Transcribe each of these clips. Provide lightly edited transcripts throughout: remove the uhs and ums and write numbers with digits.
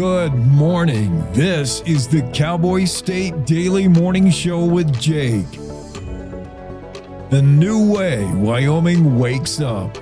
Good morning. This is the Cowboy State Daily Morning Show with Jake. The new way Wyoming wakes up.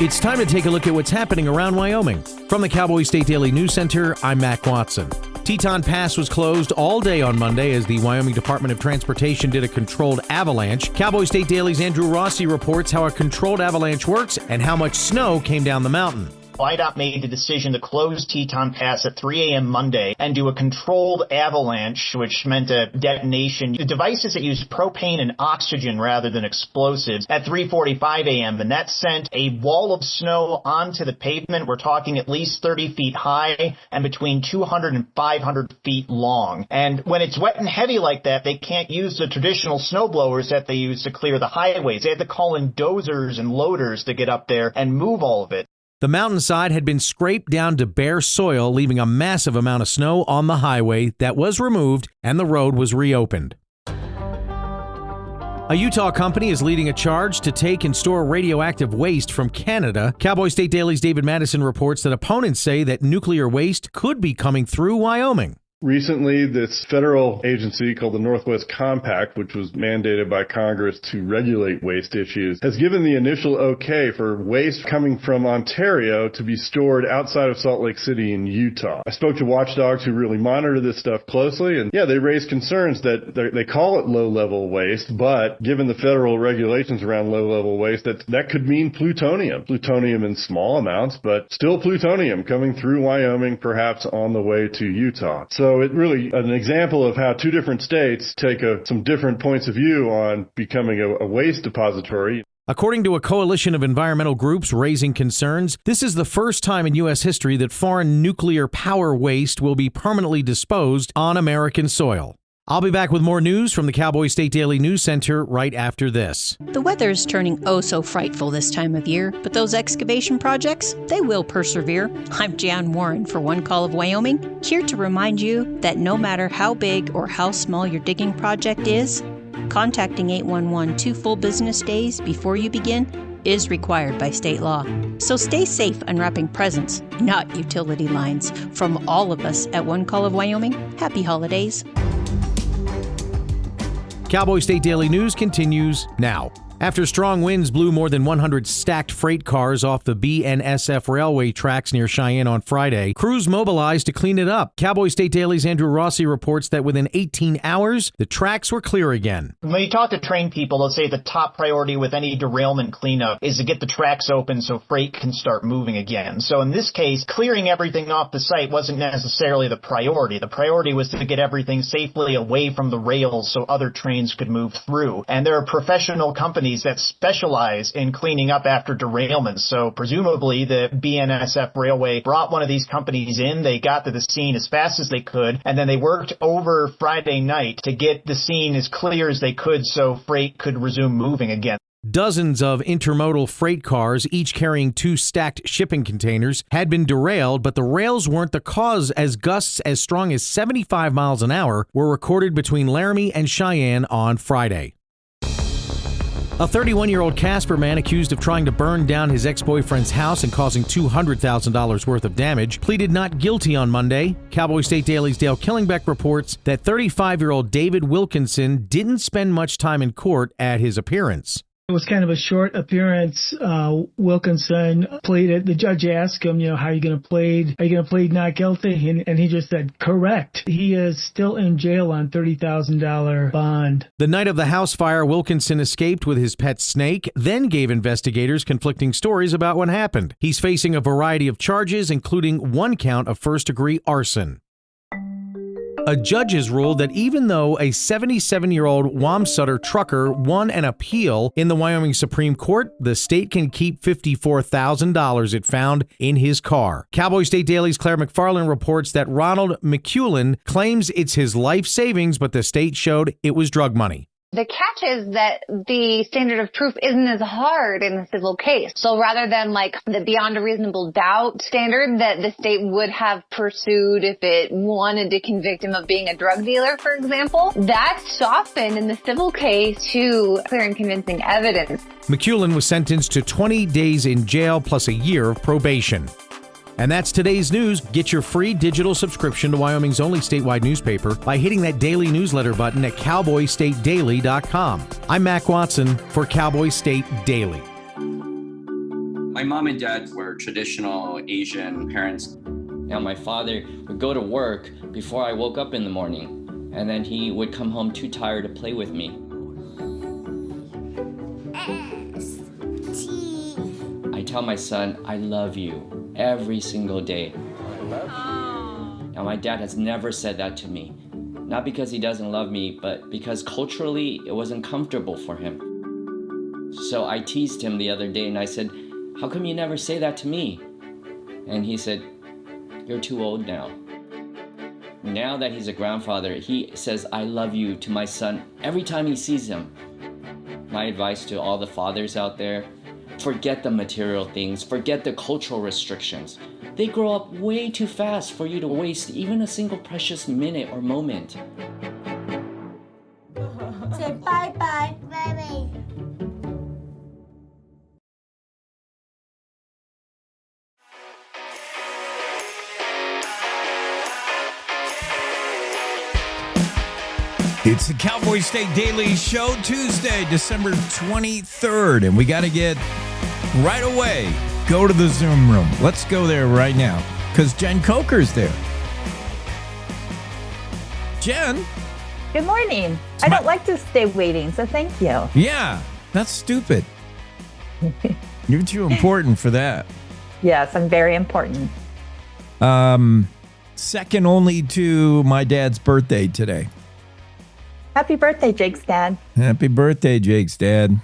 It's time to take a look at what's happening around Wyoming. From the Cowboy State Daily News Center, I'm Mac Watson. Teton Pass was closed all day on Monday as the Wyoming Department of Transportation did a controlled avalanche. Cowboy State Daily's Andrew Rossi reports how a controlled avalanche works and how much snow came down the mountain. IDOT made the decision to close Teton Pass at 3 a.m. Monday and do a controlled avalanche, which meant a detonation. The devices that use propane and oxygen rather than explosives at 3:45 a.m. And that sent a wall of snow onto the pavement. We're talking at least 30 feet high and between 200 and 500 feet long. And when it's wet and heavy like that, they can't use the traditional snow blowers that they use to clear the highways. They had to call in dozers and loaders to get up there and move all of it. The mountainside had been scraped down to bare soil, leaving a massive amount of snow on the highway that was removed and the road was reopened. A Utah company is leading a charge to take and store radioactive waste from Canada. Cowboy State Daily's David Madison reports that opponents say that nuclear waste could be coming through Wyoming. Recently, this federal agency called the Northwest Compact, which was mandated by Congress to regulate waste issues, has given the initial okay for waste coming from Ontario to be stored outside of Salt Lake City in Utah. I spoke to watchdogs who really monitor this stuff closely, and they raised concerns that they call it low-level waste, but given the federal regulations around low-level waste, that could mean plutonium. Plutonium in small amounts, but still plutonium coming through Wyoming, perhaps on the way to Utah. So it really an example of how two different states take some different points of view on becoming a waste depository. According to a coalition of environmental groups raising concerns, this is the first time in U.S. history that foreign nuclear power waste will be permanently disposed on American soil. I'll be back with more news from the Cowboy State Daily News Center right after this. The weather's turning oh so frightful this time of year, but those excavation projects, they will persevere. I'm Jan Warren for One Call of Wyoming, here to remind you that no matter how big or how small your digging project is, contacting 811 2 full business days before you begin is required by state law. So stay safe unwrapping presents, not utility lines. From all of us at One Call of Wyoming, happy holidays. Cowboy State Daily News continues now. After strong winds blew more than 100 stacked freight cars off the BNSF railway tracks near Cheyenne on Friday, crews mobilized to clean it up. Cowboy State Daily's Andrew Rossi reports that within 18 hours, the tracks were clear again. When you talk to trained people, they'll say the top priority with any derailment cleanup is to get the tracks open so freight can start moving again. So in this case, clearing everything off the site wasn't necessarily the priority. The priority was to get everything safely away from the rails so other trains could move through. And there are professional companies that specialize in cleaning up after derailments. So presumably the BNSF Railway brought one of these companies in. They got to the scene as fast as they could, and then they worked over Friday night to get the scene as clear as they could so freight could resume moving again. Dozens of intermodal freight cars, each carrying 2 stacked shipping containers, had been derailed, but the rails weren't the cause, as gusts as strong as 75 miles an hour were recorded between Laramie and Cheyenne on Friday. A 31-year-old Casper man accused of trying to burn down his ex-boyfriend's house and causing $200,000 worth of damage pleaded not guilty on Monday. Cowboy State Daily's Dale Killingbeck reports that 35-year-old David Wilkinson didn't spend much time in court at his appearance. It was kind of a short appearance. Wilkinson pleaded. The judge asked him, how are you going to plead? Are you going to plead not guilty? And he just said, correct. He is still in jail on $30,000 bond. The night of the house fire, Wilkinson escaped with his pet snake, then gave investigators conflicting stories about what happened. He's facing a variety of charges, including 1 count of first-degree arson. A judge has ruled that even though a 77-year-old Wamsutter trucker won an appeal in the Wyoming Supreme Court, the state can keep $54,000 it found in his car. Cowboy State Daily's Claire McFarland reports that Ronald McEwen claims it's his life savings, but the state showed it was drug money. The catch is that the standard of proof isn't as hard in the civil case. So rather than like the beyond a reasonable doubt standard that the state would have pursued if it wanted to convict him of being a drug dealer, for example, that's softened in the civil case to clear and convincing evidence. McEulin was sentenced to 20 days in jail plus a year of probation. And that's today's news. Get your free digital subscription to Wyoming's only statewide newspaper by hitting that daily newsletter button at cowboystatedaily.com. I'm Mac Watson for Cowboy State Daily. My mom and dad were traditional Asian parents. Now, my father would go to work before I woke up in the morning, and then he would come home too tired to play with me. I tell my son, I love you every single day. I love you. Now, my dad has never said that to me. Not because he doesn't love me, but because culturally it wasn't comfortable for him. So I teased him the other day and I said, how come you never say that to me? And he said, you're too old now. Now that he's a grandfather, he says, I love you to my son every time he sees him. My advice to all the fathers out there, forget the material things, forget the cultural restrictions. They grow up way too fast for you to waste even a single precious minute or moment. Say bye-bye. Bye-bye. It's the Cowboy State Daily Show, Tuesday, December 23rd, and we got to get right away. Go to the Zoom room. Let's go there right now, because Jen Coker's there. Jen? Good morning. I don't like to stay waiting, so thank you. Yeah, that's stupid. You're too important for that. Yes, I'm very important. Second only to my dad's birthday today. Happy birthday, Jake's dad. Happy birthday, Jake's dad.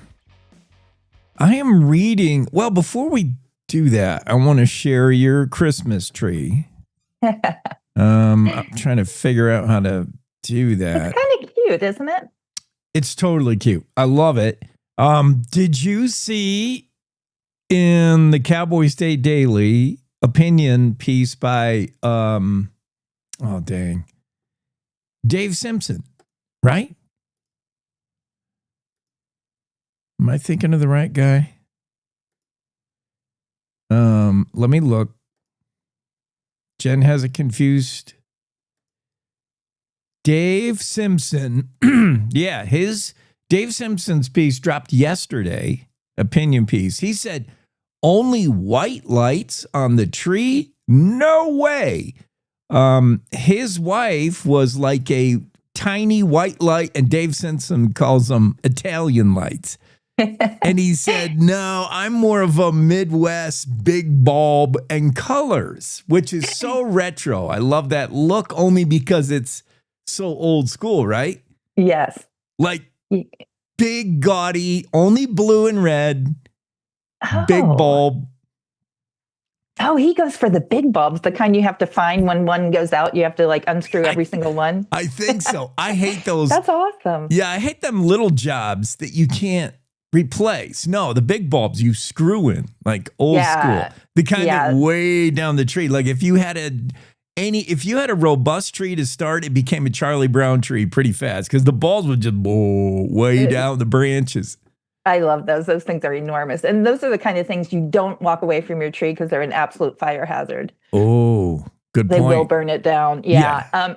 I am reading. Well, before we do that, I want to share your Christmas tree. I'm trying to figure out how to do that. It's kind of cute, isn't it? It's totally cute. I love it. Did you see in the Cowboy State Daily opinion piece by, Dave Simpson? Right? Am I thinking of the right guy? Let me look. Jen has it confused. Dave Simpson. Yeah, Dave Simpson's piece dropped yesterday, opinion piece. He said, only white lights on the tree? No way. His wife was like a tiny white light, and Dave Simpson calls them Italian lights. And he said, no, I'm more of a Midwest big bulb and colors, which is so retro. I love that look only because it's so old school, right? Yes. Like big, gaudy, only blue and red, big bulb. Oh, he goes for the big bulbs, the kind you have to find when one goes out. You have to like unscrew every single one. I think so. I hate those. That's awesome. Yeah, I hate them little jobs that you can't replace. No, the big bulbs you screw in, like old school. The kind of way down the tree. Like if you had a robust tree to start, it became a Charlie Brown tree pretty fast because the balls would just way down the branches. I love those. Those things are enormous. And those are the kind of things you don't walk away from your tree because they're an absolute fire hazard. Oh, good point. They will burn it down. Yeah.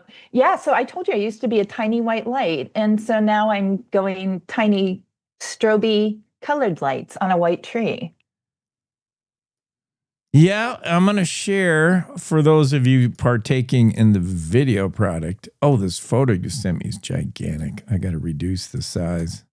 So I told you I used to be a tiny white light. And so now I'm going tiny strobe colored lights on a white tree. Yeah, I'm going to share for those of you partaking in the video product. Oh, this photo you sent me is gigantic. I got to reduce the size.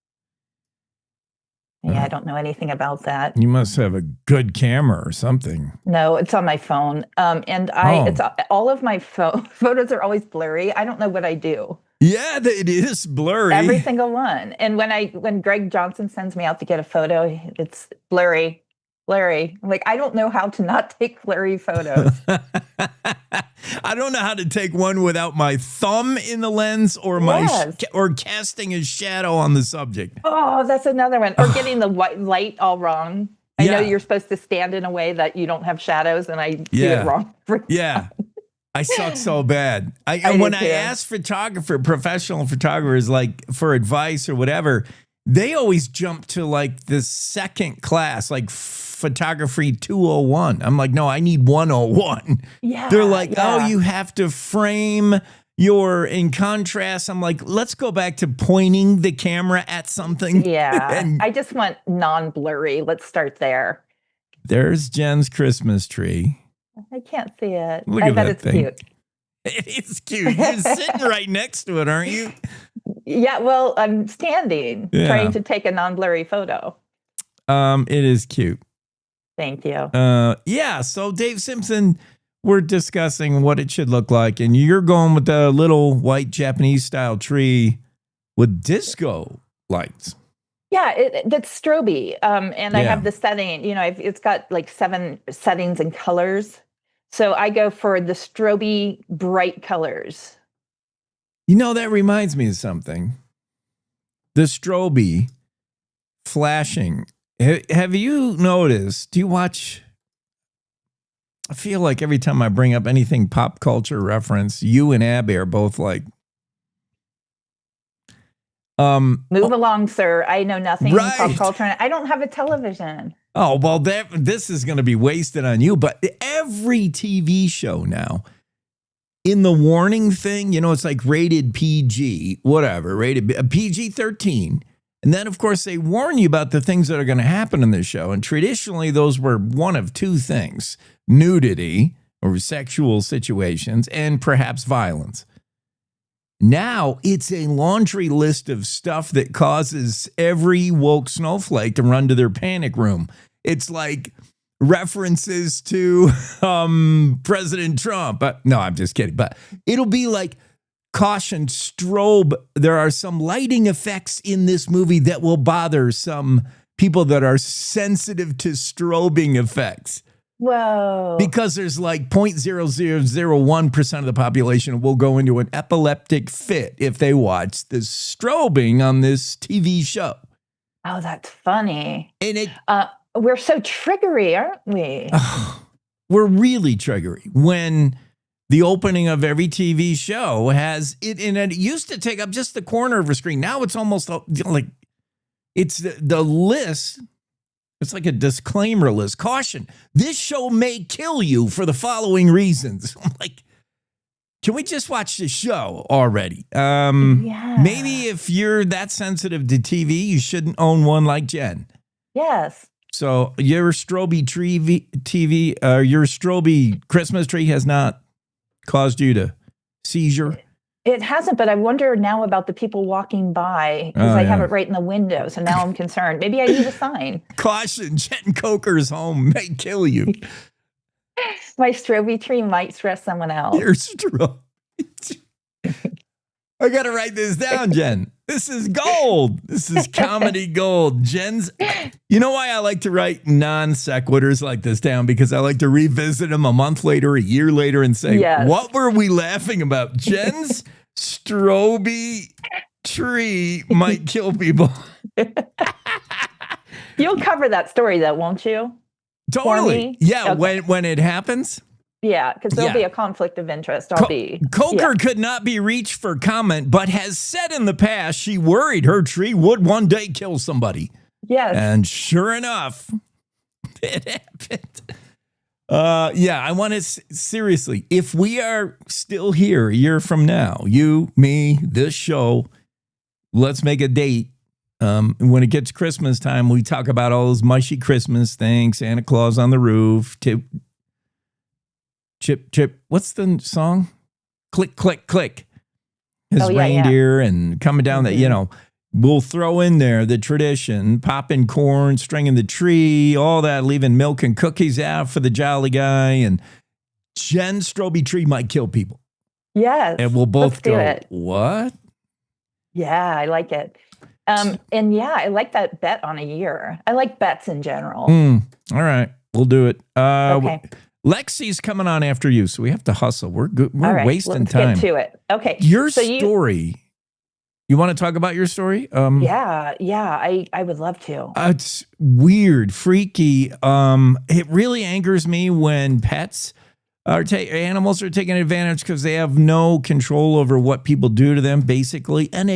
Yeah, I don't know anything about that. You must have a good camera or something. No, it's on my phone. It's all of my photos are always blurry. I don't know what I do. Yeah, it is blurry. Every single one. And when Greg Johnson sends me out to get a photo, it's blurry. blurry. I'm like, I don't know how to not take blurry photos. I don't know how to take one without my thumb in the lens or or casting a shadow on the subject. Oh, that's another one. Or getting the white light all wrong. I know you're supposed to stand in a way that you don't have shadows, and I do it wrong. I suck so bad. When I ask professional photographers, like for advice or whatever, they always jump to like the second class, like photography 201. I'm like, no, I need 101. Yeah. They're like, oh, you have to frame in contrast. I'm like, let's go back to pointing the camera at something. Yeah. I just want non-blurry. Let's start there. There's Jen's Christmas tree. I can't see it. Look I at bet that it's thing. cute. It is cute. You're sitting right next to it, aren't you? Yeah, well, I'm standing trying to take a non-blurry photo. It is cute. Thank you. So Dave Simpson, we're discussing what it should look like, and you're going with the little white Japanese style tree with disco lights. Yeah, that's strobe. And I have the setting, it's got like 7 settings and colors. So I go for the strobe bright colors. That reminds me of something. The strobe flashing. Have you noticed? Do you watch? I feel like every time I bring up anything pop culture reference, you and Abby are both like, move along, sir. I know nothing pop culture. I don't have a television. Oh, well, this is going to be wasted on you. But every TV show now, in the warning thing, it's like rated PG, whatever, rated PG-13. And then, of course, they warn you about the things that are going to happen in the show. And traditionally, those were one of 2 things: nudity or sexual situations, and perhaps violence. Now it's a laundry list of stuff that causes every woke snowflake to run to their panic room. It's like references to President Trump. No, I'm just kidding. But it'll be like, caution, strobe. There are some lighting effects in this movie that will bother some people that are sensitive to strobing effects. Whoa. Because there's like 0.0001% of the population will go into an epileptic fit if they watch the strobing on this TV show. Oh, that's funny. And we're so triggery, aren't we? We're really triggery when the opening of every TV show has it, and it used to take up just the corner of a screen. Now it's almost like it's the list. It's like a disclaimer list. Caution, this show may kill you for the following reasons. I'm like, can we just watch the show already? Maybe if you're that sensitive to TV, you shouldn't own one like Jen. Yes. So your strobe your strobe Christmas tree has not caused you to seizure? It hasn't, but I wonder now about the people walking by because I have it right in the window. So now I'm concerned. Maybe I need a sign. Caution, Jen Coker's home may kill you. My strobe tree might stress someone else. Your strobe. I got to write this down, Jen. This is gold. This is comedy gold. Jen's, you know why I like to write non sequiturs like this down? Because I like to revisit them a month later, a year later, and say, what were we laughing about? Jen's strobe tree might kill people. You'll cover that story, though, won't you? Totally. Yeah, okay. When it happens. Yeah, because there'll be a conflict of interest. Coker could not be reached for comment, but has said in the past she worried her tree would one day kill somebody. Yes. And sure enough, it happened. I want to seriously, if we are still here a year from now, you, me, this show, let's make a date. When it gets Christmas time, we talk about all those mushy Christmas things, Santa Claus on the roof, Chip, chip. What's the song? Click, click, click. His reindeer and coming down that, we'll throw in there the tradition, popping corn, stringing the tree, all that, leaving milk and cookies out for the jolly guy. And Jen's strobe tree might kill people. Yes. And we'll both go, what? Yeah, I like it. I like that bet on a year. I like bets in general. All right. We'll do it. Okay. Lexi's coming on after you, so we have to hustle. We're good. We're All right, wasting let's time. get to it. Okay. Your story. You want to talk about your story? Yeah, I would love to. It's weird, freaky. It really angers me when pets animals are taken advantage because they have no control over what people do to them, basically. And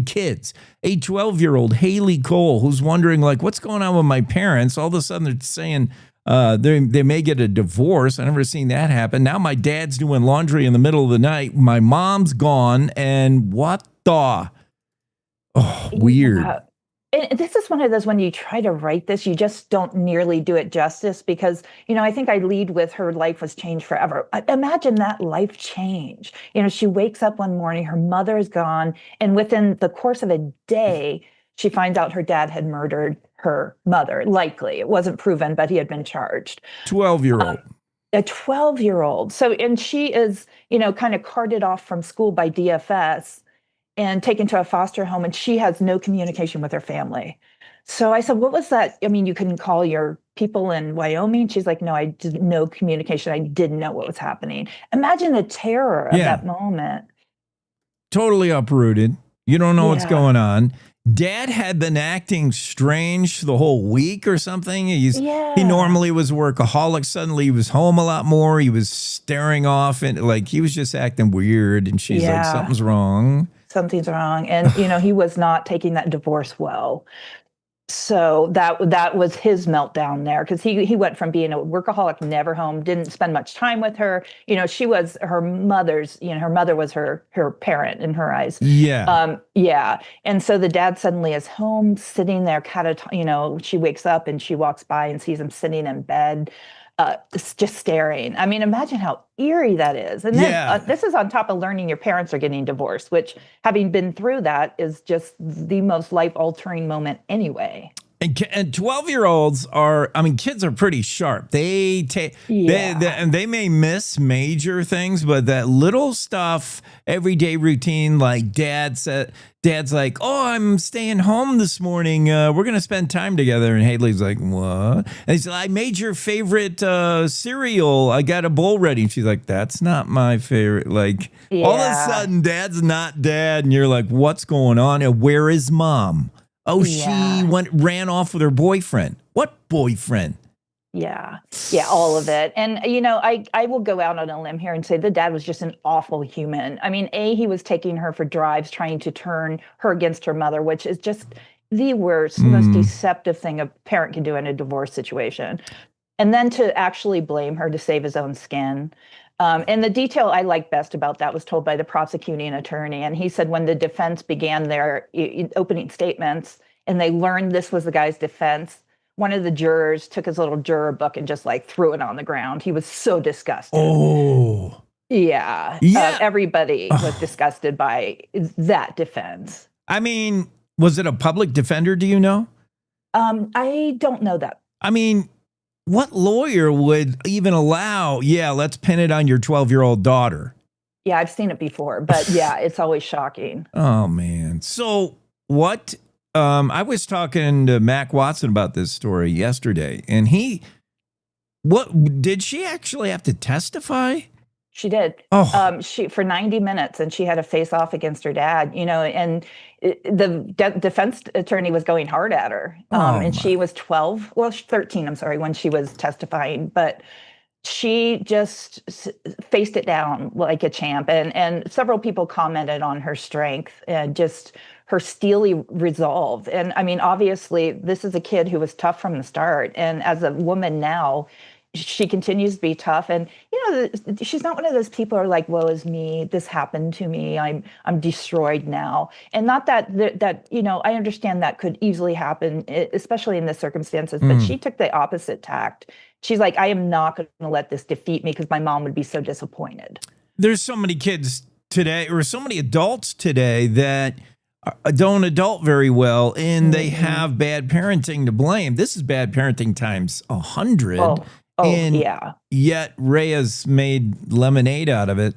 kids, a 12-year-old Haley Cole, who's wondering like, what's going on with my parents? All of a sudden, they're saying they may get a divorce. I never seen that happen. Now my dad's doing laundry in the middle of the night. My mom's gone, and what the? Oh, weird. And this is one of those, when you try to write this, you just don't nearly do it justice because, I think I lead with her life was changed forever. Imagine that life change. She wakes up one morning, her mother is gone, and within the course of a day, she finds out her dad had murdered her mother. Likely. It wasn't proven, but he had been charged. 12-year-old. A 12-year-old. So, and she is, kind of carted off from school by DFS and taken to a foster home, and she has no communication with her family. So I said, what was that? I mean, you couldn't call your people in Wyoming? She's like, no, I did no communication. I didn't know what was happening. Imagine the terror of that moment. Totally uprooted. You don't know what's going on. Dad had been acting strange the whole week or something. He normally was a workaholic. Suddenly he was home a lot more. He was staring off and like he was just acting weird. And she's like, something's wrong. Something's wrong. And, he was not taking that divorce well. So that was his meltdown there because he went from being a workaholic, never home, didn't spend much time with her. She was her mother's, her mother was her parent in her eyes. Yeah. And so the dad suddenly is home sitting there, she wakes up and she walks by and sees him sitting in bed, just staring. I mean, imagine how eerie that is. And then this is on top of learning your parents are getting divorced, which having been through that is just the most life-altering moment anyway. And 12-year-olds kids are pretty sharp. They they may miss major things, but that little stuff, everyday routine, like dad's like, oh, I'm staying home this morning. We're going to spend time together. And Haley's like, what? And he's like, I made your favorite cereal. I got a bowl ready. And she's like, that's not my favorite. Like all of a sudden dad's not dad. And you're like, what's going on? And where is mom? Oh, she ran off with her boyfriend. What boyfriend? Yeah, all of it. And, I will go out on a limb here and say the dad was just an awful human. I mean, he was taking her for drives, trying to turn her against her mother, which is just the worst, most deceptive thing a parent can do in a divorce situation. And then to actually blame her to save his own skin. And the detail I like best about that was told by the prosecuting attorney. And he said when the defense began their opening statements and they learned this was the guy's defense, one of the jurors took his little juror book and just like threw it on the ground. He was so disgusted. Oh. Yeah. Everybody was disgusted by that defense. I mean, was it a public defender? Do you know? I don't know that. I mean, what lawyer would even allow, let's pin it on your 12-year-old daughter? Yeah, I've seen it before, but it's always shocking. Oh, man. So what, I was talking to Mac Watson about this story yesterday, and did she actually have to testify? She did. She for 90 minutes, and she had to face off against her dad. And the defense attorney was going hard at her. She was 12, 13. I'm sorry, when she was testifying, but she just faced it down like a champ. And several people commented on her strength and just her steely resolve. And I mean, obviously, this is a kid who was tough from the start, and as a woman now, she continues to be tough. And, she's not one of those people who are like, woe is me, this happened to me, I'm destroyed now. And not that, I understand that could easily happen, especially in the circumstances, but she took the opposite tact. She's like, I am not going to let this defeat me because my mom would be so disappointed. There's so many kids today, or so many adults today that don't adult very well, and they have bad parenting to blame. This is bad parenting times 100. Yet Rhea's made lemonade out of it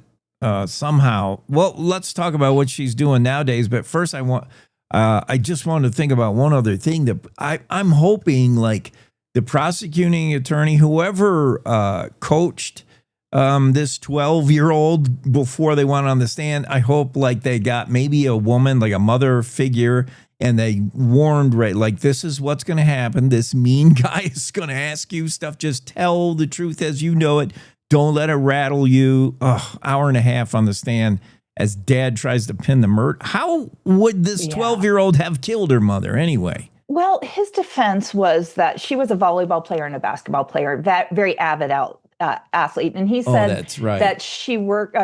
somehow. Well, let's talk about what she's doing nowadays. But first, I just want to think about one other thing that I'm hoping, like, the prosecuting attorney, whoever coached this 12-year-old before they went on the stand, I hope like they got maybe a woman, like a mother figure, and they warned, right, like this is what's going to happen. This mean guy is going to ask you stuff. Just tell the truth as you know it. Don't let it rattle you. Hour and a half on the stand as dad tries to pin the murder. How would this 12-year-old have killed her mother anyway? Well, his defense was that she was a volleyball player and a basketball player, that very avid athlete. And he said that's right. that he woke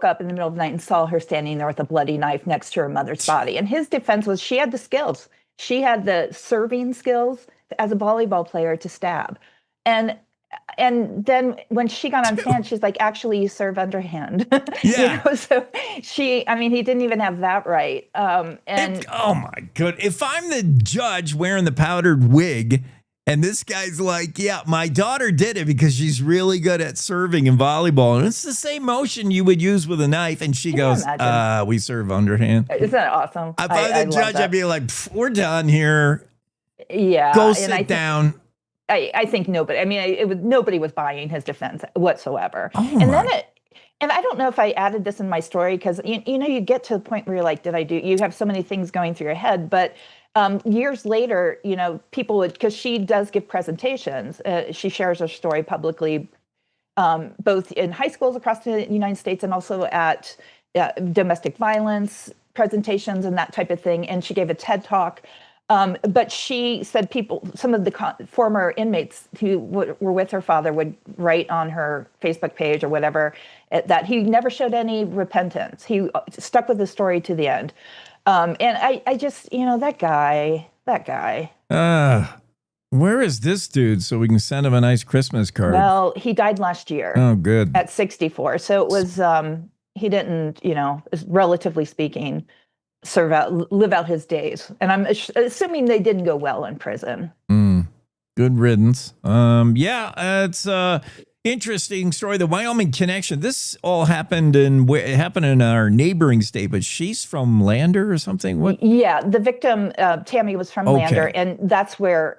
up in the middle of the night and saw her standing there with a bloody knife next to her mother's body. And his defense was she had the skills. She had the serving skills as a volleyball player to stab. And then when she got on stand, she's like, actually, you serve underhand. Yeah. So he didn't even have that right. Oh my God. If I'm the judge wearing the powdered wig and this guy's like, yeah, my daughter did it because she's really good at serving in volleyball. And it's the same motion you would use with a knife. And she goes, we serve underhand. Isn't that awesome? If I'm the judge, I'd be like, we're done here. Yeah. Go sit down. I think nobody was buying his defense whatsoever. And I don't know if I added this in my story because, you get to the point where you're like, you have so many things going through your head. But years later, people would, because she does give presentations. She shares her story publicly, both in high schools across the United States and also at domestic violence presentations and that type of thing. And she gave a TED Talk. But she said some of the former inmates who were with her father would write on her Facebook page or whatever that he never showed any repentance. He stuck with the story to the end. And I just, that guy. Where is this dude so we can send him a nice Christmas card? Well, he died last year. Oh, good. At 64. So it was, he didn't, relatively speaking, live out his days. And I'm assuming they didn't go well in prison. Good riddance. It's a interesting story. The Wyoming connection. This all happened in our neighboring state, but she's from Lander or something. What? Yeah, the victim, Tammy, was from Lander, and that's where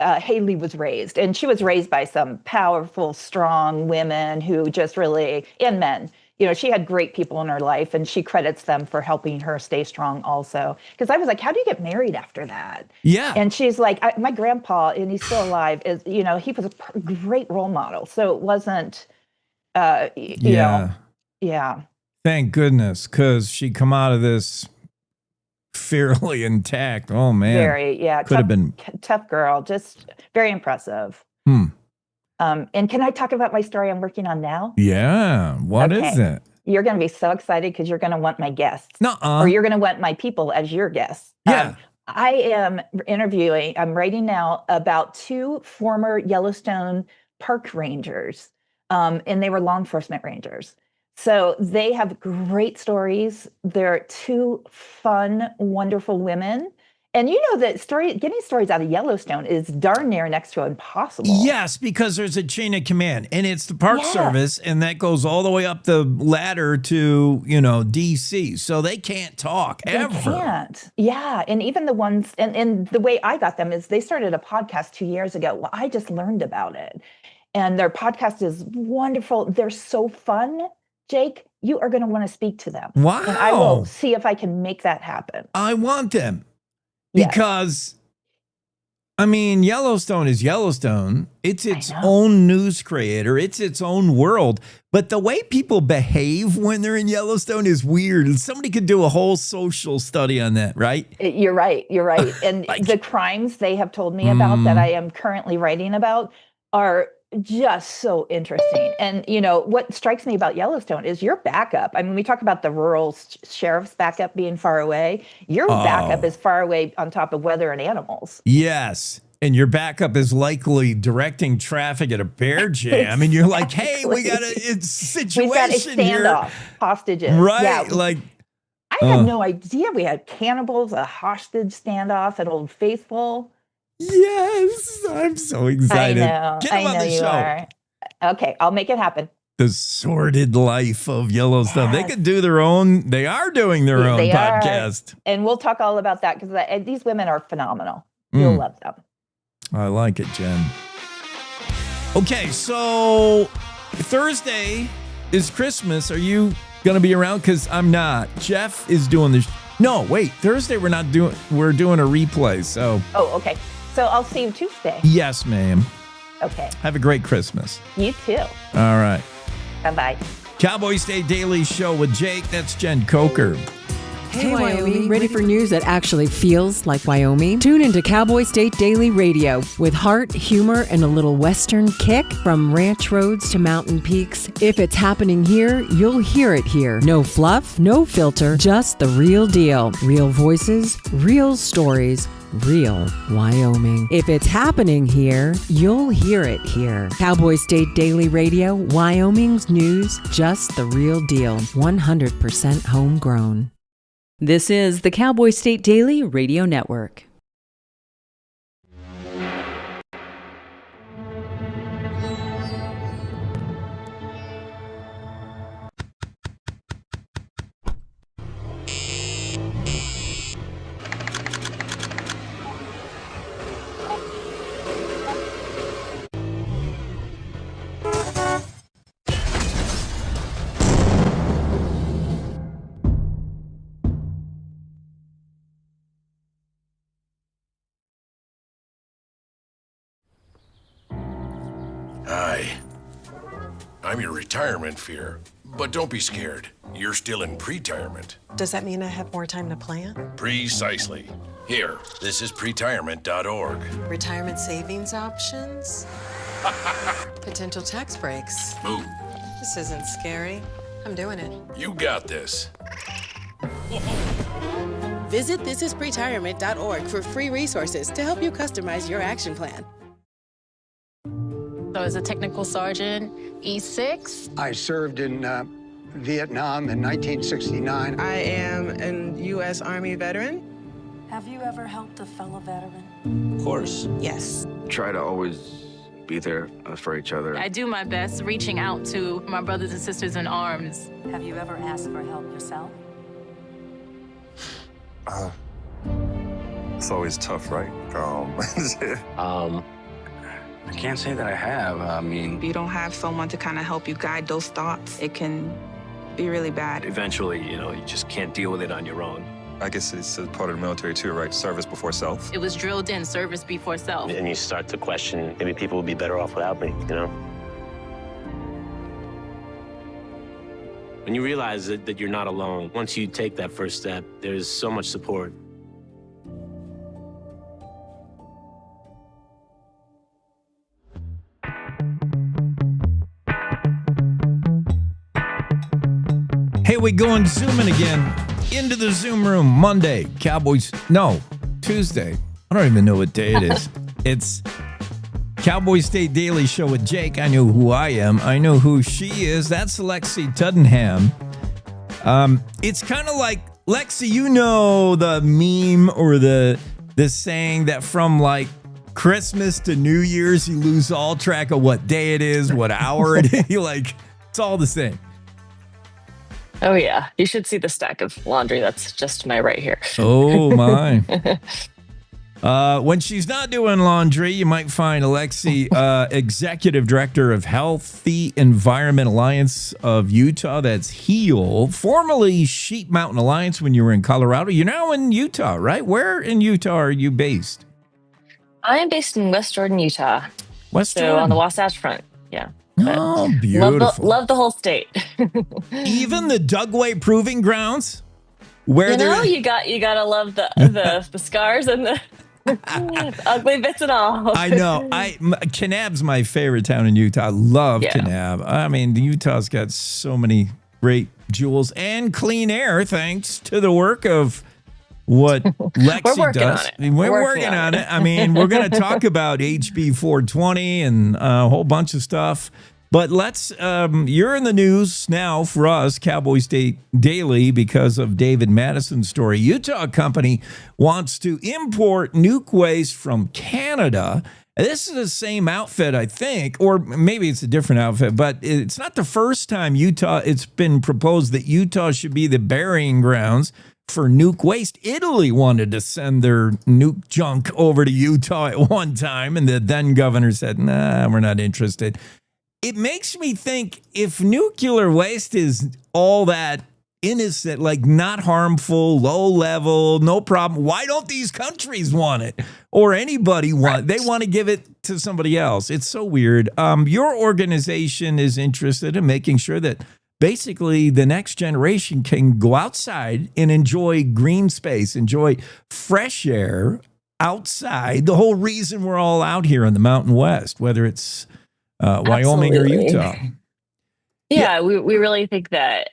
Haley was raised. And she was raised by some powerful, strong women who just really, and men. She had great people in her life, and she credits them for helping her stay strong also. Because I was like, how do you get married after that? Yeah. And she's like, my grandpa, and he's still alive, he was a great role model. So it wasn't, Yeah. Thank goodness, because she come out of this fairly intact. Oh, man. Very, yeah. Could have been. Tough girl, just very impressive. And can I talk about my story I'm working on now? Yeah. What is it? You're going to be so excited because you're going to want my guests. Nuh-uh. Or you're going to want my people as your guests. Yeah. I am I'm writing now about 2 former Yellowstone park rangers. And they were law enforcement rangers. So they have great stories. They're 2 fun, wonderful women. And that getting stories out of Yellowstone is darn near next to impossible. Yes, because there's a chain of command, and it's the Park Service, and that goes all the way up the ladder to, D.C. So they can't talk ever. They can't. Yeah, and even the ones, and the way I got them is they started a podcast 2 years ago. Well, I just learned about it. And their podcast is wonderful. They're so fun. Jake, you are going to want to speak to them. Wow. And I will see if I can make that happen. I want them. Because, Yellowstone is Yellowstone. It's its own news creator. It's its own world. But the way people behave when they're in Yellowstone is weird. And somebody could do a whole social study on that, right? You're right. And the crimes they have told me about that I am currently writing about are just so interesting. And, what strikes me about Yellowstone is your backup. We talk about the rural sheriff's backup being far away. Your backup is far away on top of weather and animals. Yes. And your backup is likely directing traffic at a bear jam. And you're like, hey, we got a situation We've got a standoff, here. Hostages. Right. Yeah. I had no idea we had cannibals, a hostage standoff at Old Faithful. Yes, I'm so excited. I know. Get him on the show. Are. Okay, I'll make it happen. The sordid life of Yellowstone. They could do their own. They are doing their own podcast. And we'll talk all about that because these women are phenomenal. You'll love them. I like it, Jen. Okay, so Thursday is Christmas. Are you going to be around? Because I'm not. Jeff is doing this. No, wait. Thursday we're not doing. We're doing a replay. So. Oh, okay. So I'll see you Tuesday. Yes, ma'am. Okay. Have a great Christmas. You too. All right. Bye-bye. Cowboy State Daily Show with Jake. That's Jen Coker. Hey, Wyoming, ready for news that actually feels like Wyoming? Tune into Cowboy State Daily Radio with heart, humor, and a little Western kick. From ranch roads to mountain peaks, if it's happening here, you'll hear it here. No fluff, no filter, just the real deal. Real voices, real stories, real Wyoming. If it's happening here, you'll hear it here. Cowboy State Daily Radio, Wyoming's news, just the real deal. 100% homegrown. This is the Cowboy State Daily Radio Network. Hi. I'm your retirement fear. But don't be scared. You're still in pre-retirement. Does that mean I have more time to plan? Precisely. Here, this is pretirement.org. Retirement savings options? Potential tax breaks. Move. This isn't scary. I'm doing it. You got this. Visit thisispretirement.org for free resources to help you customize your action plan. So as a technical sergeant, E6. I served in Vietnam in 1969. I am a U.S. Army veteran. Have you ever helped a fellow veteran? Of course. Yes. Try to always be there for each other. I do my best reaching out to my brothers and sisters in arms. Have you ever asked for help yourself? It's always tough, right? I can't say that I have. I mean, If you don't have someone to kind of help you guide those thoughts, it can be really bad. Eventually, you just can't deal with it on your own. I guess it's a part of the military too, right? Service before self. It was drilled in, service before self. And you start to question, maybe people would be better off without me, When you realize that you're not alone, once you take that first step, there's so much support. Hey, we going zooming again into the Zoom room Monday. Tuesday. I don't even know what day it is. It's Cowboy State Daily Show with Jake. I know who I am. I know who she is. That's Lexi Tuddenham. It's kind of like, Lexi, you know the meme or the saying that from like Christmas to New Year's, you lose all track of what day it is, what hour it is. Like, it's all the same. Oh, yeah. You should see the stack of laundry that's just to my right here. Oh, my. When she's not doing laundry, you might find Lexi, Executive Director of Healthy Environment Alliance of Utah. That's HEAL, formerly Sheep Mountain Alliance when you were in Colorado. You're now in Utah, right? Where in Utah are you based? I am based in West Jordan, Utah. West Jordan? So on the Wasatch Front, yeah. Oh, beautiful. Love the whole state. Even the Dugway Proving Grounds? Where you gotta love the scars and the ugly bits and all. I know. Kanab's my favorite town in Utah. I love Kanab. I mean, Utah's got so many great jewels and clean air thanks to the work of what Lexi does. We're working on it. I mean, we're going to talk about HB 420 and a whole bunch of stuff. But you're in the news now for us, Cowboy State Daily, because of David Madison's story. Utah company wants to import nuke waste from Canada. This is the same outfit, I think, or maybe it's a different outfit, but it's not the first time it's been proposed that Utah should be the burying grounds for nuke waste. Italy wanted to send their nuke junk over to Utah at one time, and the then governor said, nah, we're not interested. It makes me think, if nuclear waste is all that innocent, like not harmful, low level, no problem, why don't these countries want it? Or anybody want it? They want to give it to somebody else. It's so weird. Your organization is interested in making sure that basically the next generation can go outside and enjoy green space, enjoy fresh air outside. The whole reason we're all out here in the Mountain West, whether it's Wyoming or Utah. Yeah, we really think that,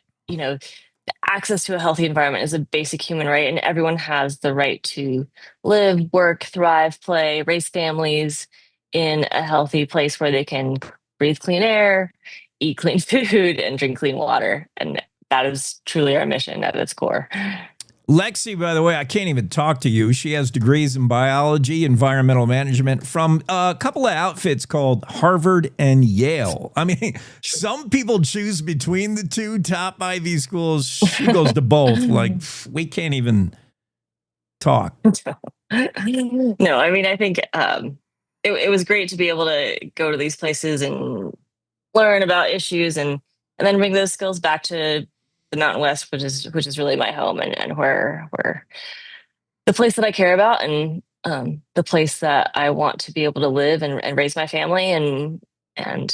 access to a healthy environment is a basic human right, and everyone has the right to live, work, thrive, play, raise families in a healthy place where they can breathe clean air, eat clean food, and drink clean water. And that is truly our mission at its core. Lexi, by the way, I can't even talk to you. She has degrees in biology, environmental management from a couple of outfits called Harvard and Yale. I mean, some people choose between the two top Ivy schools. She goes to both. Like, we can't even talk. No, I mean, I think it was great to be able to go to these places and learn about issues and then bring those skills back to the Mountain West, which is really my home and where the place that I care about and the place that I want to be able to live and raise my family and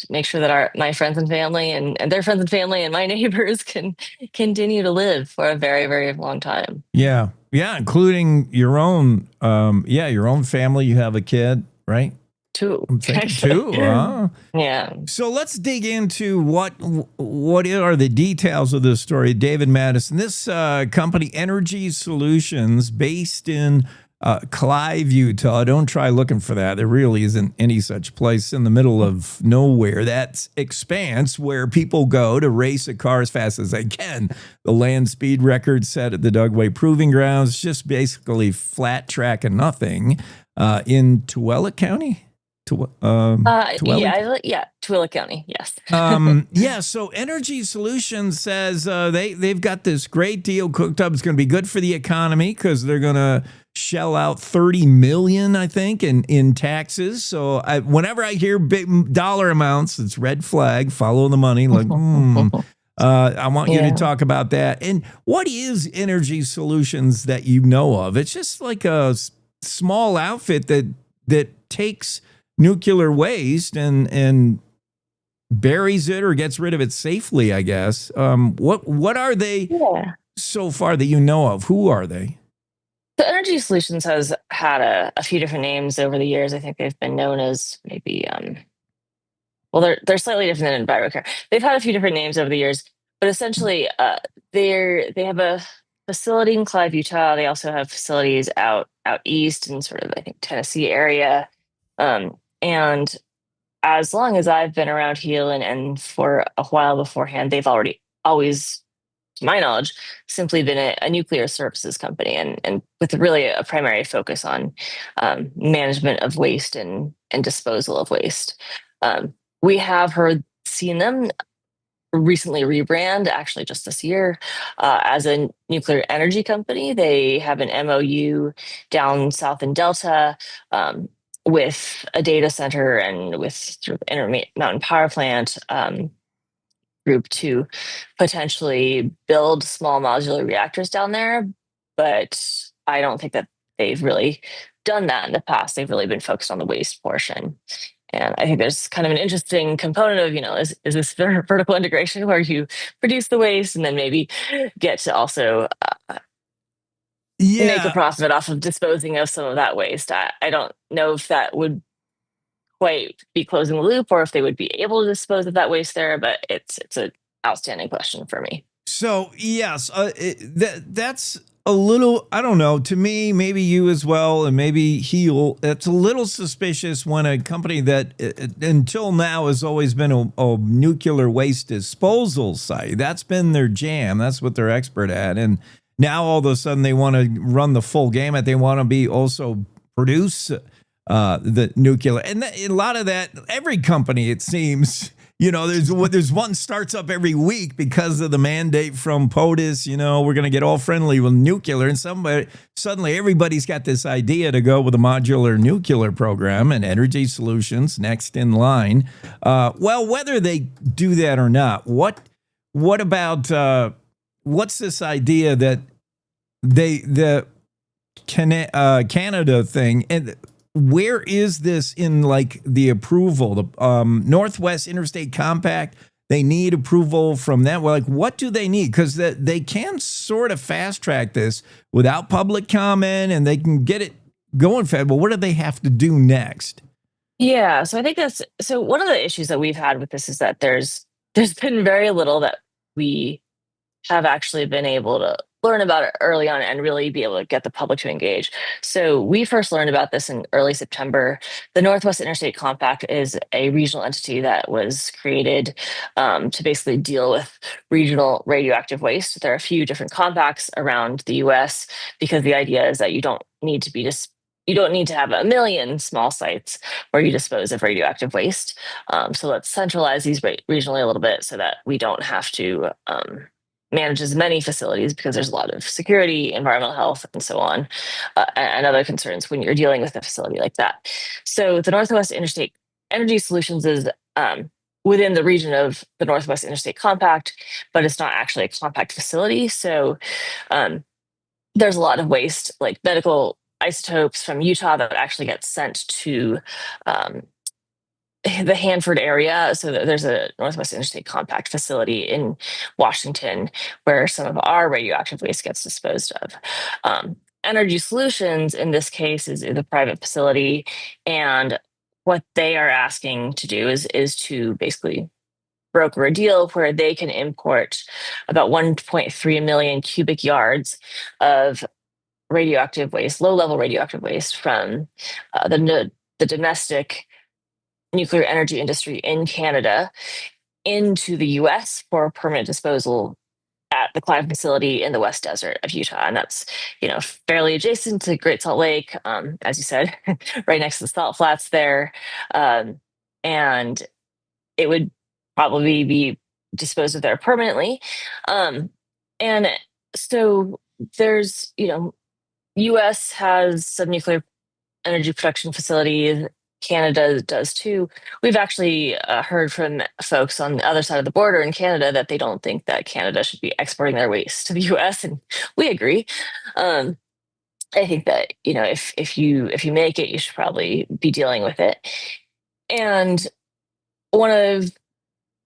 make sure that my friends and family and their friends and family and my neighbors can continue to live for a very, very long time. Yeah. Yeah. Including your own, your own family. You have a kid, right? Two. Two. Yeah. So let's dig into what are the details of this story. David Madison, this company, Energy Solutions, based in Clive, Utah. Don't try looking for that. There really isn't any such place in the middle of nowhere. That's Expanse, where people go to race a car as fast as they can. The land speed record set at the Dugway Proving Grounds, just basically flat track and nothing in Tooele County. Tooele County, yes. So Energy Solutions says they've got this great deal cooked up. It's going to be good for the economy because they're going to shell out $30 million, I think, in taxes. So whenever I hear big dollar amounts, it's red flag, follow the money. Like, I want you to talk about that. And what is Energy Solutions that you know of? It's just like a small outfit that takes nuclear waste and buries it or gets rid of it safely, I guess. What are they so far that you know of? Who are they? So Energy Solutions has had a few different names over the years. I think they've been known as maybe, they're slightly different than EnviroCare. They've had a few different names over the years, but essentially they have a facility in Clive, Utah. They also have facilities out east in sort of, I think, Tennessee area. And as long as I've been around Heal and for a while beforehand, they've always, to my knowledge, simply been a nuclear services company and with really a primary focus on management of waste and disposal of waste. We have seen them recently rebrand, actually just this year, as a nuclear energy company. They have an MOU down south in Delta, with a data center and with sort of Intermountain Power Plant group to potentially build small modular reactors down there. But I don't think that they've really done that in the past. They've really been focused on the waste portion. And I think there's kind of an interesting component of, is this vertical integration where you produce the waste and then maybe get to also make a profit off of disposing of some of that waste. I don't know if that would quite be closing the loop or if they would be able to dispose of that waste there, but it's an outstanding question for me. So, yes, that's a little, I don't know, to me, maybe you as well, and maybe Heal, it's a little suspicious when a company that until now has always been a nuclear waste disposal site. That's been their jam. That's what they're expert at. And now all of a sudden they want to run the full gamut. They want to be also produce the nuclear. And a lot of that, every company, it seems, there's one starts up every week because of the mandate from POTUS. We're going to get all friendly with nuclear, and suddenly everybody's got this idea to go with a modular nuclear program, and Energy Solutions next in line. Well, whether they do that or not, what about what's this idea that the Canada thing, and where is this in like the approval? The Northwest Interstate Compact, they need approval from that. Well, like, what do they need? Because they can sort of fast track this without public comment, and they can get it going fast. Well, what do they have to do next? Yeah, so I think so one of the issues that we've had with this is that there's been very little that we have actually been able to learn about it early on and really be able to get the public to engage. So we first learned about this in early September. The Northwest Interstate Compact is a regional entity that was created to basically deal with regional radioactive waste. There are a few different compacts around the U.S. because the idea is that you don't need to have a million small sites where you dispose of radioactive waste. So let's centralize these regionally a little bit so that we don't have to manage as many facilities, because there's a lot of security, environmental health, and so on, and other concerns when you're dealing with a facility like that. So the Northwest Interstate Energy Solutions is within the region of the Northwest Interstate Compact, but it's not actually a compact facility. So there's a lot of waste, like medical isotopes from Utah, that actually get sent to the Hanford area. So there's a Northwest Interstate Compact facility in Washington where some of our radioactive waste gets disposed of. Energy Solutions, in this case, is a private facility, and what they are asking to do is to basically broker a deal where they can import about 1.3 million cubic yards of radioactive waste, low-level radioactive waste from the domestic nuclear energy industry in Canada into the U.S. for permanent disposal at the Clive facility in the West Desert of Utah. And that's, fairly adjacent to Great Salt Lake, as you said, right next to the salt flats there. And it would probably be disposed of there permanently. And so there's, U.S. has some nuclear energy production facilities. Canada does too. We've actually heard from folks on the other side of the border in Canada that they don't think that Canada should be exporting their waste to the U.S., and we agree. I think that if you make it, you should probably be dealing with it. And one of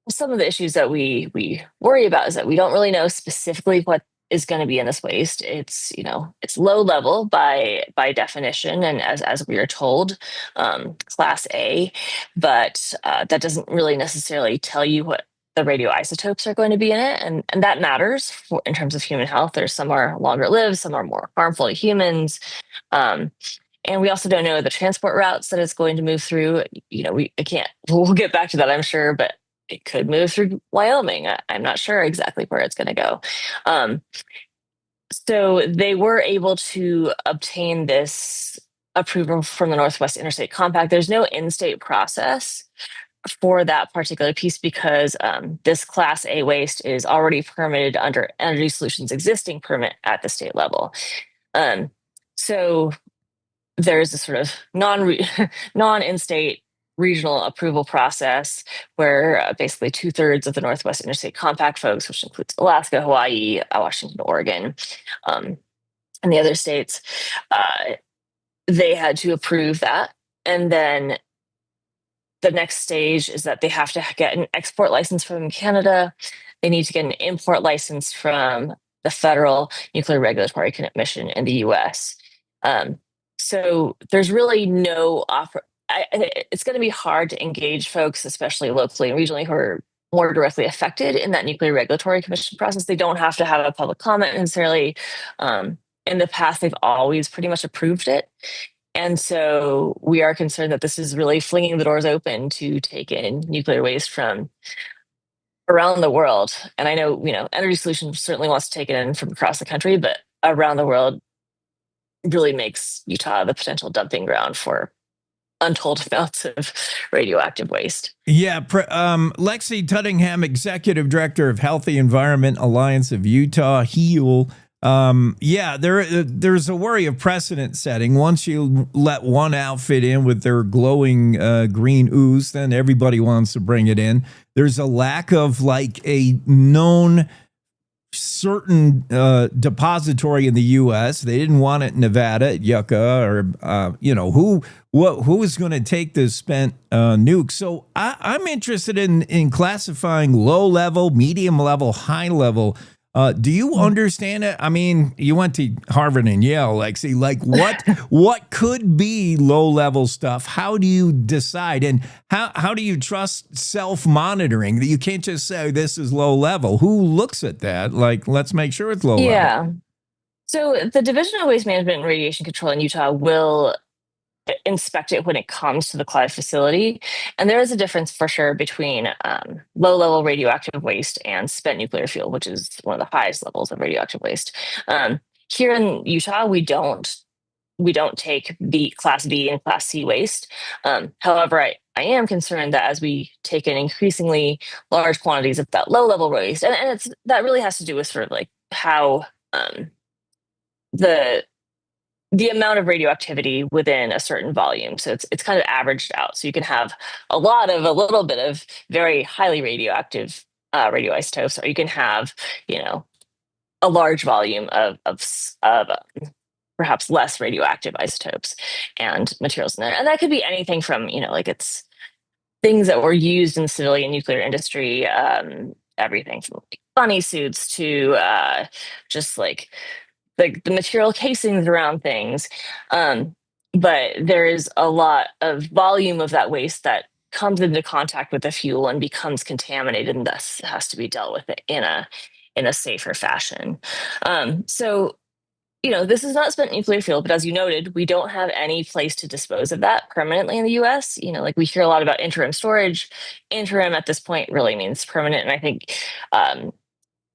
some of the issues that we worry about is that we don't really know specifically what is going to be in this waste. It's low level by definition, and as we are told, class A, but that doesn't really necessarily tell you what the radioisotopes are going to be in it, and that matters in terms of human health. There's some are longer lived, some are more harmful to humans, and we also don't know the transport routes that it's going to move through. We'll get back to that, I'm sure, but it could move through Wyoming. I'm not sure exactly where it's going to go. So they were able to obtain this approval from the Northwest Interstate Compact. There's no in-state process for that particular piece because this Class A waste is already permitted under Energy Solutions' existing permit at the state level. So there's a sort of non-in-state regional approval process where basically 2/3 of the Northwest Interstate Compact folks, which includes Alaska, Hawaii, Washington, Oregon, and the other states, they had to approve that. And then the next stage is that they have to get an export license from Canada. They need to get an import license from the Federal Nuclear Regulatory Commission in the US. So there's really no it's going to be hard to engage folks, especially locally and regionally, who are more directly affected in that Nuclear Regulatory Commission process. They don't have to have a public comment necessarily. In the past, they've always pretty much approved it. And so we are concerned that this is really flinging the doors open to take in nuclear waste from around the world. And I know, Energy Solutions certainly wants to take it in from across the country, but around the world really makes Utah the potential dumping ground for untold amounts of radioactive waste. Yeah, Lexi Tuddenham, Executive Director of Healthy Environment Alliance of Utah, HEAL. There's a worry of precedent setting. Once you let one outfit in with their glowing green ooze, then everybody wants to bring it in. There's a lack of like a known certain depository in the U.S. They didn't want it in Nevada at Yucca, or who is going to take this spent nuke. So I'm interested in classifying low level, medium level, high level. Do you understand it? I mean, you went to Harvard and Yale, Lexi. Like, what could be low level stuff? How do you decide? And how do you trust self monitoring that you can't just say this is low level? Who looks at that? Like, let's make sure it's low level. Yeah. So the Division of Waste Management and Radiation Control in Utah will inspect it when it comes to the Clive facility. And there is a difference for sure between low-level radioactive waste and spent nuclear fuel, which is one of the highest levels of radioactive waste. Here in Utah, we don't take the Class B and Class C waste. However, I am concerned that as we take in increasingly large quantities of that low-level waste, and that really has to do with sort of like how the amount of radioactivity within a certain volume. So it's kind of averaged out. So you can have a little bit of very highly radioactive radioisotopes, or you can have, a large volume of perhaps less radioactive isotopes and materials in there. And that could be anything from, it's things that were used in the civilian nuclear industry, everything from like bunny suits to just like the material casings around things. But there is a lot of volume of that waste that comes into contact with the fuel and becomes contaminated, and thus has to be dealt with in a safer fashion. So, this is not spent nuclear fuel, but as you noted, we don't have any place to dispose of that permanently in the U.S. Like we hear a lot about interim storage. Interim at this point really means permanent, and I think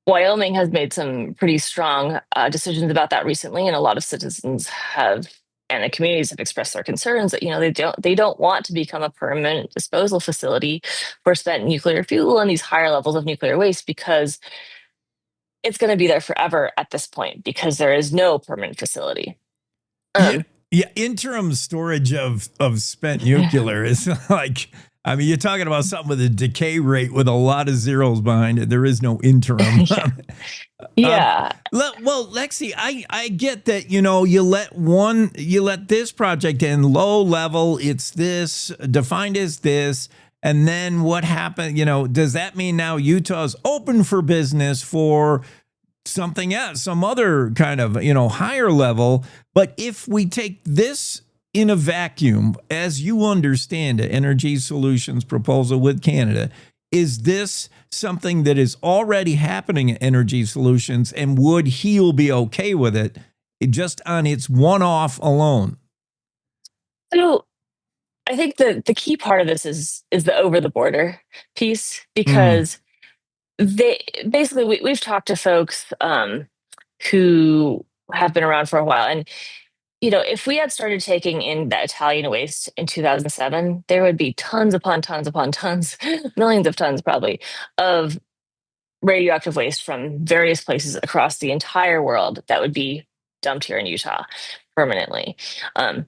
Wyoming has made some pretty strong decisions about that recently, and a lot of citizens and the communities have expressed their concerns that they don't want to become a permanent disposal facility for spent nuclear fuel and these higher levels of nuclear waste, because it's going to be there forever at this point because there is no permanent facility. Interim storage of spent nuclear is like. I mean, you're talking about something with a decay rate with a lot of zeros behind it. There is no interim. Yeah. Well, Lexi, I get that, you let this project in low level. It's this defined as this. And then what happened? Does that mean now Utah's open for business for something else, some other kind of, higher level? But if we take this in a vacuum, as you understand it, Energy Solutions proposal with Canada, is this something that is already happening at Energy Solutions, and would HEAL be okay with it just on its one-off alone? So I think the key part of this is the over the border piece, because we've talked to folks who have been around for a while, and if we had started taking in that Italian waste in 2007, there would be tons upon tons upon tons, millions of tons probably, of radioactive waste from various places across the entire world that would be dumped here in Utah permanently. I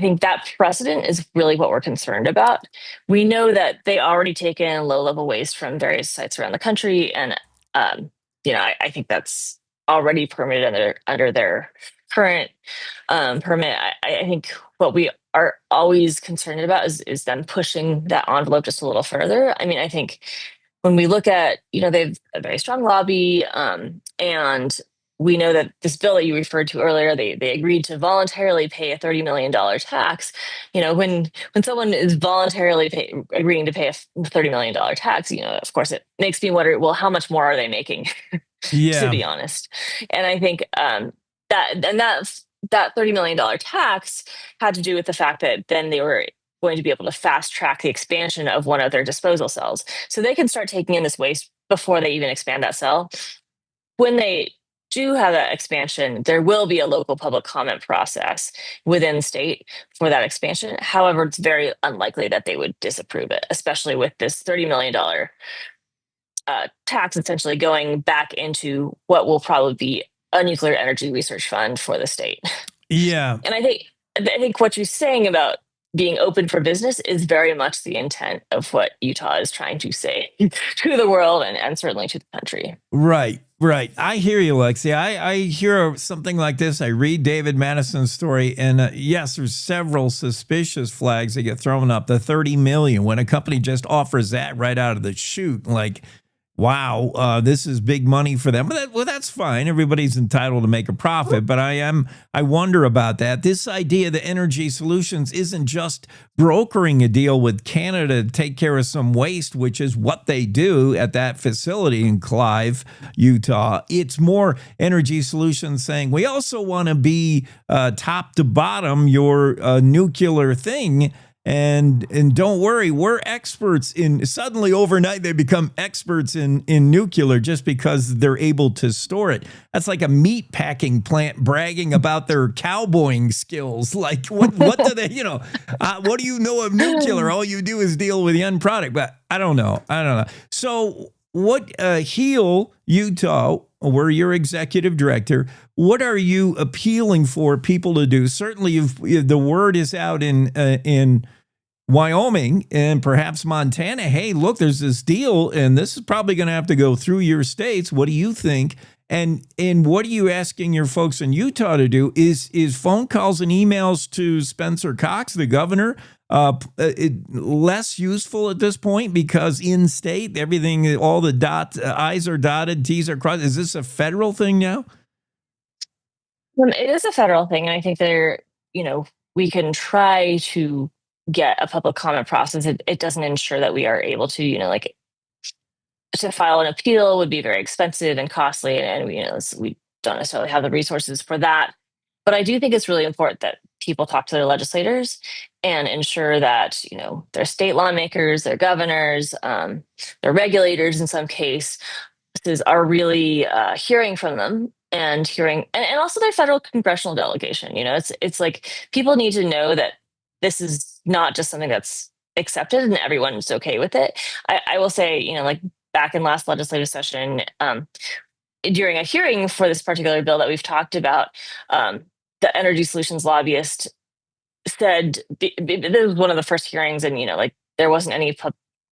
think that precedent is really what we're concerned about. We know that they already take in low-level waste from various sites around the country, and I think that's already permitted under their current permit. I think what we are always concerned about is them pushing that envelope just a little further. I mean, I think when we look at, they have a very strong lobby, and we know that this bill that you referred to earlier, they agreed to voluntarily pay a $30 million tax. When someone is voluntarily agreeing to pay a $30 million tax, of course, it makes me wonder, well, how much more are they making, to be honest? And I think that $30 million tax had to do with the fact that then they were going to be able to fast track the expansion of one of their disposal cells. So they can start taking in this waste before they even expand that cell. When they do have that expansion, there will be a local public comment process within the state for that expansion. However, it's very unlikely that they would disapprove it, especially with this $30 million tax essentially going back into what will probably be a nuclear energy research fund for the state. Yeah. And I think what you're saying about being open for business is very much the intent of what Utah is trying to say to the world and certainly to the country. Right. I hear you, Lexi. I hear something like this. I read David Madison's story, and yes, there's several suspicious flags that get thrown up. The 30 million, when a company just offers that right out of the chute, like, wow, this is big money for them. Well, that's fine. Everybody's entitled to make a profit, but I wonder about that. This idea that Energy Solutions isn't just brokering a deal with Canada to take care of some waste, which is what they do at that facility in Clive, Utah. It's more Energy Solutions saying, we also want to be top to bottom your nuclear thing. And don't worry, we're experts in, suddenly overnight they become experts in nuclear just because they're able to store it. That's like a meat packing plant bragging about their cowboying skills. Like what do they, what do you know of nuclear? All you do is deal with the end product. But I don't know. So what, Heal, Utah, where you're executive director, what are you appealing for people to do? Certainly the word is out in Wyoming and perhaps Montana. Hey, look, there's this deal, and this is probably going to have to go through your states. What do you think? And what are you asking your folks in Utah to do? Is phone calls and emails to Spencer Cox, the governor, less useful at this point because in state everything, all the I's are dotted, T's are crossed? Is this a federal thing now? It is a federal thing, and I think we can try to get a public comment process. It doesn't ensure that we are able to, to file an appeal would be very expensive and costly, and we don't necessarily have the resources for that. But I do think it's really important that people talk to their legislators and ensure that their state lawmakers, their governors, their regulators in some cases are really hearing from them and also their federal congressional delegation. It's like people need to know that this is not just something that's accepted and everyone's okay with it. I will say, like back in last legislative session, during a hearing for this particular bill that we've talked about, the Energy Solutions lobbyist said, this was one of the first hearings, and there wasn't any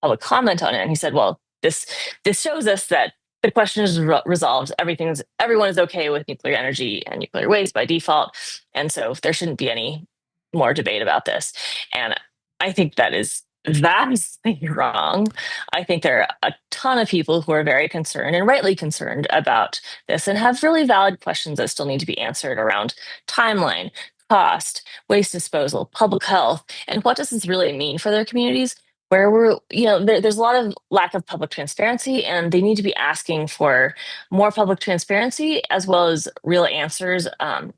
public comment on it. And he said, well, this shows us that the question is resolved. Everyone is okay with nuclear energy and nuclear waste by default, and so there shouldn't be any more debate about this. And I think that is vastly wrong. I think there are a ton of people who are very concerned, and rightly concerned, about this and have really valid questions that still need to be answered around timeline, cost, waste disposal, public health, and what does this really mean for their communities, where there's a lot of lack of public transparency, and they need to be asking for more public transparency as well as real answers,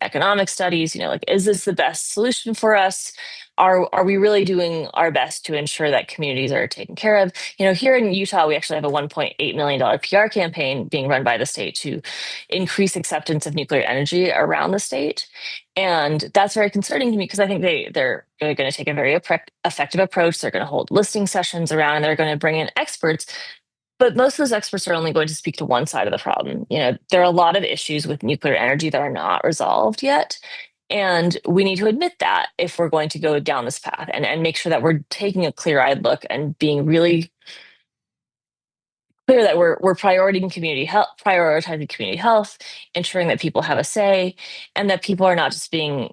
economic studies, is this the best solution for us? Are we really doing our best to ensure that communities are taken care of? Here in Utah, we actually have a $1.8 million PR campaign being run by the state to increase acceptance of nuclear energy around the state. And that's very concerning to me because I think they're going to take a very effective approach. They're going to hold listening sessions around, and they're going to bring in experts. But most of those experts are only going to speak to one side of the problem. There are a lot of issues with nuclear energy that are not resolved yet. And we need to admit that if we're going to go down this path and make sure that we're taking a clear-eyed look and being really clear that we're prioritizing community health, ensuring that people have a say, and that people are not just being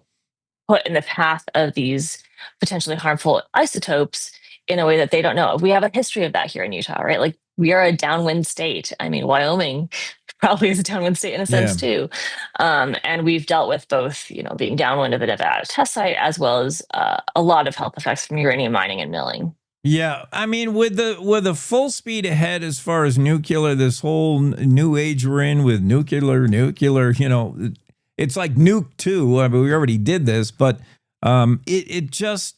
put in the path of these potentially harmful isotopes in a way that they don't know. We have a history of that here in Utah, right? Like, we are a downwind state. I mean, Wyoming probably is a downwind state in a sense too. And we've dealt with both, being downwind of the Nevada test site, as well as a lot of health effects from uranium mining and milling. Yeah, I mean, with the full speed ahead as far as nuclear, this whole new age we're in with nuclear, it's like nuke 2. I mean, we already did this, but it just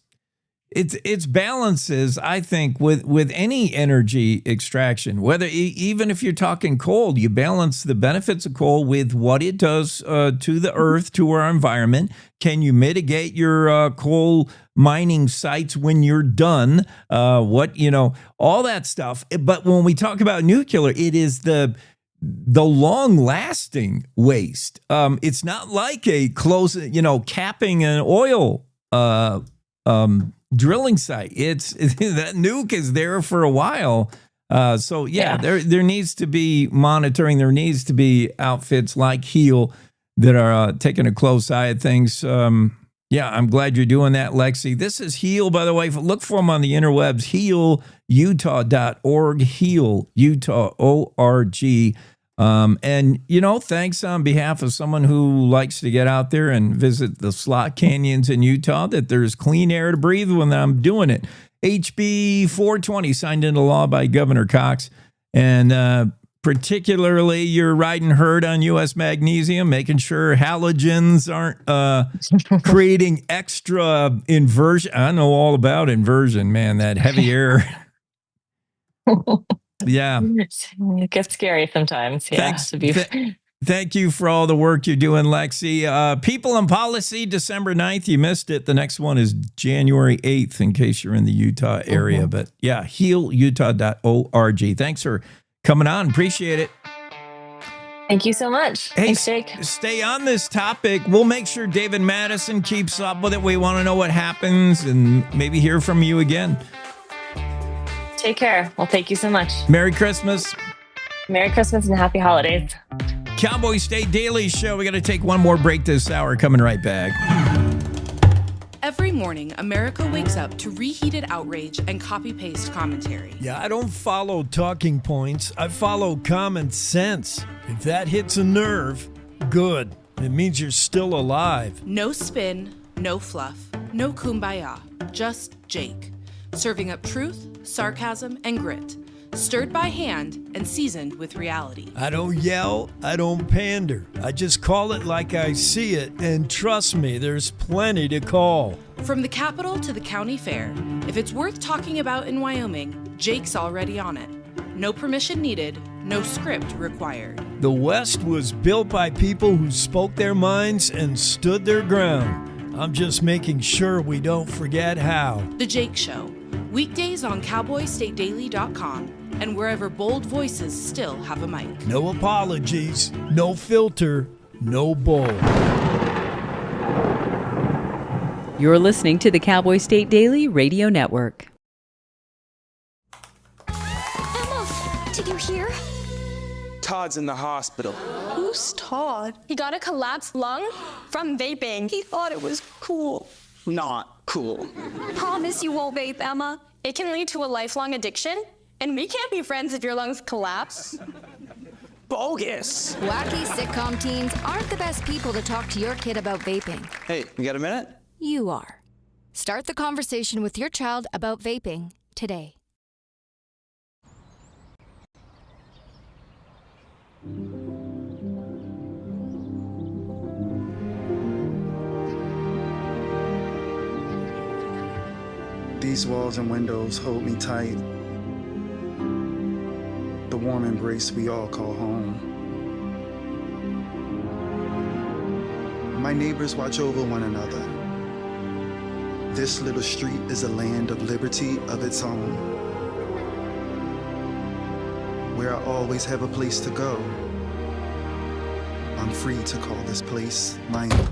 it's balances, I think, with any energy extraction, whether even if you're talking coal, you balance the benefits of coal with what it does to the earth, to our environment. Can you mitigate your coal mining sites when you're done? All that stuff. But when we talk about nuclear, it is the long-lasting waste. It's not like a capping an oil drilling site. It's that nuke is there for a while. There needs to be monitoring. There needs to be outfits like HEAL that are taking a close eye at things. I'm glad you're doing that, Lexi. This is HEAL, by the way. Look for them on the interwebs, healutah.org, HEAL, Utah, O-R-G. Thanks on behalf of someone who likes to get out there and visit the slot canyons in Utah, that there's clean air to breathe when I'm doing it. HB 420 signed into law by Governor Cox. And particularly you're riding herd on U.S. Magnesium, making sure halogens aren't creating extra inversion. I know all about inversion, man, that heavy air. Yeah. It gets scary sometimes. Yeah. Thank you for all the work you're doing, Lexi. People and Policy, December 9th. You missed it. The next one is January 8th, in case you're in the Utah area. But yeah, healutah.org. Thanks for coming on. Appreciate it. Thank you so much. Hey, thanks, Jake. Stay on this topic. We'll make sure David Madison keeps up with it. We want to know what happens and maybe hear from you again. Take care. Well, thank you so much. Merry Christmas. Merry Christmas and happy holidays. Cowboy State Daily Show. We got to take one more break this hour. Coming right back. Every morning, America wakes up to reheated outrage and copy-paste commentary. Yeah, I don't follow talking points. I follow common sense. If that hits a nerve, good. It means you're still alive. No spin, no fluff, no kumbaya. Just Jake. Serving up truth, sarcasm, and grit. Stirred by hand and seasoned with reality. I don't yell, I don't pander. I just call it like I see it, and trust me, there's plenty to call. From the Capitol to the county fair, if it's worth talking about in Wyoming, Jake's already on it. No permission needed, no script required. The West was built by people who spoke their minds and stood their ground. I'm just making sure we don't forget how. The Jake Show. Weekdays on CowboyStateDaily.com and wherever bold voices still have a mic. No apologies, no filter, no bull. You're listening to the Cowboy State Daily Radio Network. Emma, did you hear? Todd's in the hospital. Who's Todd? He got a collapsed lung from vaping. He thought it was cool. Not cool. Promise you won't vape, Emma. It can lead to a lifelong addiction, and we can't be friends if your lungs collapse. Bogus. Wacky sitcom teens aren't the best people to talk to your kid about vaping. Hey, you got a minute? You are. Start the conversation with your child about vaping today. These walls and windows hold me tight. The warm embrace we all call home. My neighbors watch over one another. This little street is a land of liberty of its own, where I always have a place to go. I'm free to call this place my own.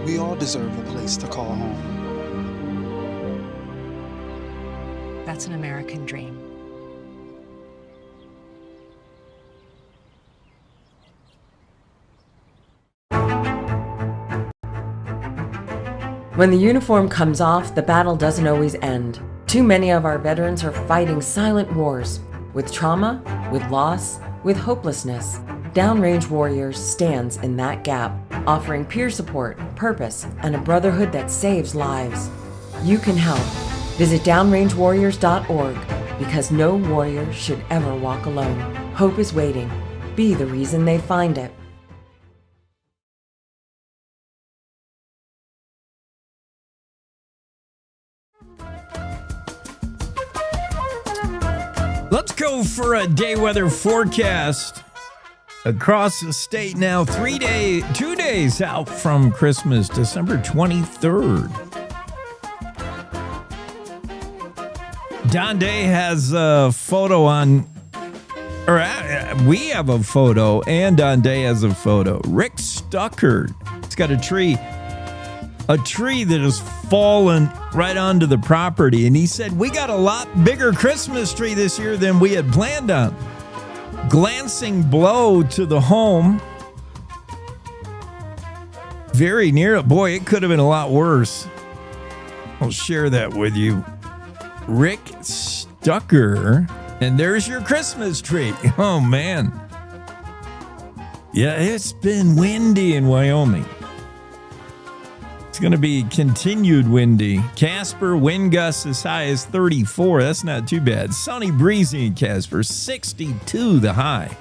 We all deserve a place to call home. That's an American dream. When the uniform comes off, the battle doesn't always end. Too many of our veterans are fighting silent wars, with trauma, with loss, with hopelessness. Downrange Warriors stands in that gap, offering peer support, purpose, and a brotherhood that saves lives. You can help. Visit downrangewarriors.org. because no warrior should ever walk alone. Hope is waiting. Be the reason they find it. Let's go for a day weather forecast across the state now. 2 days out from Christmas, December 23rd. Don Day has a photo on, or we have a photo, and Don Day has a photo. Rick Stuckert. It's got a tree that has fallen right onto the property. And he said, we got a lot bigger Christmas tree this year than we had planned on. Glancing blow to the home. Very near it. Boy, it could have been a lot worse. I'll share that with you. Rick Stucker. And there's your Christmas tree. Oh, man. Yeah, it's been windy in Wyoming. It's going to be continued windy. Casper, wind gusts as high as 34. That's not too bad. Sunny, breezy in Casper, 62 the high.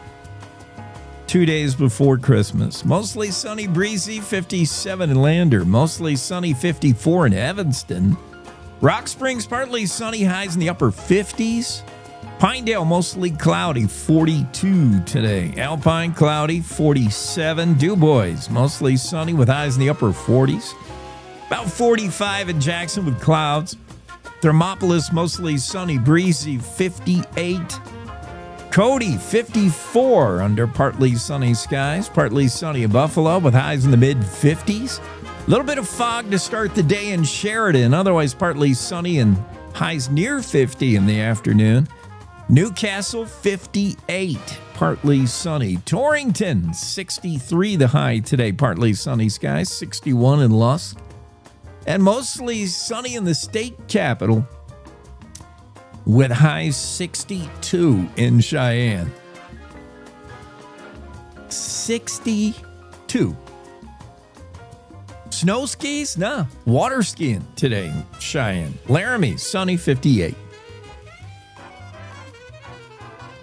2 days before Christmas. Mostly sunny, breezy, 57 in Lander. Mostly sunny, 54 in Evanston. Rock Springs, partly sunny, highs in the upper 50s. Pinedale, mostly cloudy, 42 today. Alpine, cloudy, 47. DuBois, mostly sunny with highs in the upper 40s. About 45 in Jackson with clouds. Thermopolis, mostly sunny, breezy, 58. Cody, 54 under partly sunny skies. Partly sunny in Buffalo with highs in the mid-50s. A little bit of fog to start the day in Sheridan. Otherwise, partly sunny and highs near 50 in the afternoon. Newcastle, 58. Partly sunny. Torrington, 63 the high today. Partly sunny skies. 61 in Lusk. And mostly sunny in the state capital with highs 62 in Cheyenne. 62. Snow skis? Nah. Water skiing today in Cheyenne. Laramie, sunny, 58.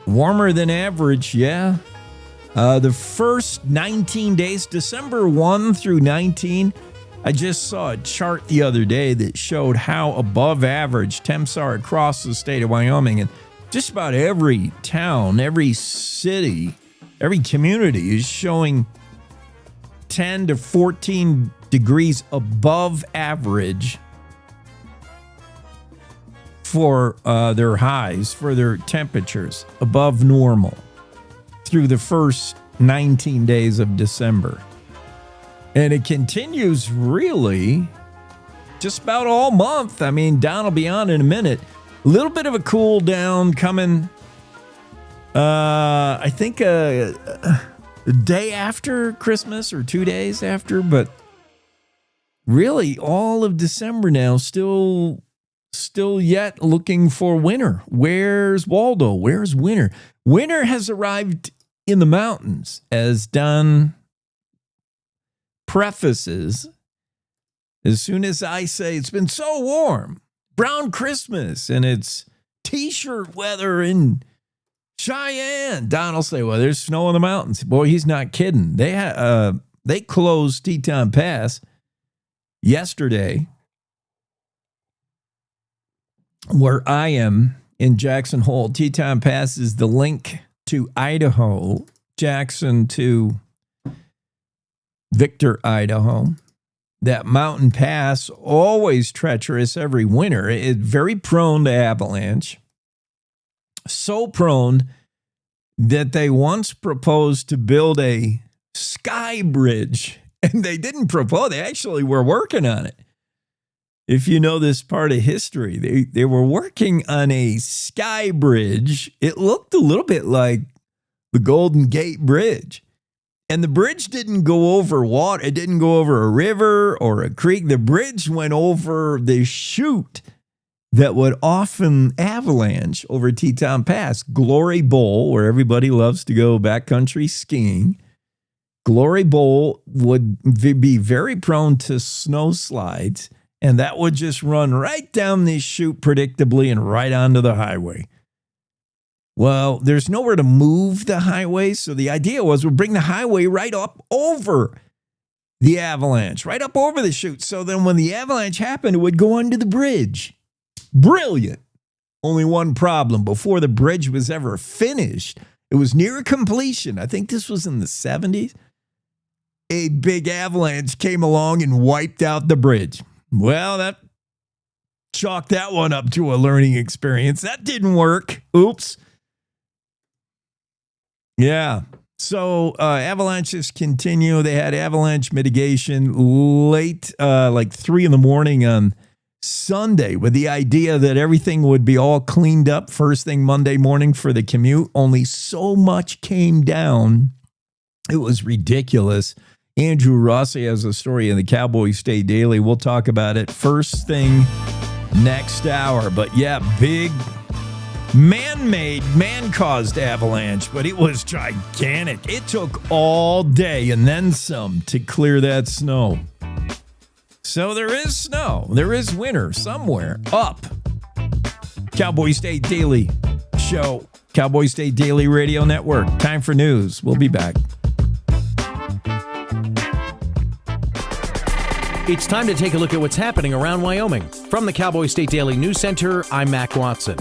Warmer than average, yeah. The first 19 days, December 1 through 19, I just saw a chart the other day that showed how above average temps are across the state of Wyoming. And just about every town, every city, every community is showing 10 to 14 degrees above average for their highs, for their temperatures, above normal through the first 19 days of December. And it continues really just about all month. I mean, Don will be on in a minute. A little bit of a cool down coming, I think a day after Christmas or 2 days after. But really, all of December now, still yet looking for winter. Where's Waldo? Where's winter? Winter has arrived in the mountains, as Don prefaces. As soon as I say it's been so warm, brown Christmas, and it's t-shirt weather in Cheyenne, Don will say, well, there's snow in the mountains. Boy, he's not kidding. They closed Teton Pass yesterday, where I am in Jackson Hole. Teton Pass is the link to Idaho, Jackson to Victor, Idaho. That mountain pass, always treacherous every winter. It's very prone to avalanche. So prone that they once proposed to build a sky bridge. And they didn't propose. They actually were working on it. If you know this part of history, they were working on a sky bridge. It looked a little bit like the Golden Gate Bridge. And the bridge didn't go over water. It didn't go over a river or a creek. The bridge went over the chute that would often avalanche over Teton Pass. Glory Bowl, where everybody loves to go backcountry skiing. Glory Bowl would be very prone to snow slides, and that would just run right down this chute predictably and right onto the highway. Well, there's nowhere to move the highway. So the idea was we'll bring the highway right up over the avalanche, right up over the chute. So then when the avalanche happened, it would go under the bridge. Brilliant. Only one problem. Before the bridge was ever finished, it was near completion. I think this was in the 70s. A big avalanche came along and wiped out the bridge. Well, that chalked that one up to a learning experience. That didn't work. Oops. Yeah. So avalanches continue. They had avalanche mitigation late, like 3 a.m. on Sunday, with the idea that everything would be all cleaned up first thing Monday morning for the commute. Only so much came down. It was ridiculous. Andrew Rossi has a story in the Cowboy State Daily. We'll talk about it first thing next hour. But yeah, big man-made, man-caused avalanche, but it was gigantic. It took all day and then some to clear that snow. So there is snow. There is winter somewhere up. Cowboy State Daily Show, Cowboy State Daily Radio Network. Time for news. We'll be back. It's time to take a look at what's happening around Wyoming. From the Cowboy State Daily News Center, I'm Mac Watson.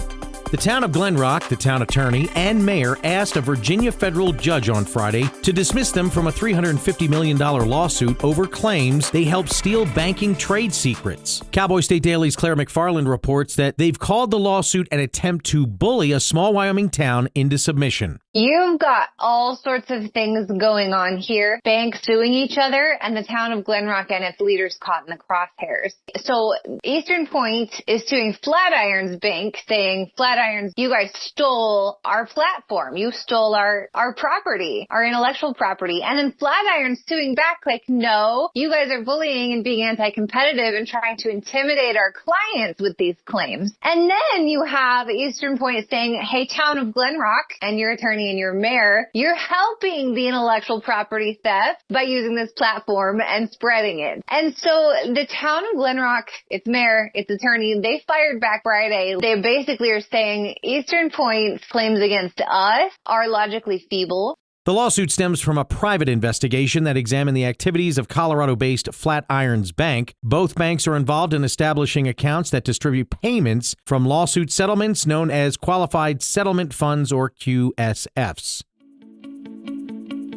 The town of Glen Rock, the town attorney, and mayor asked a Virginia federal judge on Friday to dismiss them from a $350 million lawsuit over claims they helped steal banking trade secrets. Cowboy State Daily's Claire McFarland reports that they've called the lawsuit an attempt to bully a small Wyoming town into submission. You've got all sorts of things going on here. Banks suing each other and the town of Glen Rock and its leaders caught in the crosshairs. So Eastern Point is suing Flatiron's bank, saying, Flatirons, you guys stole our platform. You stole our property, our intellectual property. And then Flatiron's suing back like, no, you guys are bullying and being anti-competitive and trying to intimidate our clients with these claims. And then you have Eastern Point saying, hey, town of Glen Rock and your attorney and your mayor, you're helping the intellectual property theft by using this platform and spreading it. And so the town of Glen Rock, its mayor, its attorney, they fired back Friday. They basically are saying Eastern Point's claims against us are logically feeble. The lawsuit stems from a private investigation that examined the activities of Colorado-based Flatirons Bank. Both banks are involved in establishing accounts that distribute payments from lawsuit settlements known as Qualified Settlement Funds, or QSFs.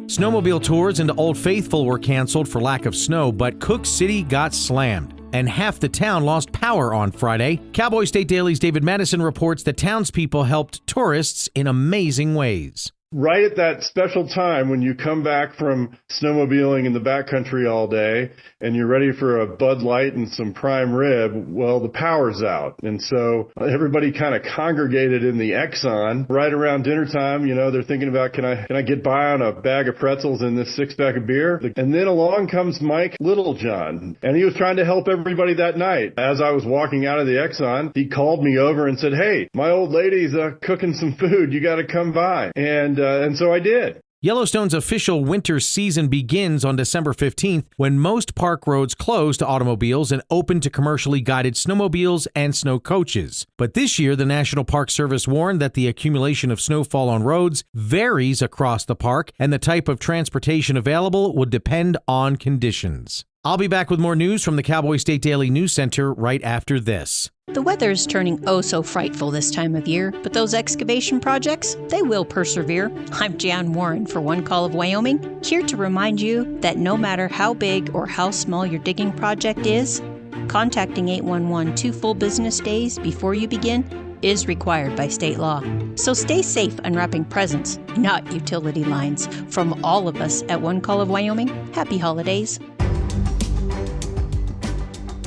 Snowmobile tours into Old Faithful were canceled for lack of snow, but Cook City got slammed, and half the town lost power on Friday. Cowboy State Daily's David Madison reports that townspeople helped tourists in amazing ways. Right at that special time when you come back from snowmobiling in the backcountry all day and you're ready for a Bud Light and some prime rib, well, the power's out. And so everybody kind of congregated in the Exxon right around dinner time. You know, they're thinking about, can I get by on a bag of pretzels and this 6-pack of beer? And then along comes Mike Littlejohn, and he was trying to help everybody that night. As I was walking out of the Exxon, he called me over and said, hey, my old lady's cooking some food. You got to come by. And so I did. Yellowstone's official winter season begins on December 15th, when most park roads close to automobiles and open to commercially guided snowmobiles and snow coaches. But this year, the National Park Service warned that the accumulation of snowfall on roads varies across the park, and the type of transportation available would depend on conditions. I'll be back with more news from the Cowboy State Daily News Center right after this. The weather's turning oh so frightful this time of year, but those excavation projects, they will persevere. I'm Jan Warren for One Call of Wyoming, here to remind you that no matter how big or how small your digging project is, contacting 811 2 full business days before you begin is required by state law. So stay safe unwrapping presents, not utility lines. From all of us at One Call of Wyoming, happy holidays.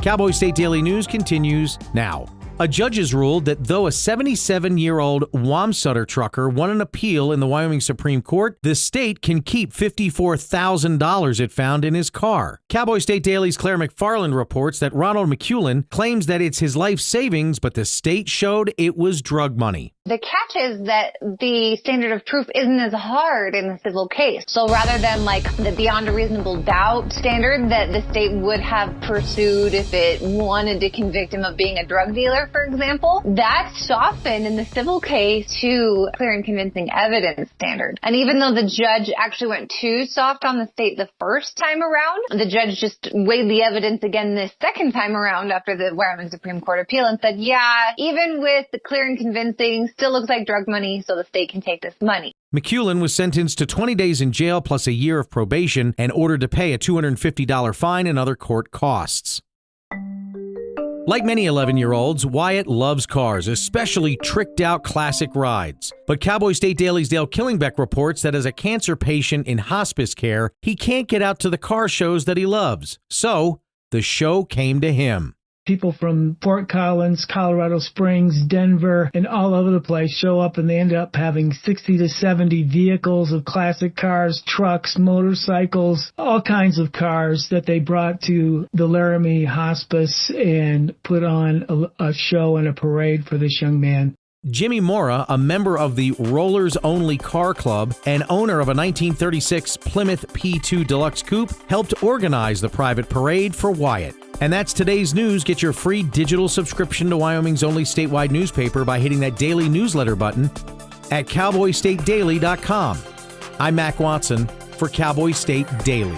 Cowboy State Daily News continues now. A judge has ruled that though a 77-year-old Wamsutter trucker won an appeal in the Wyoming Supreme Court, the state can keep $54,000 it found in his car. Cowboy State Daily's Claire McFarland reports that Ronald McEwen claims that it's his life savings, but the state showed it was drug money. The catch is that the standard of proof isn't as hard in the civil case. So rather than like the beyond a reasonable doubt standard that the state would have pursued if it wanted to convict him of being a drug dealer, for example, that's softened in the civil case to clear and convincing evidence standard. And even though the judge actually went too soft on the state the first time around, the judge just weighed the evidence again this second time around after the Wyoming Supreme Court appeal and said, yeah, even with the clear and convincing, still looks like drug money, so the state can take this money. McEulin was sentenced to 20 days in jail plus a year of probation and ordered to pay a $250 fine and other court costs. Like many 11-year-olds, Wyatt loves cars, especially tricked-out classic rides. But Cowboy State Daily's Dale Killingbeck reports that as a cancer patient in hospice care, he can't get out to the car shows that he loves. So, the show came to him. People from Fort Collins, Colorado Springs, Denver, and all over the place show up, and they end up having 60 to 70 vehicles of classic cars, trucks, motorcycles, all kinds of cars that they brought to the Laramie Hospice and put on a show and a parade for this young man. Jimmy Mora, a member of the Rollers Only Car Club and owner of a 1936 Plymouth P2 Deluxe Coupe, helped organize the private parade for Wyatt. And that's today's news. Get your free digital subscription to Wyoming's only statewide newspaper by hitting that daily newsletter button at cowboystatedaily.com. I'm Mac Watson for Cowboy State Daily.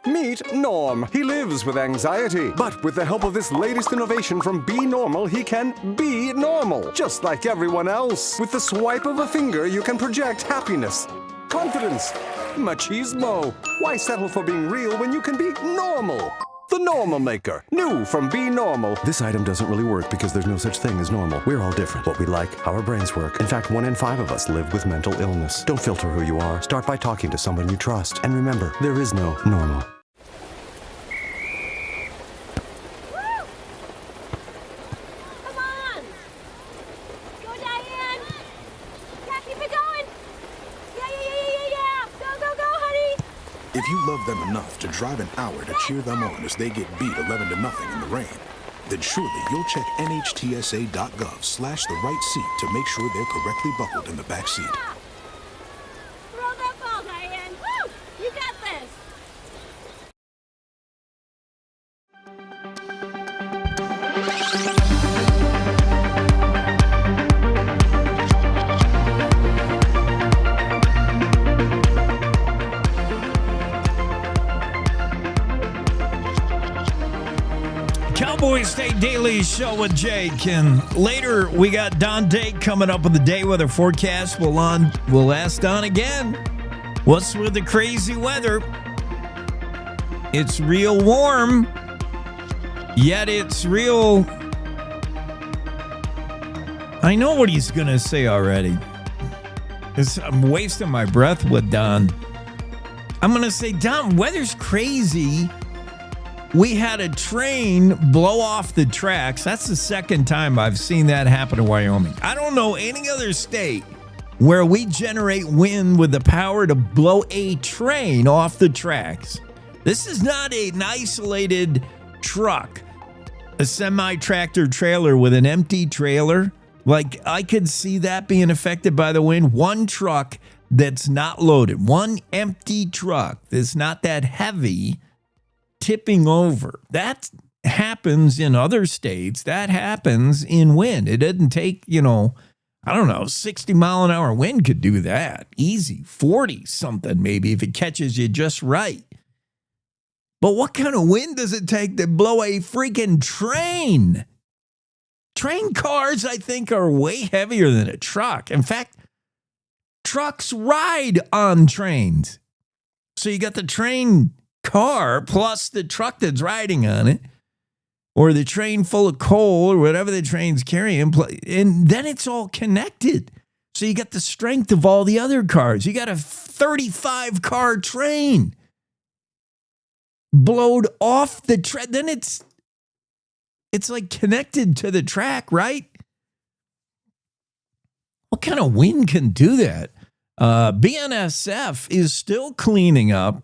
Meet Norm. He lives with anxiety, but with the help of this latest innovation from Be Normal, he can be normal, just like everyone else. With the swipe of a finger, you can project happiness, confidence, machismo. Why settle for being real when you can be normal? The Normal Maker, new from Be Normal. This item doesn't really work because there's no such thing as normal. We're all different. What we like, how our brains work. In fact, 1 in 5 of us live with mental illness. Don't filter who you are. Start by talking to someone you trust. And remember, there is no normal. If you love them enough to drive an hour to cheer them on as they get beat 11-0 in the rain, then surely you'll check NHTSA.gov/the right seat to make sure they're correctly buckled in the back seat. Throw that ball, Diane! Woo! You got this! Cowboy State Daily Show with Jake, and later we got Don Dake coming up with the day weather forecast. We'll ask Don again, what's with the crazy weather? It's real warm, yet it's real. I know what he's going to say already. I'm wasting my breath with Don. I'm going to say, Don, weather's crazy. We had a train blow off the tracks. That's the second time I've seen that happen in Wyoming. I don't know any other state where we generate wind with the power to blow a train off the tracks. This is not an isolated truck, a semi-tractor trailer with an empty trailer. Like, I could see that being affected by the wind. One truck that's not loaded, one empty truck that's not that heavy, tipping over. That happens in other states. That happens in wind. It doesn't take, 60 mile an hour wind could do that. Easy. 40 something maybe if it catches you just right. But what kind of wind does it take to blow a freaking train? Train cars, I think, are way heavier than a truck. In fact, trucks ride on trains. So you got the train car plus the truck that's riding on it, or the train full of coal or whatever the train's carrying, and then it's all connected. So you got the strength of all the other cars. You got a 35-car train blowed off the track. Then it's like connected to the track, right? What kind of wind can do that? BNSF is still cleaning up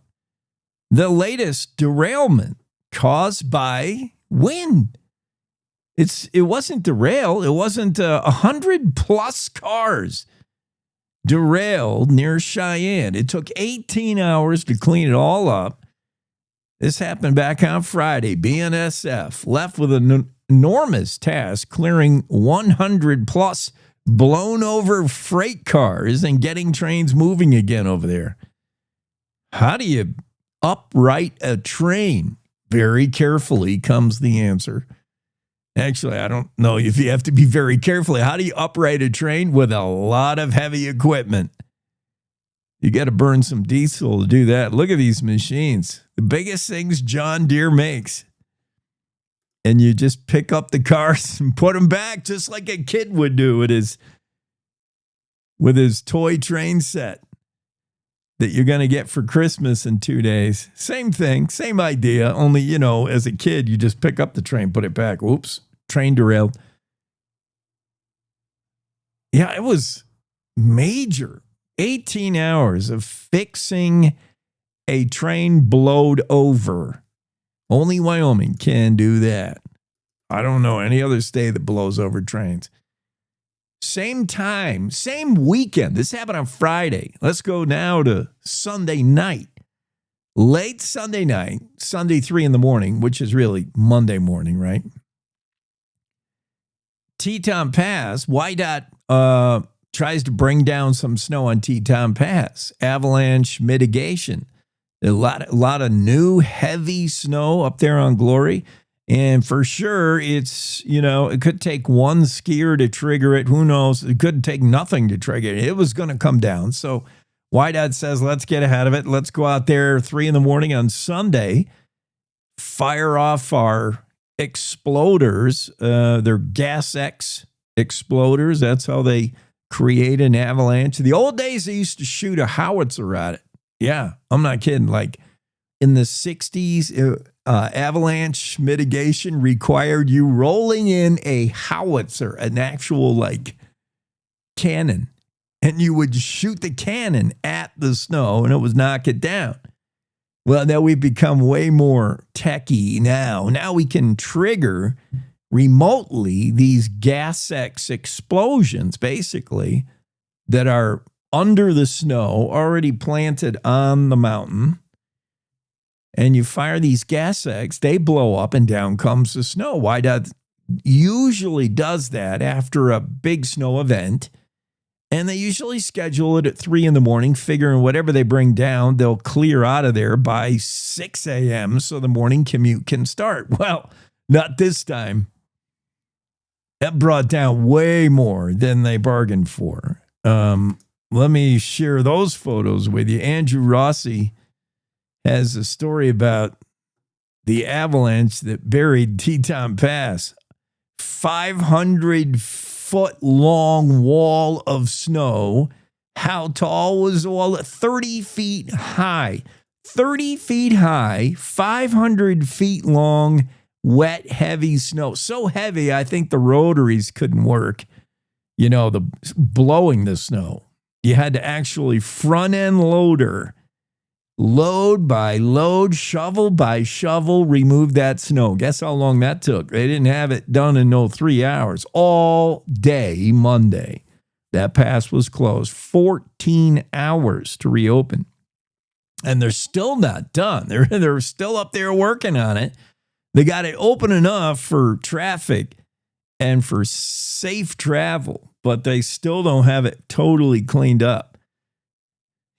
the latest derailment caused by wind. It wasn't derailed. It wasn't 100 plus cars derailed near Cheyenne. It took 18 hours to clean it all up. This happened back on Friday. BNSF left with an enormous task clearing 100 plus blown over freight cars and getting trains moving again over there. How do you upright a train? Very carefully comes the answer. Actually, I don't know if you have to be very careful. How do you upright a train? With a lot of heavy equipment. You got to burn some diesel to do that. Look at these machines. The biggest things John Deere makes. And you just pick up the cars and put them back just like a kid would do with his toy train set that you're going to get for Christmas in 2 days. Same thing, same idea, only, as a kid, you just pick up the train, put it back. Oops, train derailed. Yeah, it was major. 18 hours of fixing a train blowed over. Only Wyoming can do that. I don't know any other state that blows over trains. Same time, same weekend. This happened on Friday. Let's go now to Sunday night. Late Sunday night, Sunday 3 a.m, which is really Monday morning, right? Teton Pass, YDOT tries to bring down some snow on Teton Pass. Avalanche mitigation. A lot of new heavy snow up there on Glory. And for sure, it's, it could take one skier to trigger it. Who knows? It could take nothing to trigger it. It was going to come down. So YDOT says, let's get ahead of it. Let's go out there 3 a.m. on Sunday, fire off our exploders. They're Gas X exploders. That's how they create an avalanche. The old days, they used to shoot a howitzer at it. Yeah, I'm not kidding. Like in the 60s, avalanche mitigation required you rolling in a howitzer, an actual cannon, and you would shoot the cannon at the snow and it would knock it down. Well, now we've become way more techie now. Now we can trigger remotely these Gas X explosions, basically, that are under the snow, already planted on the mountain. And you fire these Gas X, they blow up and down comes the snow. YDOT usually does that after a big snow event. And they usually schedule it at 3 a.m, figuring whatever they bring down, they'll clear out of there by 6 a.m. so the morning commute can start. Well, not this time. That brought down way more than they bargained for. Let me share those photos with you. Andrew Rossi has a story about the avalanche that buried Teton Pass. 500-foot long wall of snow. How tall was the wall? 30 feet high. 30 feet high, 500 feet long, wet, heavy snow. So heavy, I think the rotaries couldn't work, the blowing the snow. You had to actually front-end loader, load by load, shovel by shovel, remove that snow. Guess how long that took? They didn't have it done in 3 hours. All day Monday, that pass was closed. 14 hours to reopen. And they're still not done. They're still up there working on it. They got it open enough for traffic and for safe travel, but they still don't have it totally cleaned up.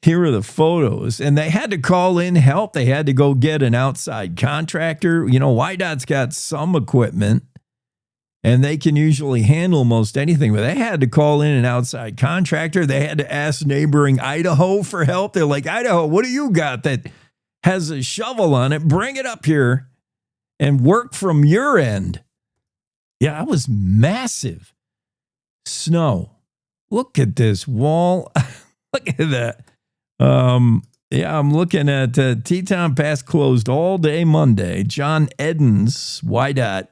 Here are the photos. And they had to call in help. They had to go get an outside contractor. YDOT's got some equipment, and they can usually handle most anything, but they had to call in an outside contractor. They had to ask neighboring Idaho for help. They're like, Idaho, what do you got that has a shovel on it? Bring it up here and work from your end. Yeah, it was massive snow. Look at this wall. Look at that. I'm looking at Teton Pass closed all day Monday. John Edens, YDOT,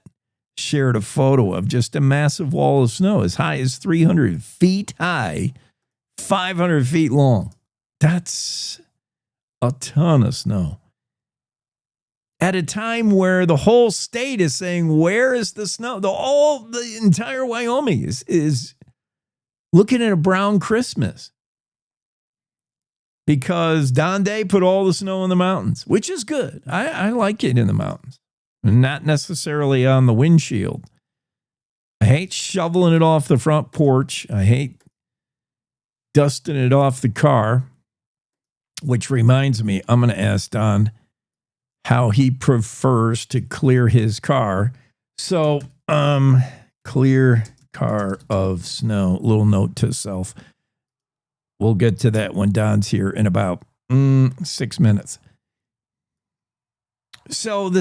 shared a photo of just a massive wall of snow as high as 300 feet high, 500 feet long. That's a ton of snow. at a time where the whole state is saying, where is the snow? The entire Wyoming is looking at a brown Christmas because Don Day put all the snow in the mountains, which is good. I like it in the mountains, not necessarily on the windshield. I hate shoveling it off the front porch. I hate dusting it off the car, which reminds me, I'm going to ask Don how he prefers to clear his car. So, clear car of snow. Little note to self. We'll get to that when Don's here in about 6 minutes. So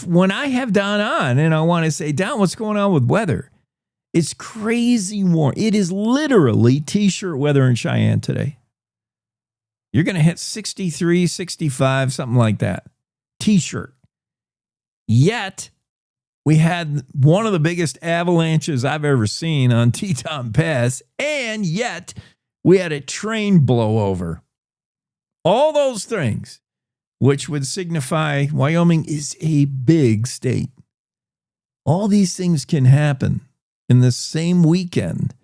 when I have Don on and I want to say, Don, what's going on with weather? It's crazy warm. It is literally t-shirt weather in Cheyenne today. You're going to hit 63, 65, something like that. T-shirt. Yet, we had one of the biggest avalanches I've ever seen on Teton Pass, and yet we had a train blow over. All those things, which would signify Wyoming is a big state. All these things can happen in the same weekend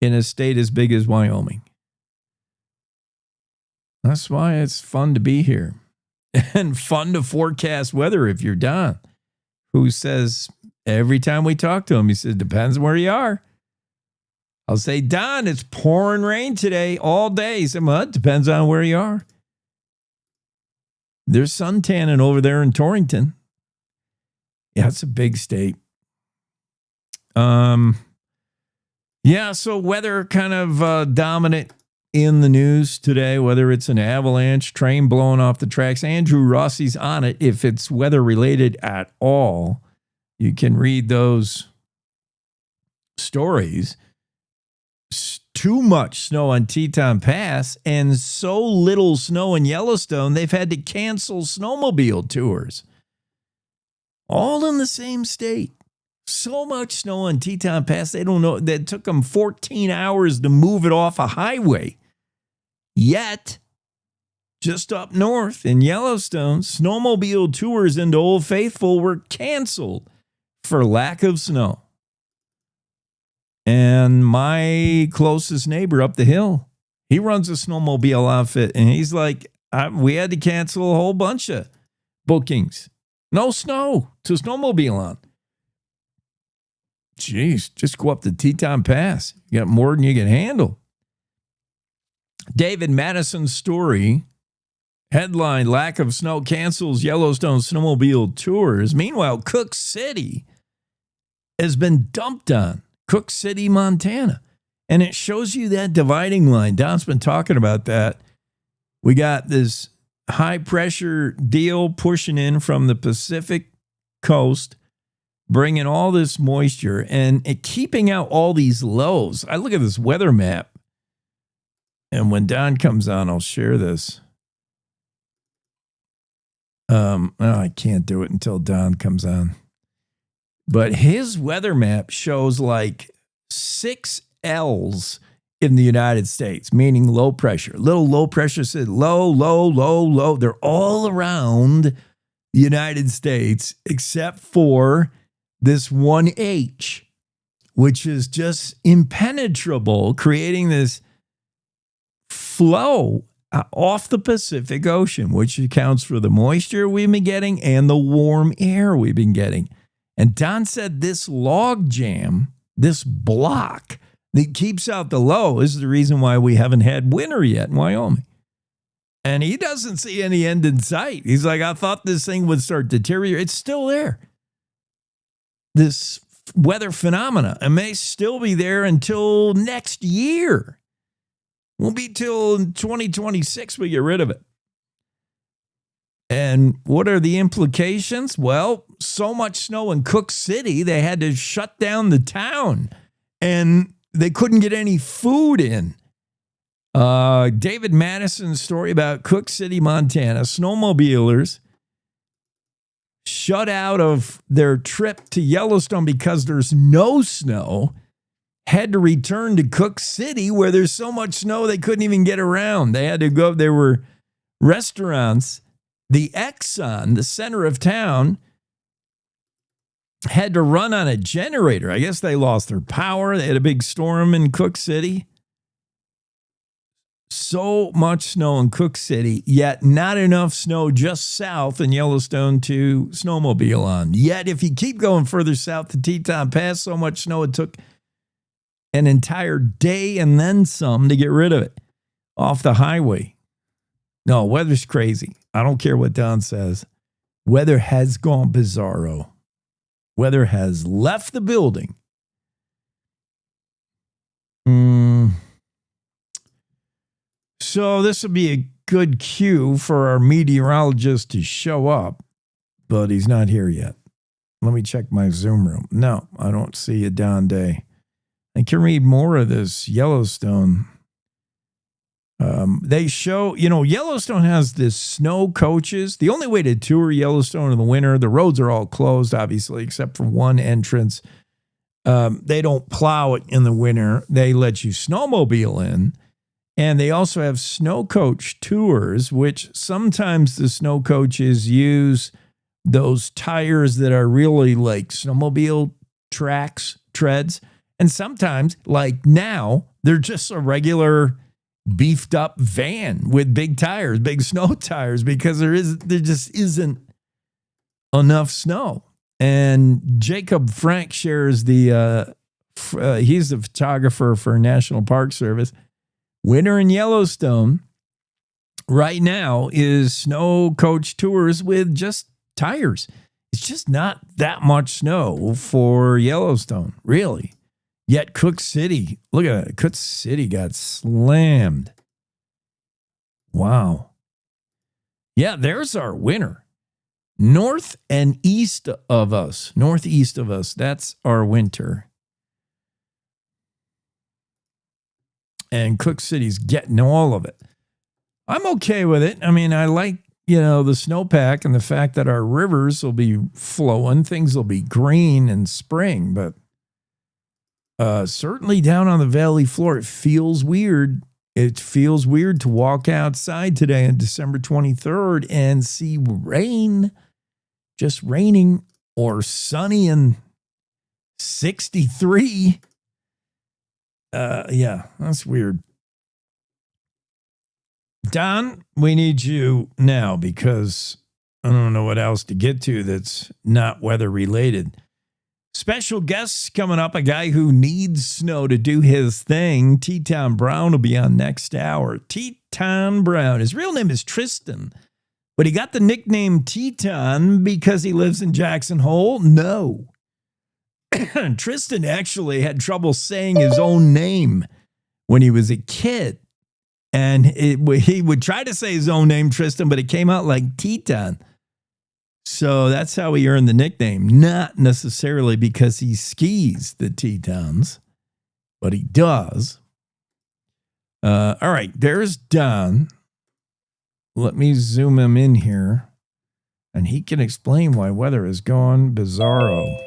in a state as big as Wyoming. That's why it's fun to be here and fun to forecast weather if you're Don, who says every time we talk to him, he says, depends where you are. I'll say, Don, it's pouring rain today all day. He said, well, it depends on where you are. There's sun tanning over there in Torrington. Yeah, it's a big state. So weather kind of dominant in the news today, whether it's an avalanche, train blowing off the tracks. Andrew Rossi's on it. If it's weather related at all, you can read those stories. Too much snow on Teton Pass and so little snow in Yellowstone, they've had to cancel snowmobile tours. All in the same state. So much snow on Teton Pass, they don't know. That took them 14 hours to move it off a highway. Yet, just up north in Yellowstone, snowmobile tours into Old Faithful were canceled for lack of snow. And my closest neighbor up the hill, he runs a snowmobile outfit, and he's like, we had to cancel a whole bunch of bookings. No snow to snowmobile on. Jeez, just go up the Teton Pass. You got more than you can handle. David Madison's story, headline, lack of snow cancels Yellowstone snowmobile tours. Meanwhile, Cook City has been dumped on. Cook City, Montana. And it shows you that dividing line. Don's been talking about that. We got this high pressure deal pushing in from the Pacific coast, bringing all this moisture and keeping out all these lows. I look at this weather map, and when Don comes on, I'll share this. I can't do it until Don comes on. But his weather map shows like 6 L's in the United States, meaning low pressure. Little low pressure said low, low, low, low. They're all around the United States except for this one H, which is just impenetrable, creating this flow off the Pacific Ocean, which accounts for the moisture we've been getting and the warm air we've been getting. And Don said this log jam, this block that keeps out the low is the reason why we haven't had winter yet in Wyoming. And he doesn't see any end in sight. He's like, I thought this thing would start deteriorating. It's still there. This weather phenomena, and may still be there until next year. Won't be till 2026 we get rid of it. And what are the implications? Well, so much snow in Cook City, they had to shut down the town, and they couldn't get any food in. David Madison's story about Cook City, Montana. Snowmobilers shut out of their trip to Yellowstone because there's no snow, had to return to Cook City where there's so much snow they couldn't even get around. They had to go, there were restaurants the Exxon, the center of town, had to run on a generator. I guess they lost their power. They had a big storm in Cook City. So much snow in Cook City, yet not enough snow just south in Yellowstone to snowmobile on. Yet if you keep going further south to Teton Pass, so much snow it took an entire day and then some to get rid of it off the highway. No, weather's crazy. I don't care what Don says. Weather has gone bizarro. Weather has left the building. So this will be a good cue for our meteorologist to show up, but he's not here yet. Let me check my Zoom room. No, I don't see a Don Day. I can read more of this Yellowstone. They show, Yellowstone has this snow coaches. The only way to tour Yellowstone in the winter, the roads are all closed, obviously, except for one entrance. They don't plow it in the winter. They let you snowmobile in. And they also have snow coach tours, which sometimes the snow coaches use those tires that are really like snowmobile treads. And sometimes, like now, they're just a regular beefed up van with big tires, big snow tires, because there just isn't enough snow. And Jacob Frank shares he's the photographer for National Park Service. Winter in Yellowstone right now is snow coach tours with just tires. It's just not that much snow for Yellowstone, really. Yet Cook City, look at it. Cook City got slammed. Wow. Yeah, there's our winter. North and east of us, northeast of us, that's our winter. And Cook City's getting all of it. I'm okay with it. I mean, I like, the snowpack and the fact that our rivers will be flowing. Things will be green in spring, but certainly down on the valley floor, it feels weird. It feels weird to walk outside today on December 23rd and see rain, just raining, or sunny and 63. Yeah, that's weird. Don, we need you now because I don't know what else to get to that's not weather related. Special guests coming up, a guy who needs snow to do his thing. Teton Brown will be on next hour. Teton Brown. His real name is Tristan, but he got the nickname Teton because he lives in Jackson Hole? No. Tristan actually had trouble saying his own name when he was a kid. And he would try to say his own name, Tristan, but it came out like Teton. So that's how he earned the nickname. Not necessarily because he skis the Tetons, but he does. All right, there's Don. Let me zoom him in here, and he can explain why weather has gone bizarro.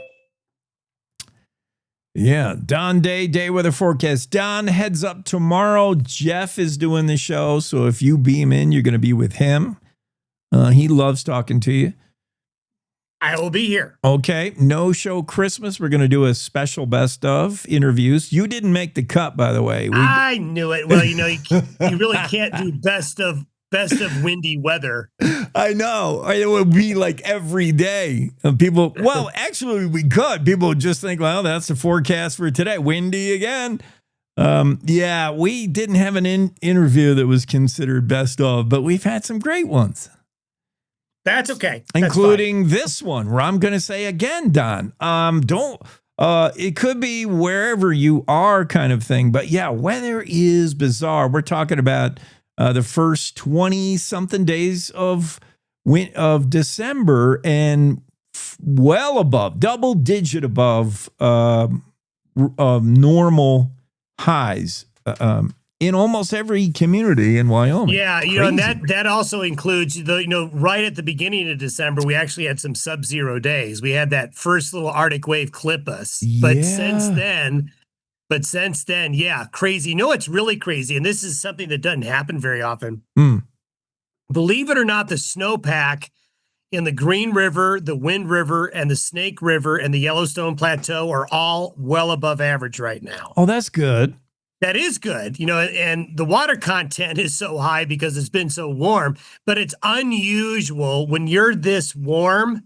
Yeah, Don Day weather forecast. Don heads up tomorrow. Jeff is doing the show, so if you beam in, you're going to be with him. He loves talking to you. I will be here. Okay, no show Christmas. We're going to do a special best of interviews. You didn't make the cut, by the way. I knew it. Well, you really can't do best of windy weather. I know. It would be like every day. People, well, actually we could. People would just think, well, that's the forecast for today. Windy again. Yeah, we didn't have an interview that was considered best of, but we've had some great ones. That's okay. Including this one where I'm going to say again, Don, it could be wherever you are kind of thing, but yeah, weather is bizarre. We're talking about the first 20-something days of December and well above, double-digit above normal highs in almost every community in Wyoming. Yeah, and that also includes right at the beginning of December, we actually had some sub-zero days. We had that first little Arctic wave clip us, but since then, yeah, crazy. No, it's really crazy. And this is something that doesn't happen very often. believe it or not, the snowpack in the Green River, the Wind River, and the Snake River and the Yellowstone Plateau are all well above average right now. Oh, that's good. That is good, and the water content is so high because it's been so warm, but it's unusual when you're this warm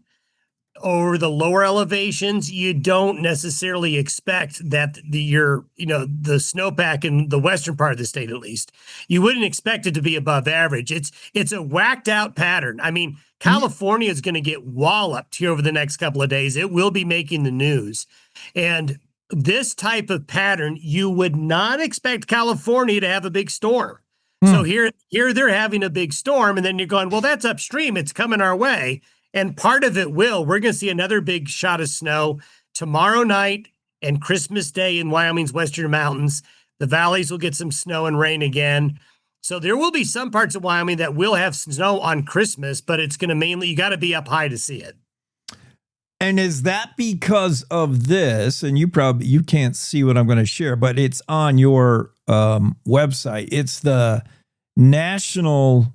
over the lower elevations. You don't necessarily expect that the snowpack in the western part of the state, at least, you wouldn't expect it to be above average. It's a whacked out pattern. I mean, California is going to get walloped here over the next couple of days. It will be making the news. And this type of pattern, you would not expect California to have a big storm. So here they're having a big storm, and then you're going, well, that's upstream. It's coming our way. And part of it will. We're going to see another big shot of snow tomorrow night and Christmas Day in Wyoming's western mountains. The valleys will get some snow and rain again. So there will be some parts of Wyoming that will have snow on Christmas, but it's going to mainly, you got to be up high to see it. And is that because of this? And you can't see what I'm going to share, but it's on your website. It's the national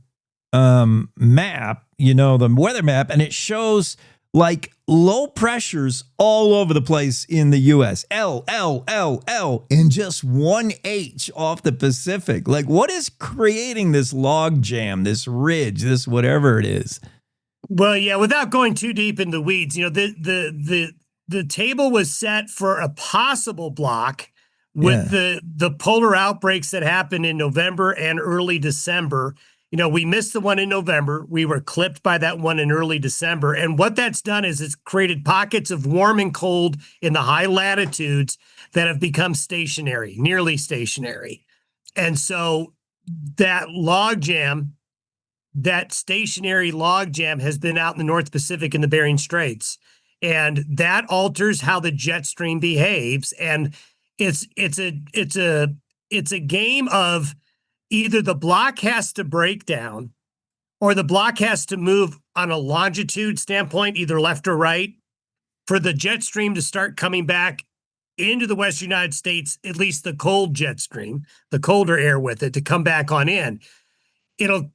map, the weather map, and it shows like low pressures all over the place in the U.S. L, and just one H off the Pacific. Like, what is creating this log jam, this ridge, this whatever it is? Well, yeah, without going too deep in the weeds, the table was set for a possible block with the polar outbreaks that happened in November and early December. We missed the one in November. We were clipped by that one in early December. And what that's done is it's created pockets of warm and cold in the high latitudes that have become stationary, nearly stationary. And so that stationary log jam has been out in the North Pacific in the Bering Straits. And that alters how the jet stream behaves. And it's a game of either the block has to break down or the block has to move on a longitude standpoint, either left or right, for the jet stream to start coming back into the Western United States, at least the cold jet stream, the colder air with it, to come back on in. It's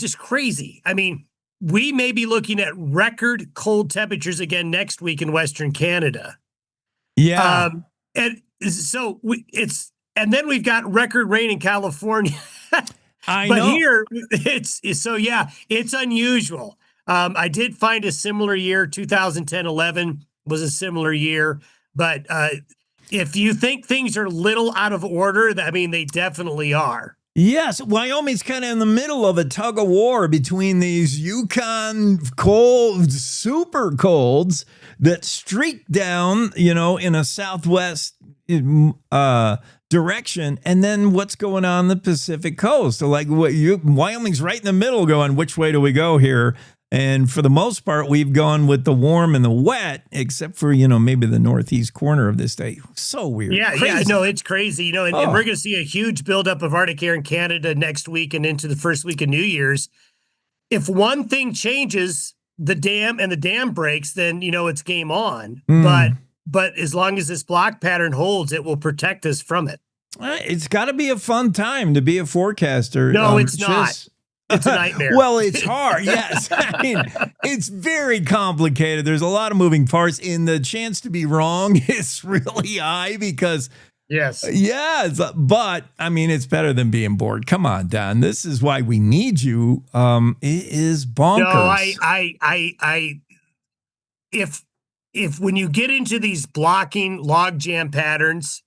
just crazy. I mean, we may be looking at record cold temperatures again next week in Western Canada. Yeah. And so and then we've got record rain in California. I know. Here it's unusual. I did find a similar year. 2010-11 was a similar year. But if you think things are a little out of order, they definitely are. Yes, Wyoming's kind of in the middle of a tug of war between these Yukon cold, super colds that streak down, in a southwest direction, and then what's going on the Pacific coast. So Wyoming's right in the middle going, which way do we go here? And for the most part, we've gone with the warm and the wet, except for, maybe the northeast corner of the state. So weird. Yeah, no, it's crazy. And we're going to see a huge buildup of Arctic air in Canada next week and into the first week of New Year's. If one thing changes, the dam breaks, then, it's game on. But as long as this block pattern holds, it will protect us from it. It's got to be a fun time to be a forecaster. No, it's not. It's a nightmare. Well, it's hard. Yes. It's very complicated. There's a lot of moving parts, and the chance to be wrong is really high because yes. But it's better than being bored. Come on, Don. This is why we need you. It is bonkers. No, if when you get into these blocking log jam patterns,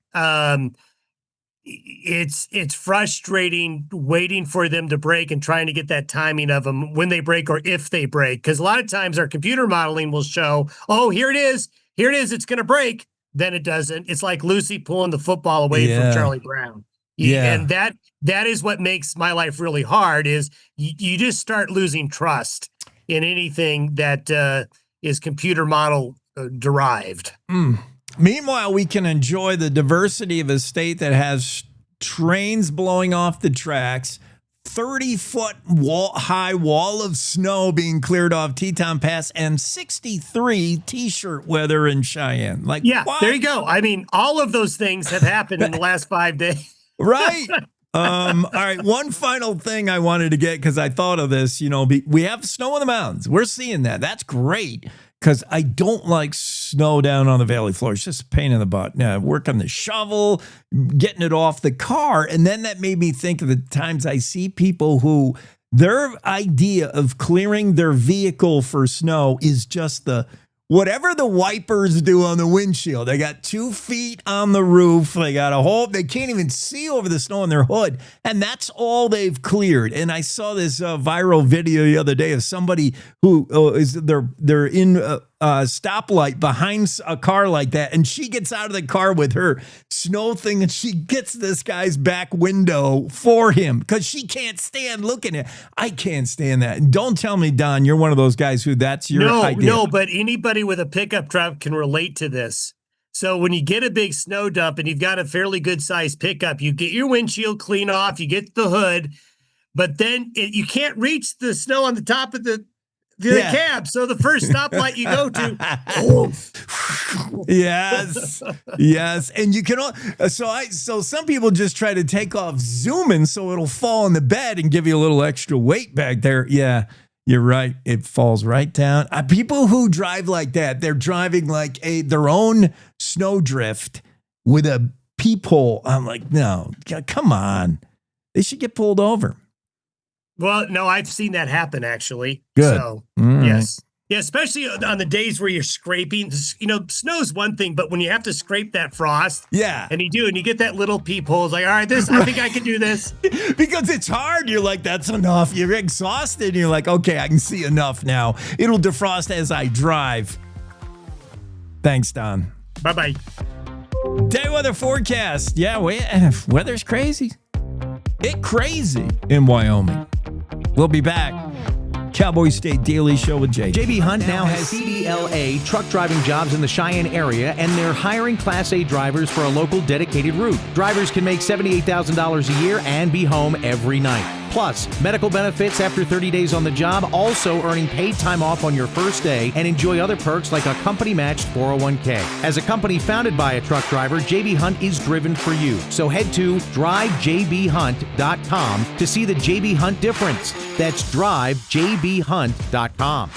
it's frustrating waiting for them to break and trying to get that timing of them when they break or if they break. Because a lot of times our computer modeling will show, oh, here it is, it's going to break. Then it doesn't. It's like Lucy pulling the football away from Charlie Brown. And that is what makes my life really hard is you just start losing trust in anything that is computer model derived. Meanwhile, we can enjoy the diversity of a state that has trains blowing off the tracks, 30-foot high wall of snow being cleared off Teton Pass, and 63 T-shirt weather in Cheyenne. There you go. All of those things have happened in the last 5 days. Right. All right, one final thing I wanted to get because I thought of this. We have snow on the mountains. We're seeing that. That's great because I don't like snow down on the valley floor. It's just a pain in the butt. Now, work on the shovel, getting it off the car, and then that made me think of the times I see people who their idea of clearing their vehicle for snow is just whatever the wipers do on the windshield. They got 2 feet on the roof. They got a hole. They can't even see over the snow in their hood. And that's all they've cleared. And I saw this viral video the other day of somebody who they're in a stoplight behind a car like that. And she gets out of the car with her snow thing and she gets this guy's back window for him because she can't stand looking at it. I can't stand that. And don't tell me, Don, you're one of those guys who that's your idea. No, but anybody with a pickup truck can relate to this. So when you get a big snow dump and you've got a fairly good sized pickup, you get your windshield clean off, you get the hood, but then you can't reach the snow on the top of the cab. So the first stoplight you go to, yes. And you can, so some people just try to take off zooming so it'll fall on the bed and give you a little extra weight back there. Yeah. You're right. It falls right down. People who drive like that, they're driving like their own snowdrift with a peephole. I'm like, no, come on. They should get pulled over. Well, no, I've seen that happen, actually. Good. So, right. Yes. Yeah, especially on the days where you're scraping. Snow's one thing, but when you have to scrape that frost, and you get that little peephole, it's like, all right, I think I can do this. Because it's hard. You're like, that's enough. You're exhausted. And you're like, okay, I can see enough now. It'll defrost as I drive. Thanks, Don. Bye-bye. Day weather forecast. Yeah, weather's crazy. It's crazy in Wyoming. We'll be back. Cowboy State Daily Show with Jake. JB Hunt now has CDLA truck driving jobs in the Cheyenne area, and they're hiring Class A drivers for a local dedicated route. Drivers can make $78,000 a year and be home every night. Plus, medical benefits after 30 days on the job, also earning paid time off on your first day, and enjoy other perks like a company-matched 401k. As a company founded by a truck driver, JB Hunt is driven for you. So head to drivejbhunt.com to see the JB Hunt difference. That's drivejbhunt.com.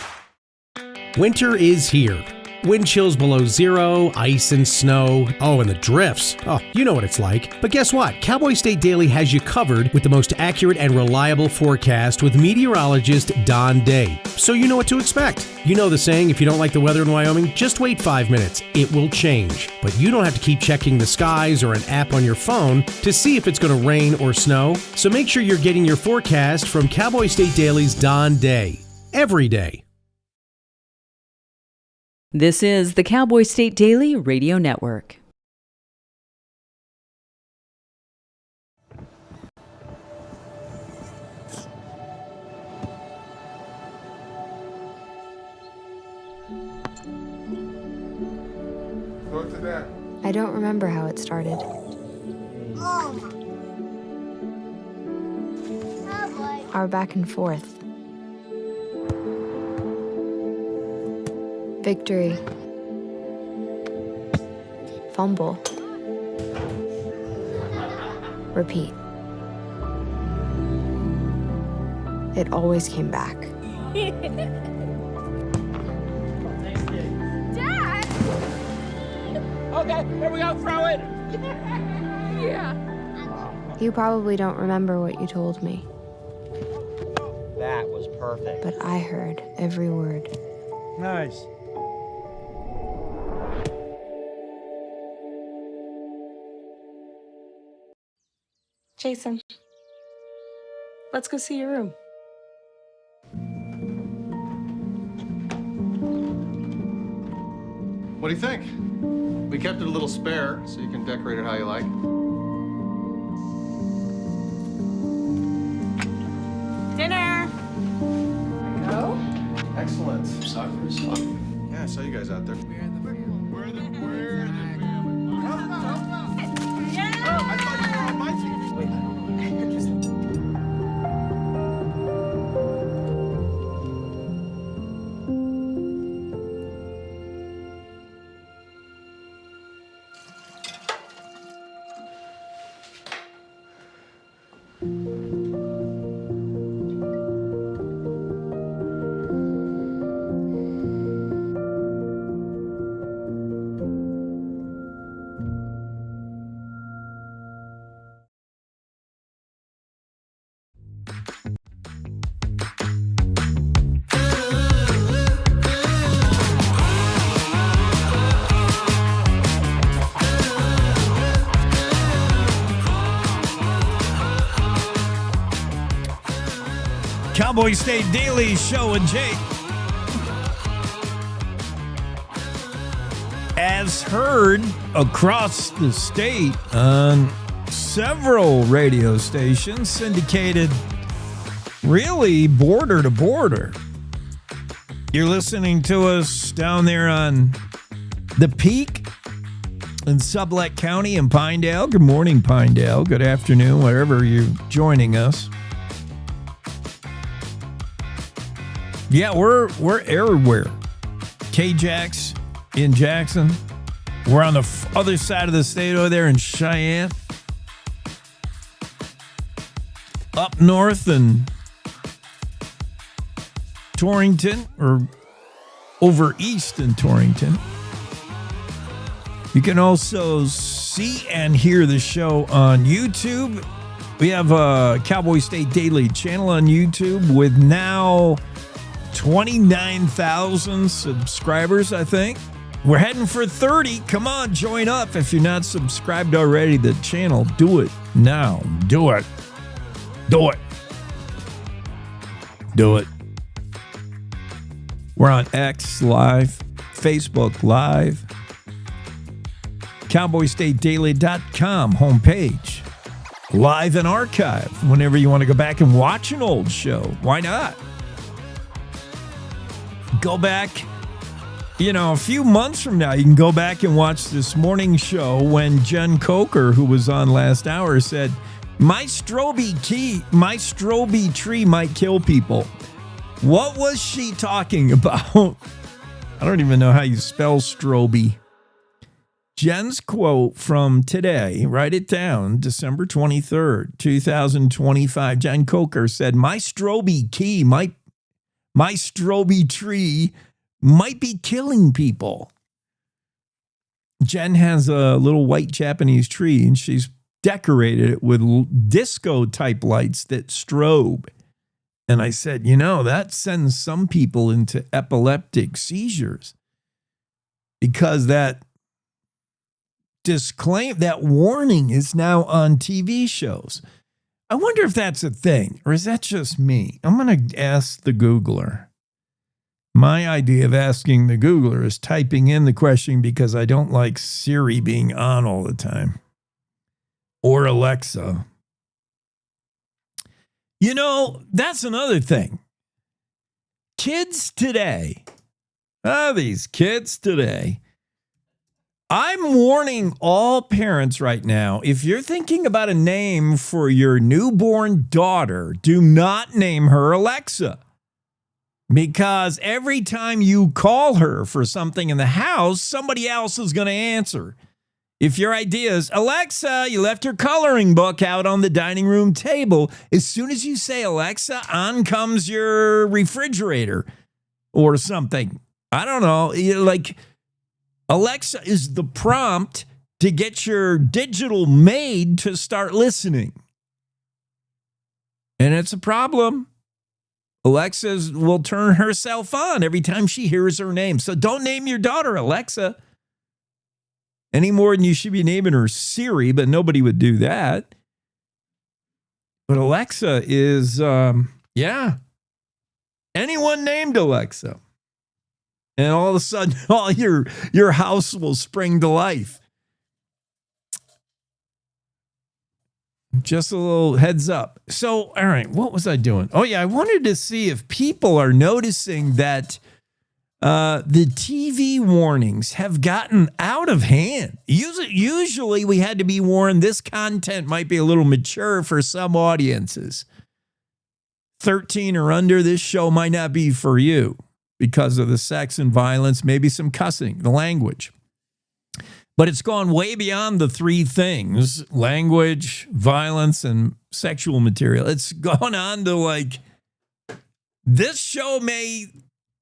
Winter is here. Wind chills below zero, ice and snow, and the drifts. Oh, you know what it's like. But guess what? Cowboy State Daily has you covered with the most accurate and reliable forecast with meteorologist Don Day. So you know what to expect. You know the saying, if you don't like the weather in Wyoming, just wait 5 minutes. It will change. But you don't have to keep checking the skies or an app on your phone to see if it's going to rain or snow. So make sure you're getting your forecast from Cowboy State Daily's Don Day. Every day. This is the Cowboy State Daily Radio Network. I don't remember how it started. Our back and forth. Victory. Fumble. Repeat. It always came back. Dad! Okay, here we go, throw it! Yeah. You probably don't remember what you told me, That was perfect. but I heard every word. Nice. Jason, let's go see your room. What do you think? We kept it a little spare, so you can decorate it how you like. Dinner! Go. Excellent. Soccer is fun. Yeah, I saw you guys out there. Cowboy State Daily Show and Jake. As heard across the state on several radio stations, syndicated really border to border. You're listening to us down there on the Peak in Sublette County in Pinedale. Good morning, Pinedale. Good afternoon, wherever you're joining us. Yeah, we're everywhere. KJAX in Jackson. We're on the other side of the state over there in Cheyenne. Up north in Torrington, or over east in Torrington. You can also see and hear the show on YouTube. We have a Cowboy State Daily channel on YouTube with now 29,000 subscribers, I think. We're heading for 30. Come on, join up. If you're not subscribed already to the channel, do it now. Do it. Do it. Do it. We're on X Live, Facebook Live, CowboyStateDaily.com homepage. Live and archive whenever you want to go back and watch an old show. Why not? Go back, a few months from now, you can go back and watch this morning show when Jen Coker, who was on last hour, said, my strobe tree might kill people. What was she talking about? I don't even know how you spell strobe. Jen's quote from today, write it down, December 23rd, 2025. Jen Coker said, my strobe tree might be killing people. Jen has a little white Japanese tree, and she's decorated it with disco-type lights that strobe. And I said, that sends some people into epileptic seizures because that warning is now on TV shows. I wonder if that's a thing, or is that just me? I'm going to ask the Googler. My idea of asking the Googler is typing in the question because I don't like Siri being on all the time. Or Alexa. That's another thing. Kids today. These kids today. I'm warning all parents right now, if you're thinking about a name for your newborn daughter, do not name her Alexa. Because every time you call her for something in the house, somebody else is going to answer. If your idea is, Alexa, you left your coloring book out on the dining room table, as soon as you say Alexa, on comes your refrigerator or something. I don't know, Alexa is the prompt to get your digital maid to start listening. And it's a problem. Alexa will turn herself on every time she hears her name. So don't name your daughter Alexa any more than you should be naming her Siri, but nobody would do that. But Alexa is, anyone named Alexa. And all of a sudden, all your house will spring to life. Just a little heads up. So, all right, what was I doing? Oh, yeah, I wanted to see if people are noticing that the TV warnings have gotten out of hand. Usually we had to be warned this content might be a little mature for some audiences. 13 or under, this show might not be for you. Because of the sex and violence, maybe some cussing, the language. But it's gone way beyond the three things, language, violence, and sexual material. It's gone on to like, this show may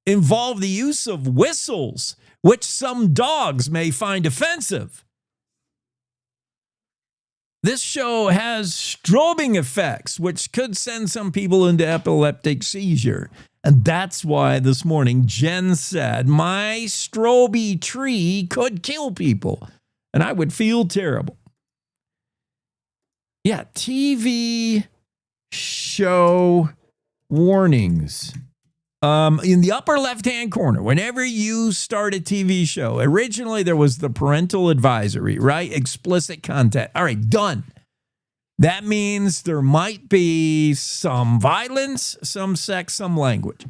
involve the use of whistles, which some dogs may find offensive. This show has strobing effects, which could send some people into epileptic seizure. And that's why this morning Jen said, my strobe tree could kill people. And I would feel terrible. Yeah, TV show warnings. In the upper left-hand corner, whenever you start a TV show, originally there was the parental advisory, right? Explicit content. All right, done. That means there might be some violence, some sex, some language.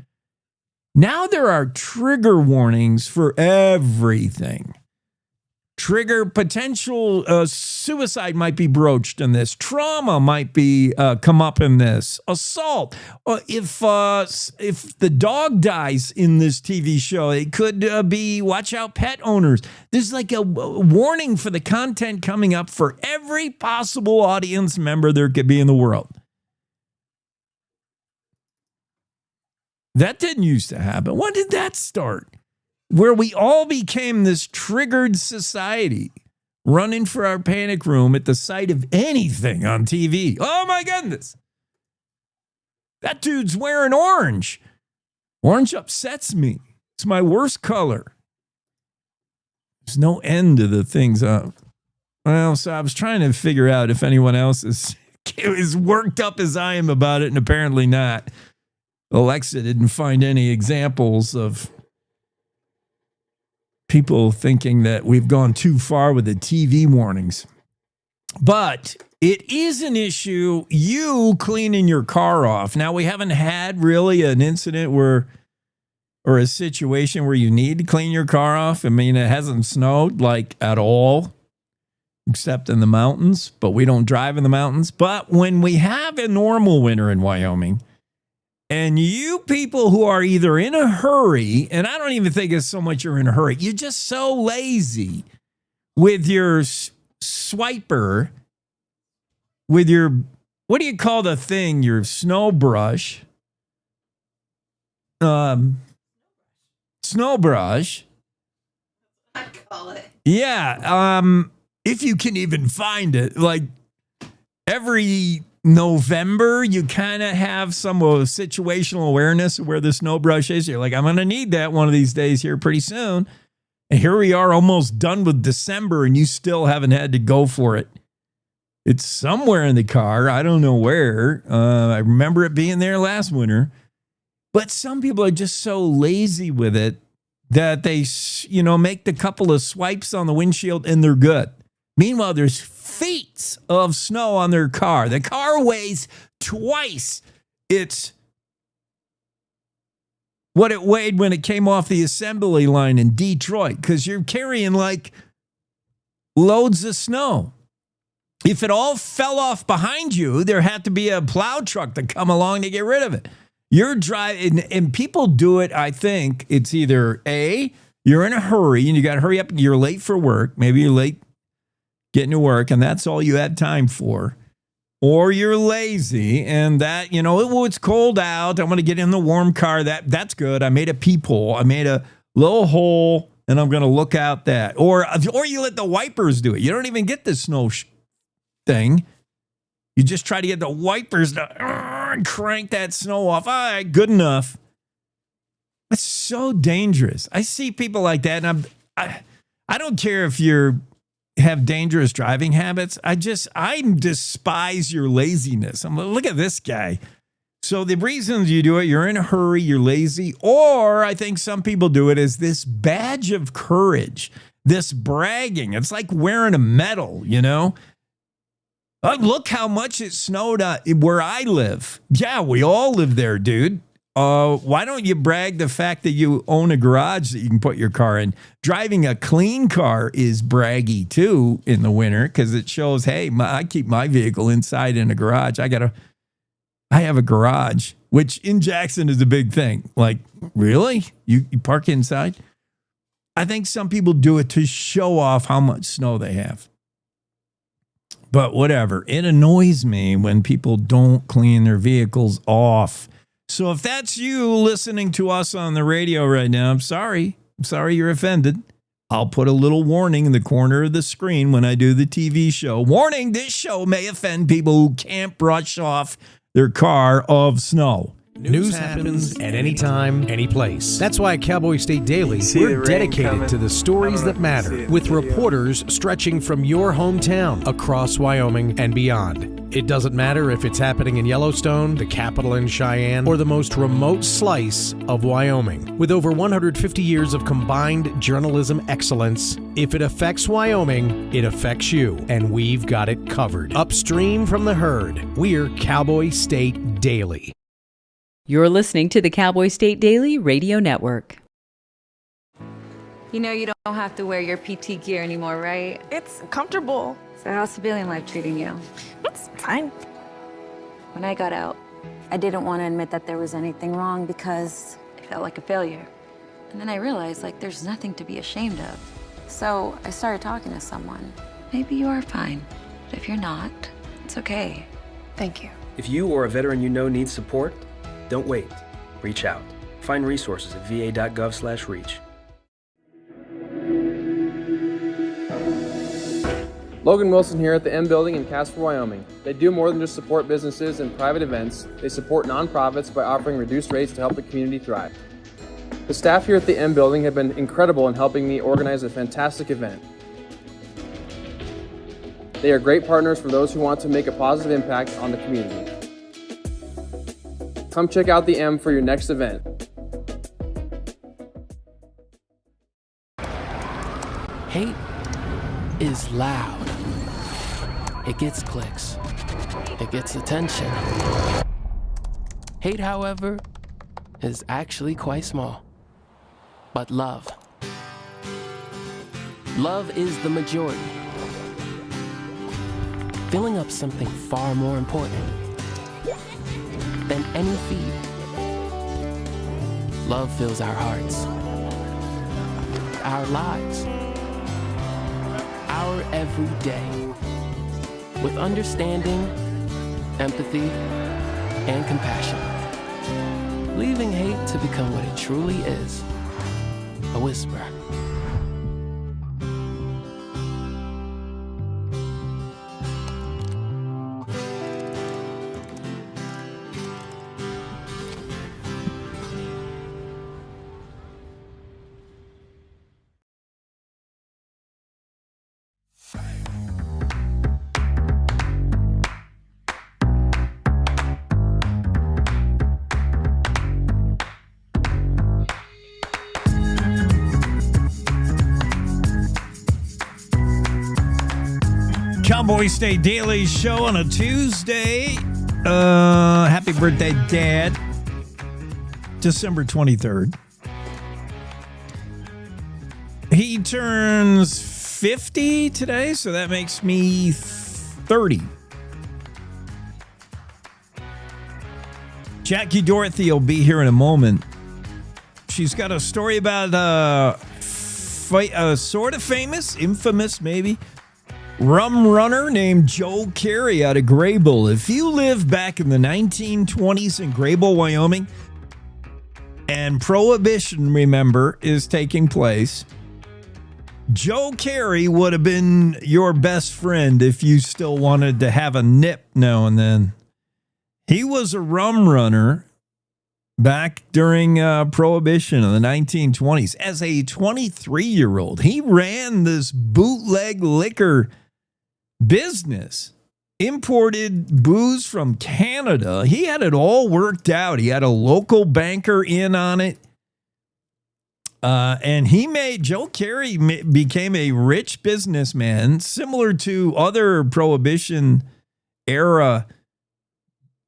Now there are trigger warnings for everything. Trigger potential suicide might be broached in this. Trauma might be come up in this. Assault. If the dog dies in this TV show, it could be watch out pet owners. There's like a warning for the content coming up for every possible audience member there could be in the world. That didn't used to happen. When did that start? Where we all became this triggered society, running for our panic room at the sight of anything on TV. Oh my goodness. That dude's wearing orange. Orange upsets me. It's my worst color. There's no end to the things. Well, so I was trying to figure out if anyone else is as worked up as I am about it, and apparently not. Alexa didn't find any examples of people thinking that we've gone too far with the TV warnings. But it is an issue, you cleaning your car off. Now, we haven't had really an incident or a situation where you need to clean your car off. I mean, it hasn't snowed like at all, except in the mountains, but we don't drive in the mountains. But when we have a normal winter in Wyoming, and you people who are either in a hurry, and I don't even think it's so much you're in a hurry, you're just so lazy with your swiper, with your, what do you call the thing, your snow brush? Snow brush. I call it. Yeah, if you can even find it. Like every November, you kind of have some situational awareness of where the snow brush is. You're like, I'm going to need that one of these days here pretty soon. And here we are almost done with December and you still haven't had to go for it. It's somewhere in the car. I don't know where. I remember it being there last winter. But some people are just so lazy with it that they, make the couple of swipes on the windshield and they're good. Meanwhile, there's feet of snow on their car. The car weighs twice it's what it weighed when it came off the assembly line in Detroit, because you're carrying like loads of snow. If it all fell off behind you, there had to be a plow truck to come along to get rid of it. You're driving, and people do it, I think it's either A, you're in a hurry and you got to hurry up and you're late for work. Maybe you're late getting to work and that's all you had time for. Or you're lazy and that, it's cold out. I want to get in the warm car. That's good. I made a peephole. I made a little hole and I'm going to look out that. Or you let the wipers do it. You don't even get the snow thing. You just try to get the wipers to crank that snow off. All right, good enough. It's so dangerous. I see people like that, and I don't care if you have dangerous driving habits. I despise your laziness. I'm like, look at this guy. So the reasons you do it, you're in a hurry, you're lazy, or I think some people do it as this badge of courage, this bragging. It's like wearing a medal, Look how much it snowed where I live. Yeah, we all live there, dude. Why don't you brag the fact that you own a garage that you can put your car in? Driving a clean car is braggy too in the winter because it shows, hey, I keep my vehicle inside in a garage. I have a garage, which in Jackson is a big thing. Like, really? You park inside? I think some people do it to show off how much snow they have. But whatever. It annoys me when people don't clean their vehicles off. So if that's you listening to us on the radio right now, I'm sorry. I'm sorry you're offended. I'll put a little warning in the corner of the screen when I do the TV show. Warning, this show may offend people who can't brush off their car of snow. News happens at any time, any place. That's why at Cowboy State Daily, we're dedicated to the stories that matter, with reporters stretching from your hometown across Wyoming and beyond. It doesn't matter if it's happening in Yellowstone, the capital in Cheyenne, or the most remote slice of Wyoming. With over 150 years of combined journalism excellence, if it affects Wyoming, it affects you, and we've got it covered. Upstream from the herd, we're Cowboy State Daily. You're listening to the Cowboy State Daily Radio Network. You know you don't have to wear your PT gear anymore, right? It's comfortable. So how's civilian life treating you? It's fine. When I got out, I didn't want to admit that there was anything wrong because I felt like a failure. And then I realized, like, there's nothing to be ashamed of. So I started talking to someone. Maybe you are fine, but if you're not, it's okay. Thank you. If you or a veteran you know needs support, don't wait. Reach out. Find resources at va.gov/reach. Logan Wilson here at the M Building in Casper, Wyoming. They do more than just support businesses and private events. They support nonprofits by offering reduced rates to help the community thrive. The staff here at the M Building have been incredible in helping me organize a fantastic event. They are great partners for those who want to make a positive impact on the community. Come check out the M for your next event. Hate is loud. It gets clicks. It gets attention. Hate, however, is actually quite small. But love. Love is the majority. Filling up something far more important than any feed. Love fills our hearts, our lives, our every day with understanding, empathy, and compassion, leaving hate to become what it truly is, a whisper. Cowboy State Daily Show on a Tuesday. Happy birthday, Dad. December 23rd. He turns 50 today, so that makes me 30. Jackie Dorothy will be here in a moment. She's got a story about sort of famous, infamous maybe, rum runner named Joe Carey out of Graybull. If you live back in the 1920s in Graybull, Wyoming, and Prohibition, remember, is taking place, Joe Carey would have been your best friend if you still wanted to have a nip now and then. He was a rum runner back during Prohibition in the 1920s. As a 23-year-old, he ran this bootleg liquor business, imported booze from Canada. He had it all worked out. He had a local banker in on it. And Joe Carey became a rich businessman, similar to other Prohibition era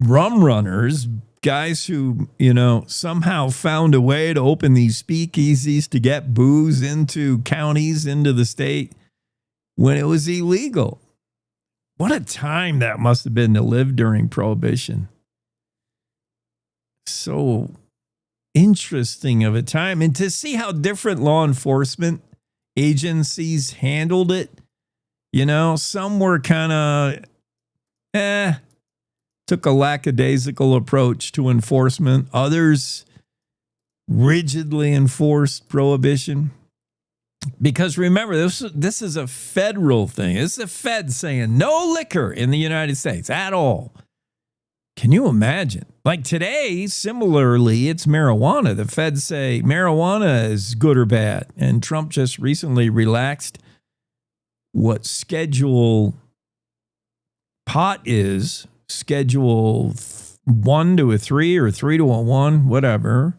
rum runners, guys who, somehow found a way to open these speakeasies to get booze into counties, into the state when it was illegal. What a time that must have been to live during Prohibition. So interesting of a time. And to see how different law enforcement agencies handled it Some were kind of, took a lackadaisical approach to enforcement. Others rigidly enforced prohibition. Because remember, this is a federal thing. This is the Fed saying no liquor in the United States at all. Can you imagine? Like today, similarly, it's marijuana. The feds say marijuana is good or bad. And Trump just recently relaxed what schedule pot is, schedule 1 to a 3 or 3 to a 1, whatever.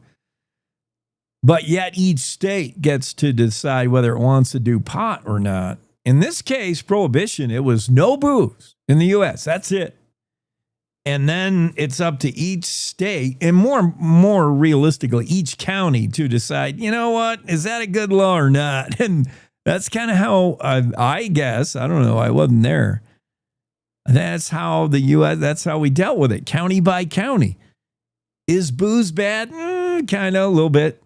But yet each state gets to decide whether it wants to do pot or not. In this case, prohibition, it was no booze in the U.S. That's it. And then it's up to each state and more realistically, each county to decide, you know what, is that a good law or not? And that's kind of how I guess, I don't know, I wasn't there. That's how the U.S., that's how we dealt with it, county by county. Is booze bad? Kind of, a little bit.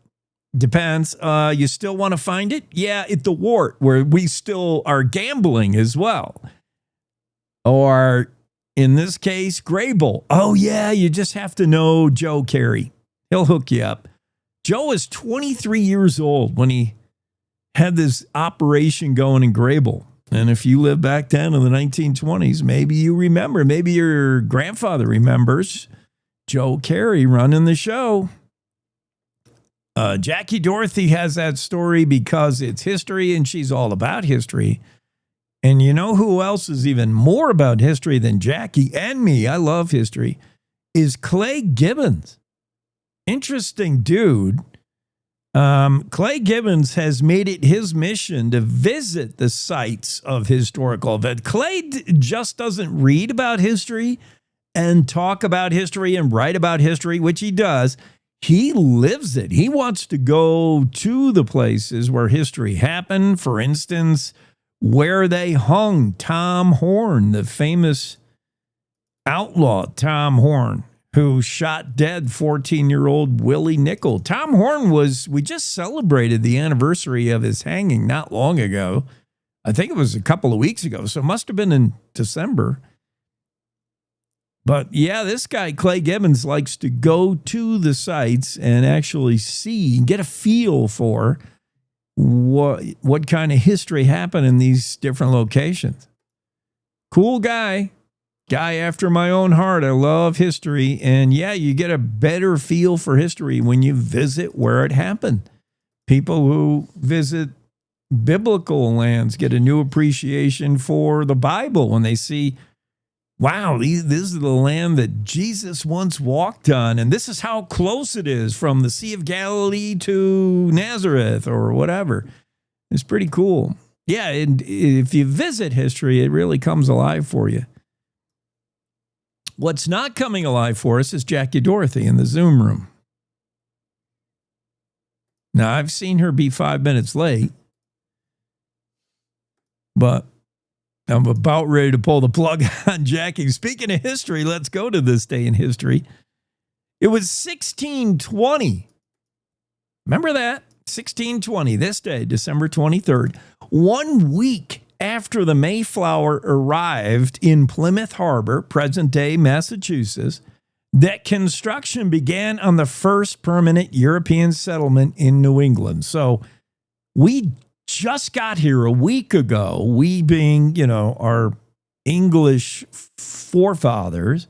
Depends. You still want to find it? Yeah, at the Wart, where we still are gambling as well. Or in this case, Grable. Oh, yeah, you just have to know Joe Carey. He'll hook you up. Joe was 23 years old when he had this operation going in Grable. And if you lived back then in the 1920s, maybe you remember, maybe your grandfather remembers Joe Carey running the show. Jackie Dorothy has that story because it's history and she's all about history. And you know who else is even more about history than Jackie and me? I love history. Is Clay Gibbons. Interesting dude. Clay Gibbons has made it his mission to visit the sites of historical events. Clay just doesn't read about history and talk about history and write about history, which he does. He lives it. He wants to go to the places where history happened. For instance, where they hung Tom Horn, the famous outlaw Tom Horn, who shot dead 14-year-old Willie Nickel. Tom Horn we just celebrated the anniversary of his hanging not long ago. I think it was a couple of weeks ago, so it must have been in December. But yeah, this guy, Clay Gibbons, likes to go to the sites and actually see, get a feel for what kind of history happened in these different locations. Cool guy after my own heart. I love history. And yeah, you get a better feel for history when you visit where it happened. People who visit biblical lands get a new appreciation for the Bible when they see, wow, this is the land that Jesus once walked on, and this is how close it is from the Sea of Galilee to Nazareth or whatever. It's pretty cool. Yeah, and if you visit history, it really comes alive for you. What's not coming alive for us is Jackie Dorothy in the Zoom room. Now, I've seen her be 5 minutes late, but I'm about ready to pull the plug on Jackie. Speaking of history, let's go to this day in history. It was 1620. Remember that? 1620, this day, December 23rd. 1 week after the Mayflower arrived in Plymouth Harbor, present-day Massachusetts, that construction began on the first permanent European settlement in New England. So we just got here a week ago, we being, our English forefathers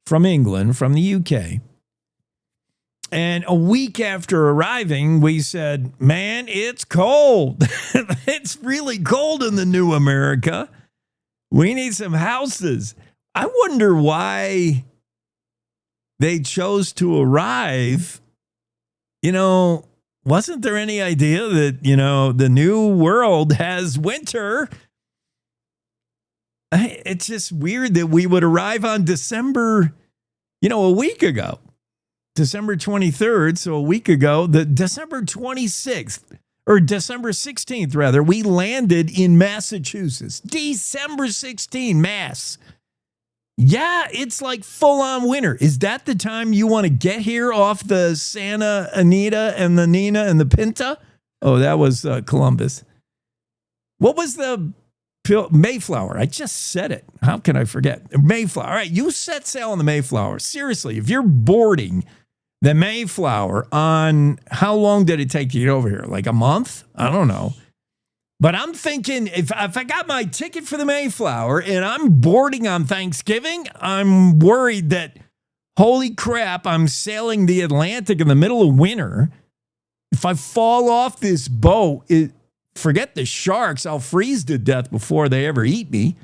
from England, from the UK. And a week after arriving, we said, man, it's cold. It's really cold in the new America. We need some houses. I wonder why they chose to arrive, wasn't there any idea that, the new world has winter? It's just weird that we would arrive on December, a week ago. December 23rd, so a week ago, the December 26th, or December 16th, rather, we landed in Massachusetts. December 16th, Mass. Yeah, it's like full-on winter. Is that the time you want to get here off the Santa Anita and the Nina and the Pinta? Oh, that was Columbus. What was the Mayflower. I just said it. How can I forget? Mayflower. All right, you set sail on the Mayflower. Seriously, if you're boarding the Mayflower on, how long did it take to get over here? Like a month? I don't know. But I'm thinking if I got my ticket for the Mayflower and I'm boarding on Thanksgiving, I'm worried that, holy crap, I'm sailing the Atlantic in the middle of winter. If I fall off this boat, forget the sharks, I'll freeze to death before they ever eat me.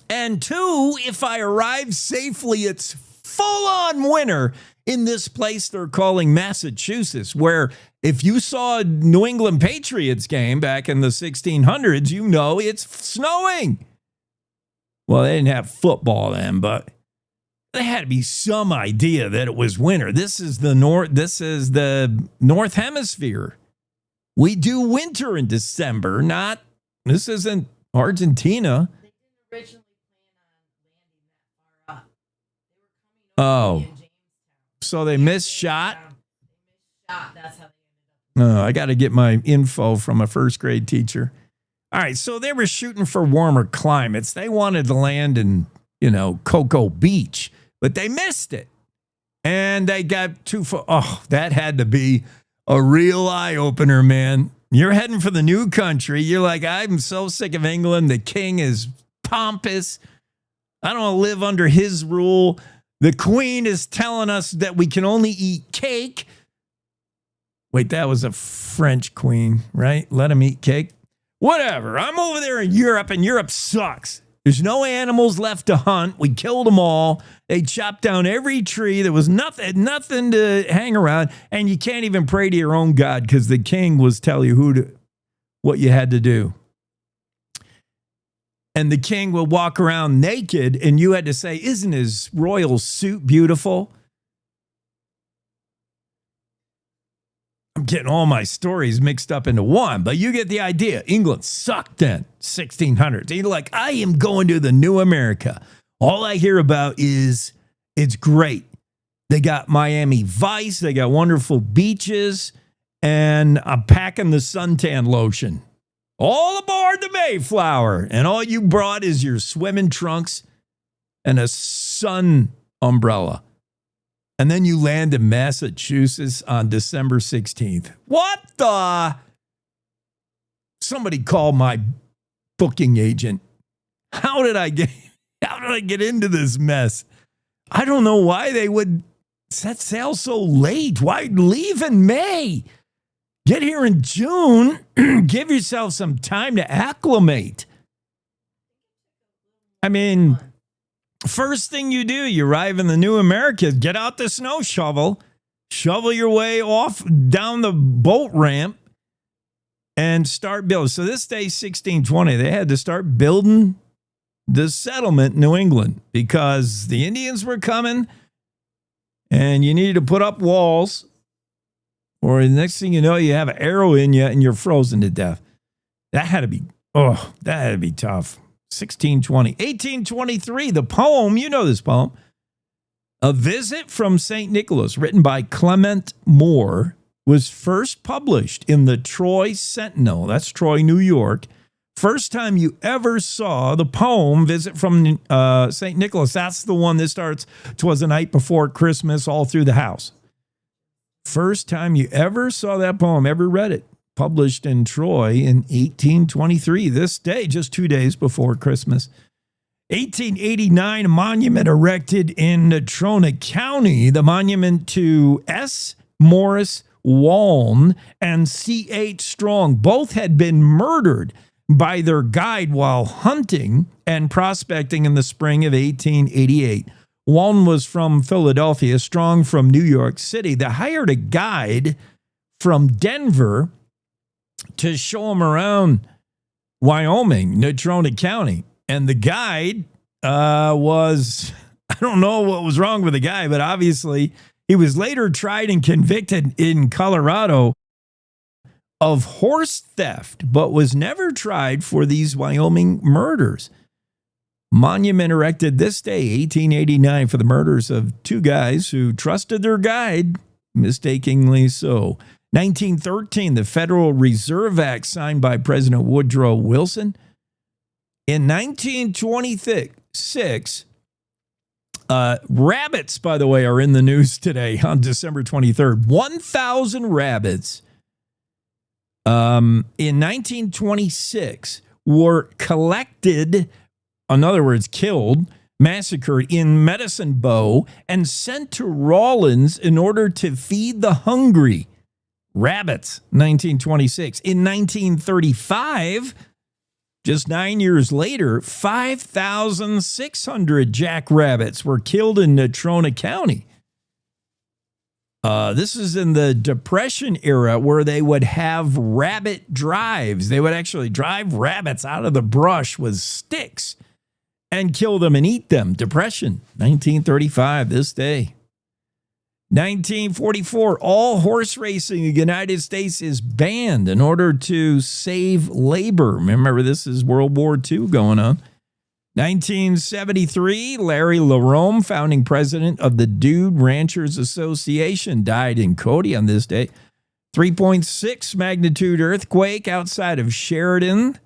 And two, if I arrive safely, it's full-on winter in this place they're calling Massachusetts, where if you saw a New England Patriots game back in the 1600s, you know it's snowing. Well, they didn't have football then, but there had to be some idea that it was winter. This is the North Hemisphere. We do winter in December, this isn't Argentina. They didn't originally plan on landing that far up. Oh, so they missed shot? That's how they ended up. I got to get my info from a first grade teacher. All right, so they were shooting for warmer climates. They wanted to land in, Cocoa Beach, but they missed it. And they got too far. Oh, that had to be a real eye-opener, man. You're heading for the new country. You're like, I'm so sick of England. The king is pompous. I don't want to live under his rule. The queen is telling us that we can only eat cake. Wait, that was a French queen, right? Let him eat cake. Whatever. I'm over there in Europe, and Europe sucks. There's no animals left to hunt. We killed them all. They chopped down every tree. There was nothing to hang around. And you can't even pray to your own God because the king was telling you what you had to do. And the king would walk around naked, and you had to say, isn't his royal suit beautiful? I'm getting all my stories mixed up into one, but you get the idea. England sucked then, 1600s. You're like, I am going to the new America. All I hear about is it's great. They got Miami Vice. They got wonderful beaches, and I'm packing the suntan lotion. All aboard the Mayflower. And all you brought is your swimming trunks and a sun umbrella. And then you land in Massachusetts on December 16th. What the? Somebody call my booking agent. How did I get into this mess? I don't know why they would set sail so late. Why leave in May? Get here in June. Give yourself some time to acclimate. I mean, first thing you do, you arrive in the new America, get out the snow shovel, shovel your way off down the boat ramp, and start building. So this day, 1620, they had to start building the settlement in New England because the Indians were coming, and you needed to put up walls. Or the next thing you know, you have an arrow in you and you're frozen to death. That had to be tough. 1620. 1823, the poem, you know this poem, A Visit from St. Nicholas, written by Clement Moore, was first published in the Troy Sentinel. That's Troy, New York. First time you ever saw the poem, Visit from St. Nicholas. That's the one that starts, 'twas the night before Christmas, all through the house. First time you ever saw that poem, ever read it, published in Troy in 1823, this day, just 2 days before Christmas. 1889, a monument erected in Natrona County, the monument to S. Morris Waln and C.H. Strong. Both had been murdered by their guide while hunting and prospecting in the spring of 1888. Walton was from Philadelphia, Strong from New York City. They hired a guide from Denver to show them around Wyoming, Natrona County. And the guide I don't know what was wrong with the guy, but obviously he was later tried and convicted in Colorado of horse theft, but was never tried for these Wyoming murders. Monument erected this day, 1889, for the murders of two guys who trusted their guide, mistakenly so. 1913, the Federal Reserve Act signed by President Woodrow Wilson In 1926, rabbits, by the way, are in the news today on December 23rd. 1,000 rabbits in 1926 were collected, in other words, killed, massacred in Medicine Bow and sent to Rawlins in order to feed the hungry. Rabbits, 1926. In 1935, just 9 years later, 5,600 jackrabbits were killed in Natrona County. This is in the Depression era where they would have rabbit drives. They would actually drive rabbits out of the brush with sticks and kill them and eat them. Depression, 1935, this day. 1944, all horse racing in the United States is banned in order to save labor. Remember, this is World War II going on. 1973, Larry LaRome, founding president of the Dude Ranchers Association, died in Cody on this day. 3.6 magnitude earthquake outside of Sheridan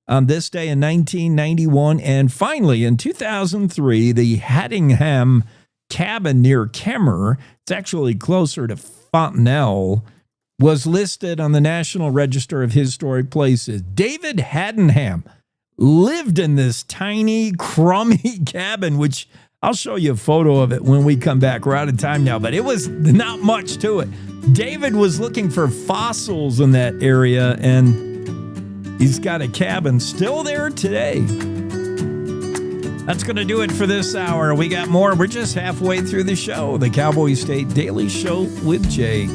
on this day in 1991. And finally, in 2003, the Haddingham cabin near Kemmer, it's actually closer to Fontenelle, was listed on the National Register of Historic Places. David Haddingham lived in this tiny, crummy cabin, which I'll show you a photo of it when we come back. We're out of time now, but it was not much to it. David was looking for fossils in that area, and he's got a cabin still there today. That's going to do it for this hour. We got more. We're just halfway through the show. The Cowboy State Daily Show with Jay.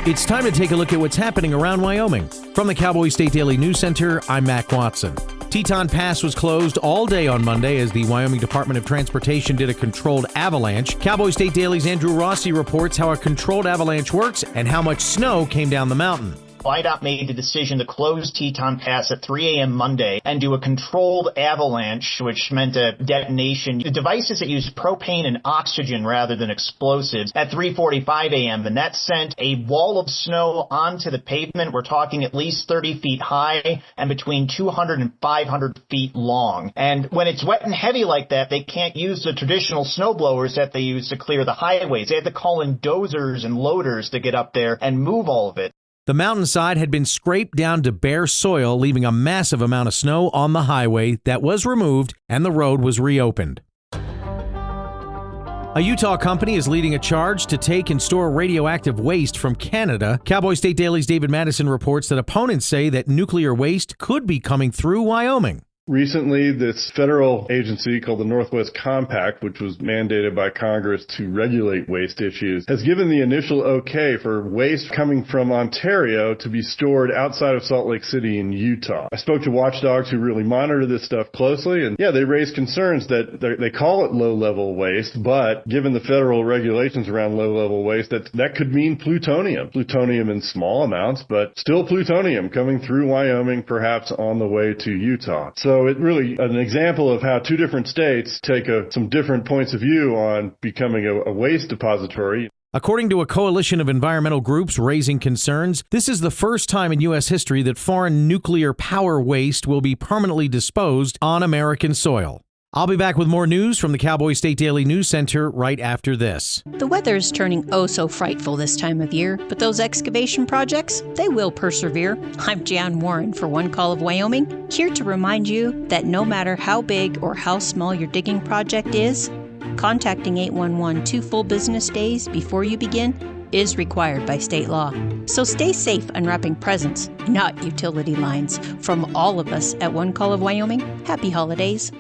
It's time to take a look at what's happening around Wyoming. From the Cowboy State Daily News Center, I'm Mac Watson. Teton Pass was closed all day on Monday as the Wyoming Department of Transportation did a controlled avalanche. Cowboy State Daily's Andrew Rossi reports how a controlled avalanche works and how much snow came down the mountain. IDOT made the decision to close Teton Pass at 3 a.m. Monday and do a controlled avalanche, which meant a detonation. The devices that use propane and oxygen rather than explosives at 3:45 a.m. And that sent a wall of snow onto the pavement. We're talking at least 30 feet high and between 200 and 500 feet long. And when it's wet and heavy like that, they can't use the traditional snow blowers that they use to clear the highways. They have to call in dozers and loaders to get up there and move all of it. The mountainside had been scraped down to bare soil, leaving a massive amount of snow on the highway that was removed and the road was reopened. A Utah company is leading a charge to take and store radioactive waste from Canada. Cowboy State Daily's David Madison reports that opponents say that nuclear waste could be coming through Wyoming. Recently, this federal agency called the Northwest Compact, which was mandated by Congress to regulate waste issues, has given the initial okay for waste coming from Ontario to be stored outside of Salt Lake City in Utah. I spoke to watchdogs who really monitor this stuff closely, and they raised concerns that they call it low-level waste, but given the federal regulations around low-level waste, that could mean plutonium. Plutonium in small amounts, but still plutonium coming through Wyoming, perhaps on the way to Utah. So it really an example of how two different states take some different points of view on becoming a waste depository. According to a coalition of environmental groups raising concerns, this is the first time in U.S. history that foreign nuclear power waste will be permanently disposed on American soil. I'll be back with more news from the Cowboy State Daily News Center right after this. The weather's turning oh so frightful this time of year, but those excavation projects, they will persevere. I'm Jan Warren for One Call of Wyoming, here to remind you that no matter how big or how small your digging project is, contacting 811 2 full business days before you begin is required by state law. So stay safe unwrapping presents, not utility lines. From all of us at One Call of Wyoming, happy holidays.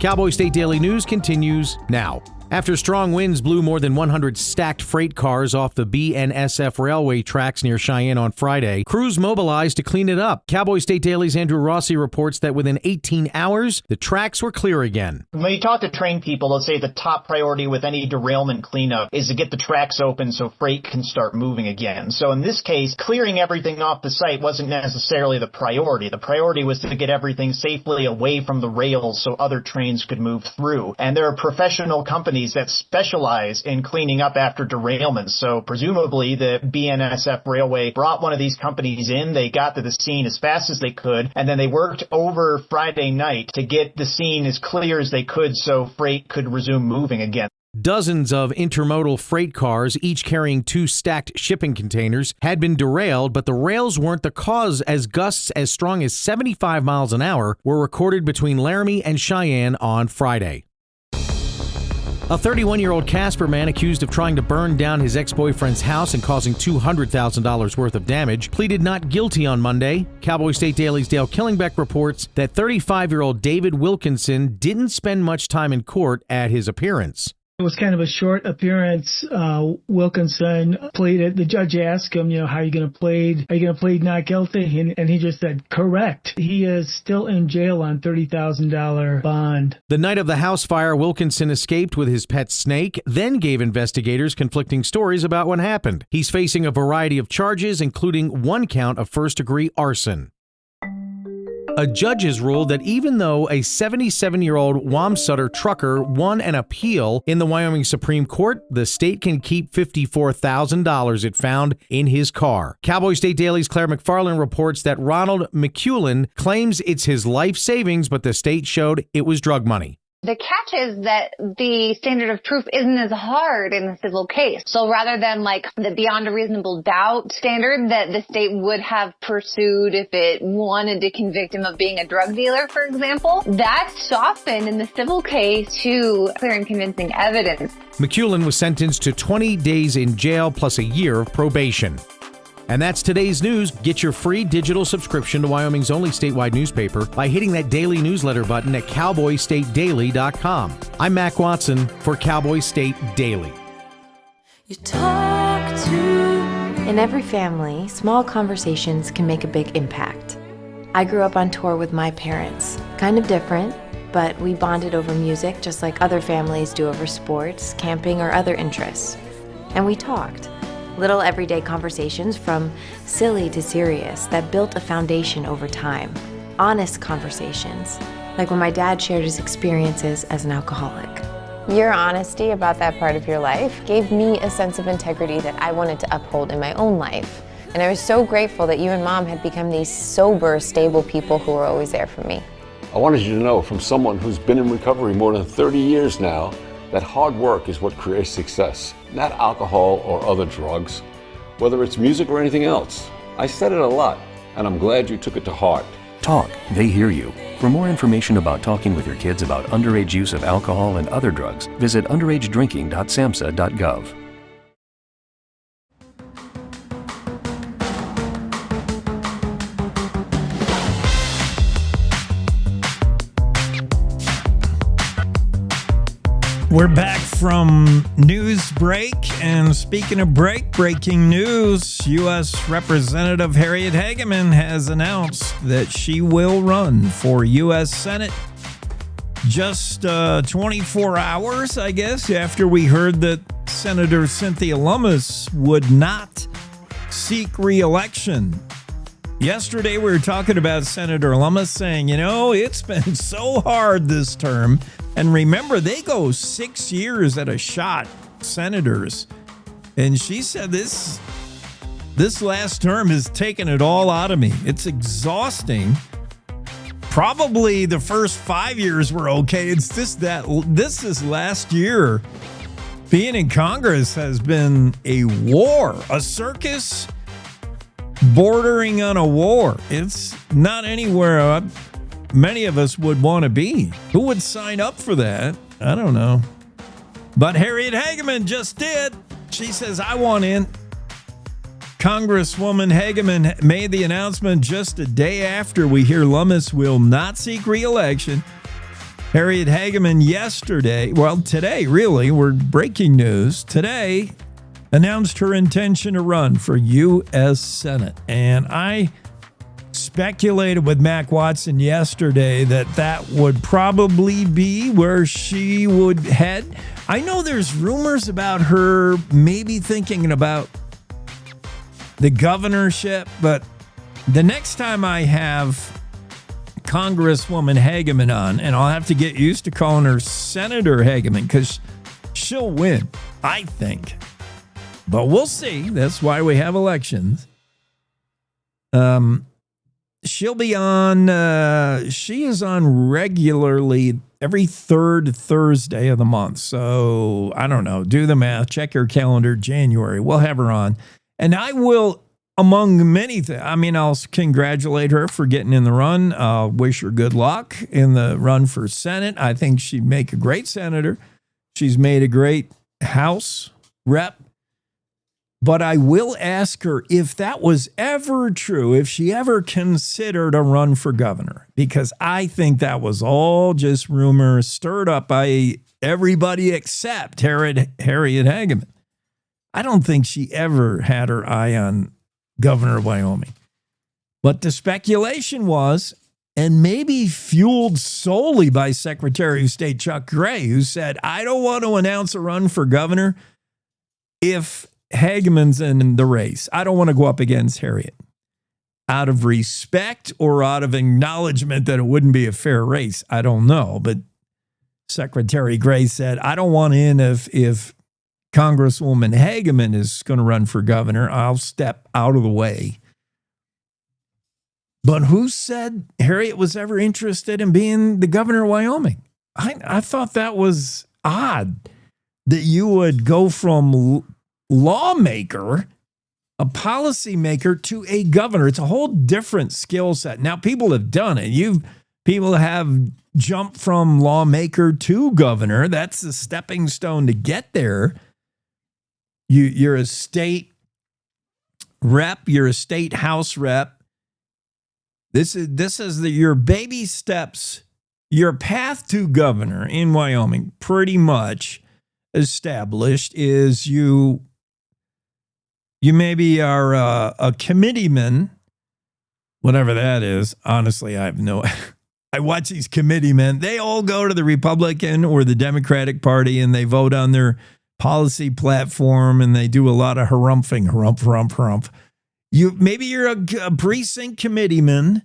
Cowboy State Daily News continues now. After strong winds blew more than 100 stacked freight cars off the BNSF railway tracks near Cheyenne on Friday, crews mobilized to clean it up. Cowboy State Daily's Andrew Rossi reports that within 18 hours, the tracks were clear again. When you talk to trained people, they'll say the top priority with any derailment cleanup is to get the tracks open so freight can start moving again. So in this case, clearing everything off the site wasn't necessarily the priority. The priority was to get everything safely away from the rails so other trains could move through. And there are professional companies companies that specialize in cleaning up after derailments. So presumably the BNSF Railway brought one of these companies in. They got to the scene as fast as they could, and then they worked over Friday night to get the scene as clear as they could so freight could resume moving again. Dozens of intermodal freight cars, each carrying 2 stacked shipping containers, had been derailed, but the rails weren't the cause, as gusts as strong as 75 miles an hour were recorded between Laramie and Cheyenne on Friday. A 31-year-old Casper man accused of trying to burn down his ex-boyfriend's house and causing $200,000 worth of damage pleaded not guilty on Monday. Cowboy State Daily's Dale Killingbeck reports that 35-year-old David Wilkinson didn't spend much time in court at his appearance. It was kind of a short appearance. Wilkinson pleaded. The judge asked him, how are you going to plead? Are you going to plead not guilty? And he just said, correct. He is still in jail on $30,000 bond. The night of the house fire, Wilkinson escaped with his pet snake, then gave investigators conflicting stories about what happened. He's facing a variety of charges, including 1 count of first-degree arson. A judge has ruled that even though a 77-year-old Wamsutter trucker won an appeal in the Wyoming Supreme Court, the state can keep $54,000 it found in his car. Cowboy State Daily's Claire McFarland reports that Ronald McEulin claims it's his life savings, but the state showed it was drug money. The catch is that the standard of proof isn't as hard in the civil case. So rather than like the beyond a reasonable doubt standard that the state would have pursued if it wanted to convict him of being a drug dealer, for example, that's softened in the civil case to clear and convincing evidence. McEulin was sentenced to 20 days in jail plus a year of probation. And that's today's news. Get your free digital subscription to Wyoming's only statewide newspaper by hitting that daily newsletter button at cowboystatedaily.com. I'm Mac Watson for Cowboy State Daily. You talk to... In every family, small conversations can make a big impact. I grew up on tour with my parents. Kind of different, but we bonded over music just like other families do over sports, camping, or other interests. And we talked. Little everyday conversations from silly to serious that built a foundation over time. Honest conversations, like when my dad shared his experiences as an alcoholic. Your honesty about that part of your life gave me a sense of integrity that I wanted to uphold in my own life. And I was so grateful that you and Mom had become these sober, stable people who were always there for me. I wanted you to know from someone who's been in recovery more than 30 years now that hard work is what creates success, not alcohol or other drugs, whether it's music or anything else. I said it a lot, and I'm glad you took it to heart. Talk, they hear you. For more information about talking with your kids about underage use of alcohol and other drugs, visit underagedrinking.samhsa.gov. We're back from news break, and speaking of breaking news, U.S. Representative Harriet Hageman has announced that she will run for U.S. Senate just 24 hours, I guess, after we heard that Senator Cynthia Lummis would not seek re-election. Yesterday, we were talking about Senator Lummis saying, it's been so hard this term. And remember, they go 6 years at a shot, senators. And she said this last term has taken it all out of me. It's exhausting. Probably the first 5 years were okay. It's this is last year. Being in Congress has been a war, a circus bordering on a war. It's not anywhere many of us would want to be. Who would sign up for that? I don't know. But Harriet Hageman just did. She says, I want in. Congresswoman Hageman made the announcement just a day after we hear Lummis will not seek re-election. Harriet Hageman today, really, we're breaking news. Today, announced her intention to run for U.S. Senate. And I speculated with Mac Watson yesterday that would probably be where she would head. I know there's rumors about her maybe thinking about the governorship, but the next time I have Congresswoman Hageman on, and I'll have to get used to calling her Senator Hageman because she'll win, I think. But we'll see. That's why we have elections. She'll be on, she is on regularly every third Thursday of the month. So I don't know. Do the math. Check your calendar. January. We'll have her on. And I will, among many things, I'll congratulate her for getting in the run. Wish her good luck in the run for Senate. I think she'd make a great senator. She's made a great House rep. But I will ask her if that was ever true, if she ever considered a run for governor, because I think that was all just rumors stirred up by everybody except Harriet Hageman. I don't think she ever had her eye on governor of Wyoming. But the speculation was, and maybe fueled solely by Secretary of State Chuck Gray, who said, I don't want to announce a run for governor if Hageman's in the race. I don't want to go up against Harriet. Out of respect or out of acknowledgement that it wouldn't be a fair race, I don't know. But Secretary Gray said, I don't want in if Congresswoman Hageman is going to run for governor. I'll step out of the way. But who said Harriet was ever interested in being the governor of Wyoming? I thought that was odd that you would go from lawmaker, a policymaker, to a governor. It's a whole different skill set. Now, people have done it. People have jumped from lawmaker to governor. That's the stepping stone to get there. You're a state rep. You're a state House rep. This is your baby steps. Your path to governor in Wyoming, pretty much established, is you maybe are a committeeman, whatever that is. Honestly, I watch these committeemen. They all go to the Republican or the Democratic Party and they vote on their policy platform and they do a lot of harump. Maybe you're a precinct committeeman.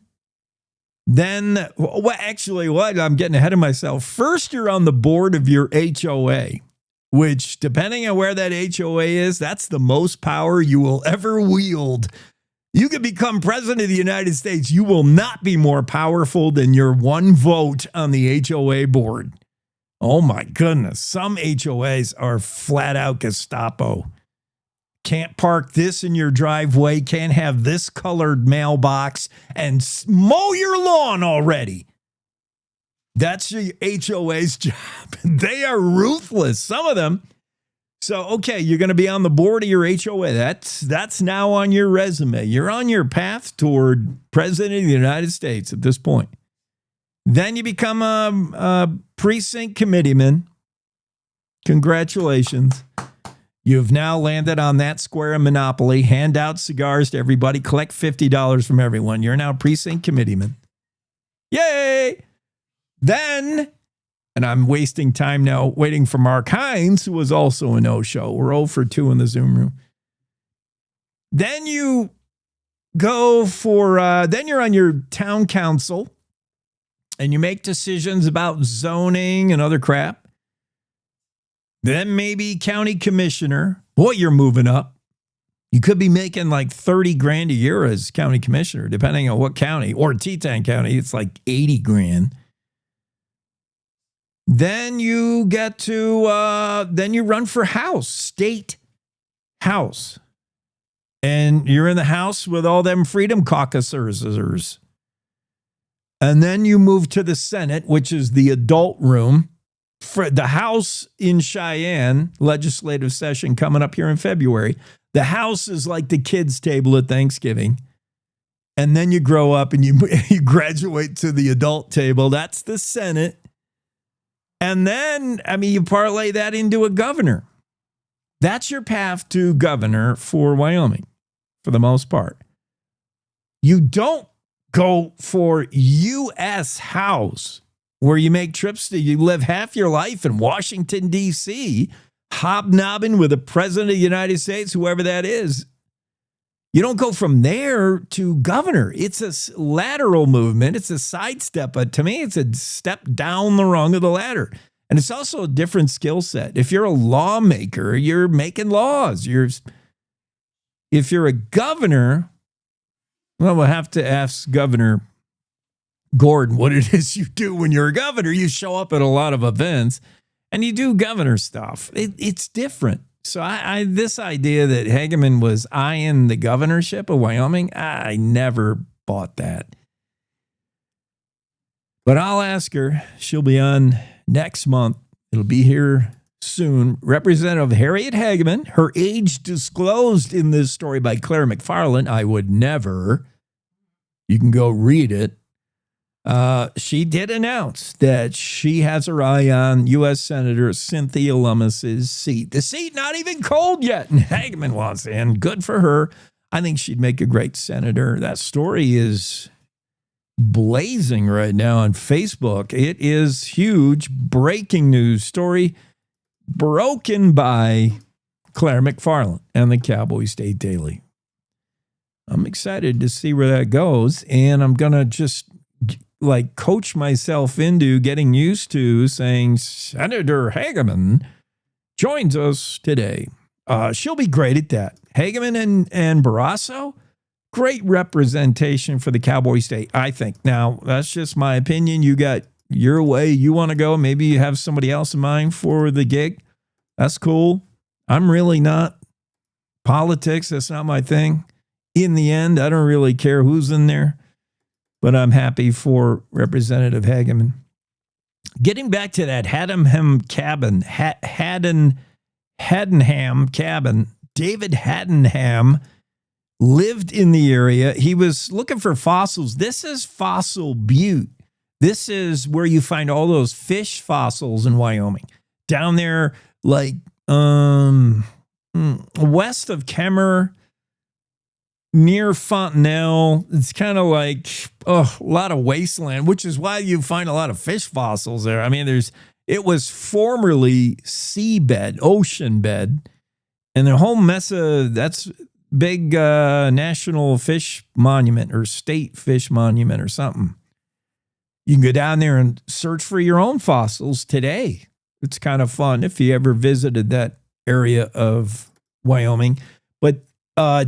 Then, I'm getting ahead of myself. First, you're on the board of your HOA, which, depending on where that HOA is, that's the most power you will ever wield. You could become president of the United States. You will not be more powerful than your one vote on the HOA board. Oh my goodness. Some HOAs are flat out Gestapo. Can't park this in your driveway. Can't have this colored mailbox and mow your lawn already. That's your HOA's job. They are ruthless, some of them. So, okay, you're going to be on the board of your HOA. That's now on your resume. You're on your path toward president of the United States at this point. Then you become a precinct committeeman. Congratulations. You've now landed on that square of Monopoly. Hand out cigars to everybody. Collect $50 from everyone. You're now precinct committeeman. Yay! Then, and I'm wasting time now waiting for Mark Hines, who was also a no-show. We're 0 for 2 in the Zoom room. Then you go for, then you're on your town council and you make decisions about zoning and other crap. Then maybe county commissioner. Boy, you're moving up. You could be making like $30,000 a year as county commissioner, depending on what county. Or Teton County, it's like $80,000. Then you get to, then you run for House, state House. And you're in the House with all them freedom caucusers. And then you move to the Senate, which is the adult room. For the House in Cheyenne, legislative session coming up here in February. The House is like the kids' table at Thanksgiving. And then you grow up and you graduate to the adult table. That's the Senate. And then, you parlay that into a governor. That's your path to governor for Wyoming, for the most part. You don't go for U.S. House, where you make trips you live half your life in Washington, D.C., hobnobbing with the president of the United States, whoever that is. You don't go from there to governor. It's a lateral movement. It's a sidestep. But to me, it's a step down the rung of the ladder. And it's also a different skill set. If you're a lawmaker, you're making laws. If you're a governor, well, we'll have to ask Governor Gordon what it is you do when you're a governor. You show up at a lot of events and you do governor stuff. It's different. So this idea that Hageman was eyeing the governorship of Wyoming, I never bought that. But I'll ask her. She'll be on next month. It'll be here soon. Representative Harriet Hageman, her age disclosed in this story by Claire McFarland. I would never. You can go read it. She did announce that she has her eye on U.S. Senator Cynthia Lummis's seat. The seat not even cold yet, and Hageman wants in. Good for her. I think she'd make a great senator. That story is blazing right now on Facebook. It is huge. Breaking news story broken by Claire McFarland and the Cowboy State Daily. I'm excited to see where that goes, and I'm going to just coach myself into getting used to saying Senator Hageman joins us today. She'll be great at that. Hageman and Barrasso, great representation for the Cowboy State, I think. Now, that's just my opinion. You got your way you want to go. Maybe you have somebody else in mind for the gig. That's cool. I'm really not politics. That's not my thing. In the end, I don't really care who's in there, but I'm happy for Representative Hageman. Getting back to that Haddenham cabin, Haddenham cabin, David Haddenham lived in the area. He was looking for fossils. This is Fossil Butte. This is where you find all those fish fossils in Wyoming. Down there, west of Kemmer, near Fontenelle. It's kind of like a lot of wasteland, which is why you find a lot of fish fossils there. I mean, it was formerly seabed, ocean bed, and the whole mess of that's big national fish monument or state fish monument or something. You can go down there and search for your own fossils today. It's kind of fun if you ever visited that area of Wyoming. But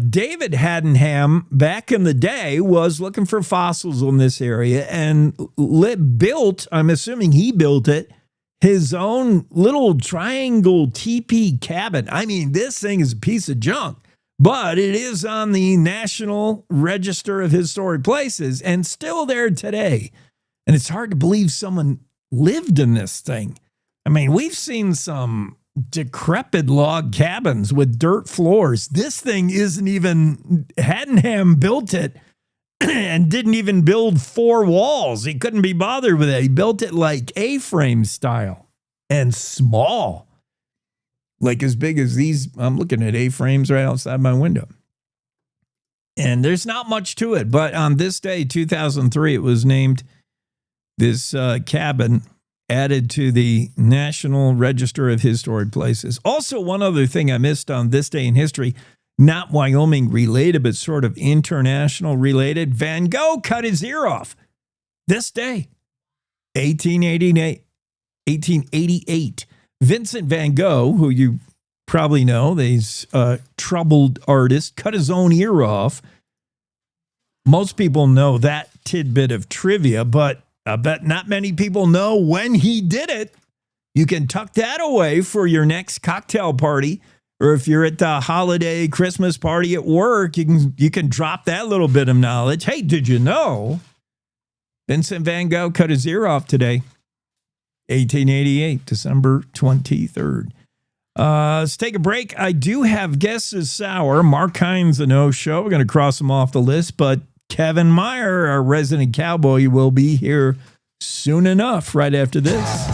David Haddenham, back in the day, was looking for fossils in this area and built, I'm assuming he built it, his own little triangle teepee cabin. I mean, this thing is a piece of junk, but it is on the National Register of Historic Places and still there today. And it's hard to believe someone lived in this thing. I mean, we've seen some decrepit log cabins with dirt floors. This thing isn't even, Haddenham built it and didn't even build 4 walls. He couldn't be bothered with it. He built it like A-frame style and small, like as big as these. I'm looking at A-frames right outside my window. And there's not much to it. But on this day, 2003, it was named this cabin added to the National Register of Historic Places. Also, one other thing I missed on this day in history, not Wyoming related, but sort of international related. Van Gogh cut his ear off this day, 1888. Vincent Van Gogh, who you probably know, he's a troubled artist, cut his own ear off. Most people know that tidbit of trivia, but I bet not many people know when he did it. You can tuck that away for your next cocktail party, or if you're at the holiday Christmas party at work, you can drop that little bit of knowledge. Hey, did you know Vincent Van Gogh cut his ear off today? 1888, December 23rd. Let's take a break. I do have guests this hour. Mark Hines, a no-show. We're going to cross him off the list, but Kevin Meyer, our resident cowboy, will be here soon enough right after this.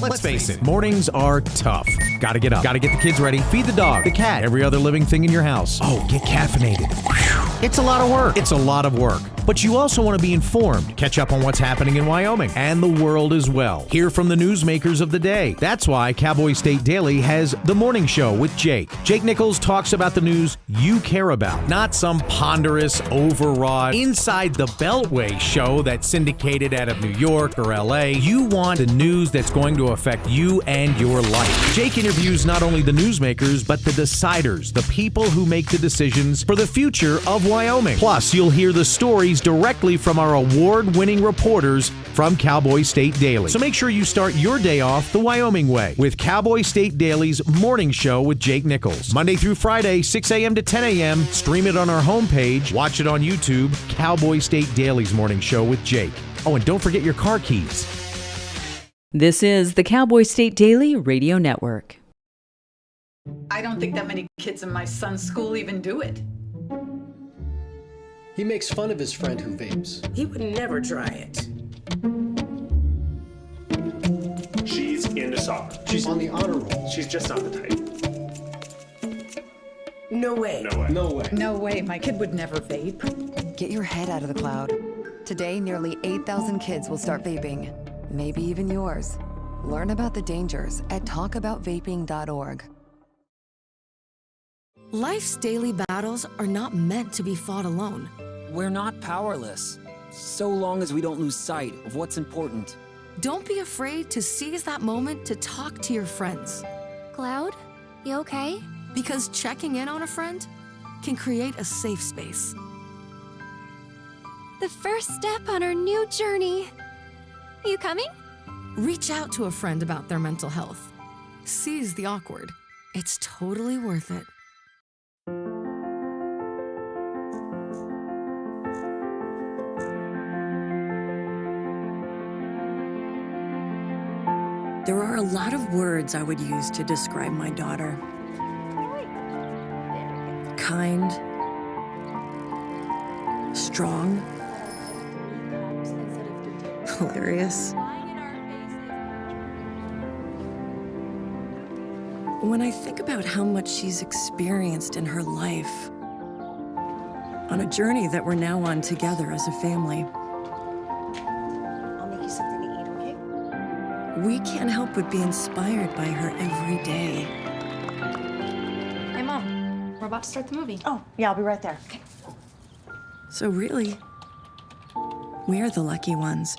Let's face it, mornings are tough. Gotta get up, gotta get the kids ready, feed the dog, the cat, every other living thing in your house. Oh, get caffeinated. Whew. It's a lot of work. It's a lot of work. But you also want to be informed, catch up on what's happening in Wyoming and the world as well. Hear from the newsmakers of the day. That's why Cowboy State Daily has The Morning Show with Jake. Jake Nichols talks about the news you care about, not some ponderous, overwrought, inside the Beltway show that's syndicated out of New York or LA. You want the news that's going to affect you and your life. Jake interviews not only the newsmakers, but the deciders, the people who make the decisions for the future of Wyoming. Plus, you'll hear the stories directly from our award-winning reporters from Cowboy State Daily. So make sure you start your day off the Wyoming way with Cowboy State Daily's Morning Show with Jake Nichols. Monday through Friday, 6 a.m. to 10 a.m. Stream it on our homepage. Watch it on YouTube. Cowboy State Daily's Morning Show with Jake. Oh, and don't forget your car keys. This is the Cowboy State Daily Radio Network. I don't think that many kids in my son's school even do it. He makes fun of his friend who vapes. He would never try it. She's into soccer. She's on the honor roll. She's just not the type. No way. No way. No way. No way, my kid would never vape. Get your head out of the cloud. Today, nearly 8,000 kids will start vaping. Maybe even yours. Learn about the dangers at talkaboutvaping.org. Life's daily battles are not meant to be fought alone. We're not powerless, so long as we don't lose sight of what's important. Don't be afraid to seize that moment to talk to your friends. Cloud, you okay? Because checking in on a friend can create a safe space. The first step on our new journey. You coming? Reach out to a friend about their mental health. Seize the awkward. It's totally worth it. There are a lot of words I would use to describe my daughter. Kind, strong, hilarious. When I think about how much she's experienced in her life, on a journey that we're now on together as a family, we can't help but be inspired by her every day. Hey, Mom, we're about to start the movie. Oh, yeah, I'll be right there. Okay. So really, we're the lucky ones.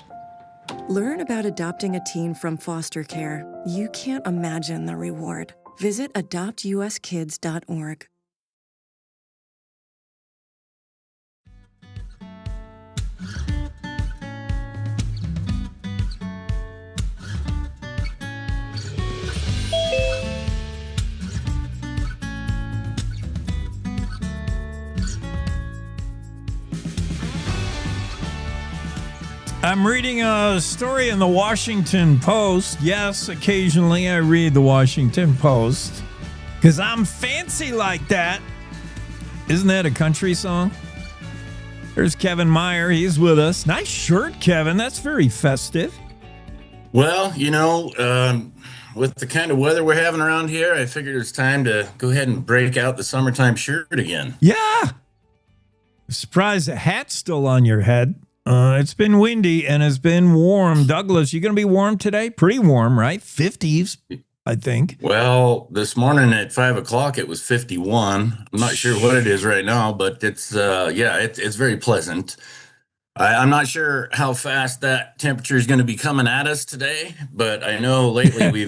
Learn about adopting a teen from foster care. You can't imagine the reward. Visit adoptuskids.org. I'm reading a story in the Washington Post. Yes, occasionally I read the Washington Post because I'm fancy like that. Isn't that a country song? There's Kevin Meyer. He's with us. Nice shirt, Kevin. That's very festive. Well, with the kind of weather we're having around here, I figured it's time to go ahead and break out the summertime shirt again. Yeah. Surprised the hat's still on your head. It's been windy and it's been warm. Douglas, you going to be warm today? Pretty warm, right? 50s, I think. Well, this morning at 5 o'clock, it was 51. I'm not sure what it is right now, but it's very pleasant. I'm not sure how fast that temperature is going to be coming at us today, but I know lately we've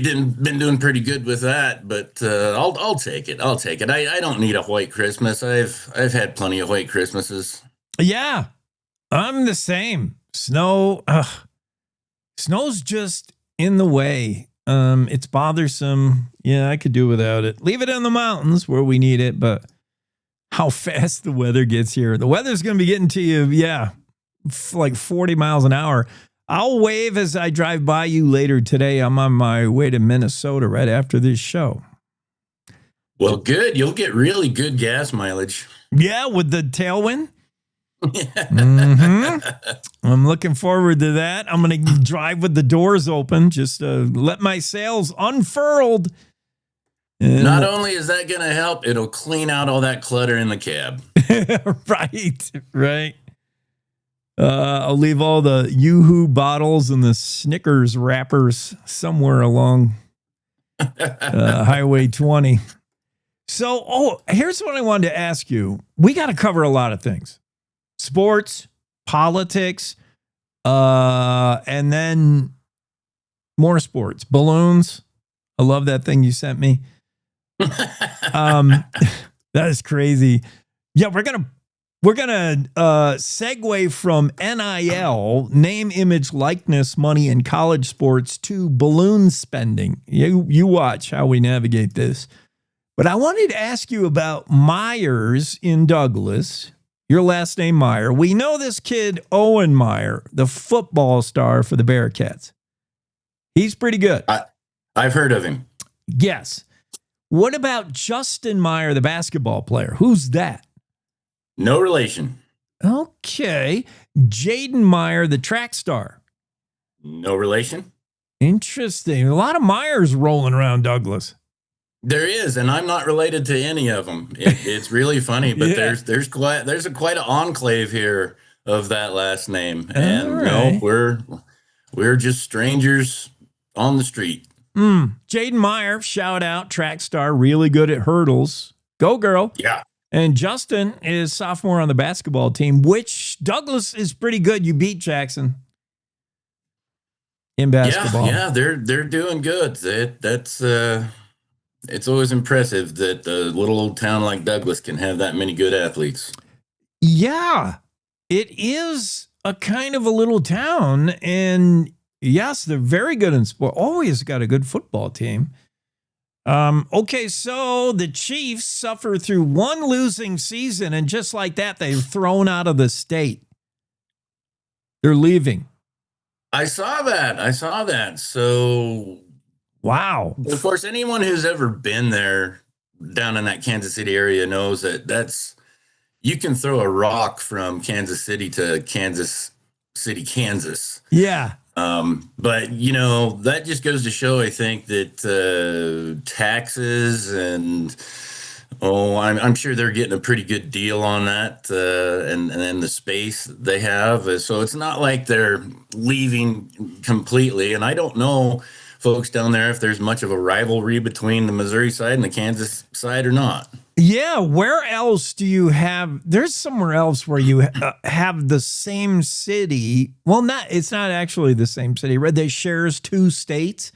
been doing pretty good with that. But I'll take it. I'll take it. I don't need a white Christmas. I've had plenty of white Christmases. Yeah, I'm the same. Snow's just in the way. It's bothersome. Yeah, I could do without it. Leave it in the mountains where we need it, but how fast the weather gets here. The weather's going to be getting to you, like 40 miles an hour. I'll wave as I drive by you later today. I'm on my way to Minnesota right after this show. Well, good. You'll get really good gas mileage. Yeah, with the tailwind. Mm-hmm. I'm looking forward to that. I'm going to drive with the doors open, just let my sails unfurled. And Not only is that going to help, it'll clean out all that clutter in the cab. Right. I'll leave all the Yoo-Hoo bottles and the Snickers wrappers somewhere along Highway 20. So, here's what I wanted to ask you. We got to cover a lot of things. Sports, politics, and then more sports. Balloons. I love that thing you sent me. That is crazy. Yeah, we're gonna segue from NIL, name, image, likeness, money in college sports, to balloon spending. You watch how we navigate this. But I wanted to ask you about Myers in Douglas. Your last name Meyer. We know this kid Owen Meyer, the football star for the Bearcats. He's pretty good. I've heard of him. Yes. What about Justin Meyer, the basketball player? Who's that? No relation. Okay. Jaden Meyer, the track star. No relation. Interesting. A lot of Myers rolling around Douglas. There is, and I'm not related to any of them. It's really funny, but Yeah. there's quite an enclave here of that last name, and right. no, we're just strangers on the street. Jaden Meyer, shout out, track star, really good at hurdles. Go girl. Yeah. And Justin is sophomore on the basketball team, which Douglas is pretty good. You beat Jackson in basketball. Yeah, they're doing good. It's always impressive that a little old town like Douglas can have that many good athletes. Yeah, it is a kind of a little town, and yes, they're very good in sport. Always got a good football team. Okay, so the Chiefs suffer through one losing season, and just like that, they're thrown out of the state. They're leaving. I saw that. So, wow. Of course, anyone who's ever been there down in that Kansas City area knows that you can throw a rock from Kansas City to Kansas City, Kansas. Yeah. But that just goes to show, I think, that taxes and I'm sure they're getting a pretty good deal on that, and then the space they have. So it's not like they're leaving completely. And I don't know, folks down there, if there's much of a rivalry between the Missouri side and the Kansas side or not. Yeah, where else do you have? There's somewhere else where you have the same city. Well, it's not actually the same city, right? They shares two states,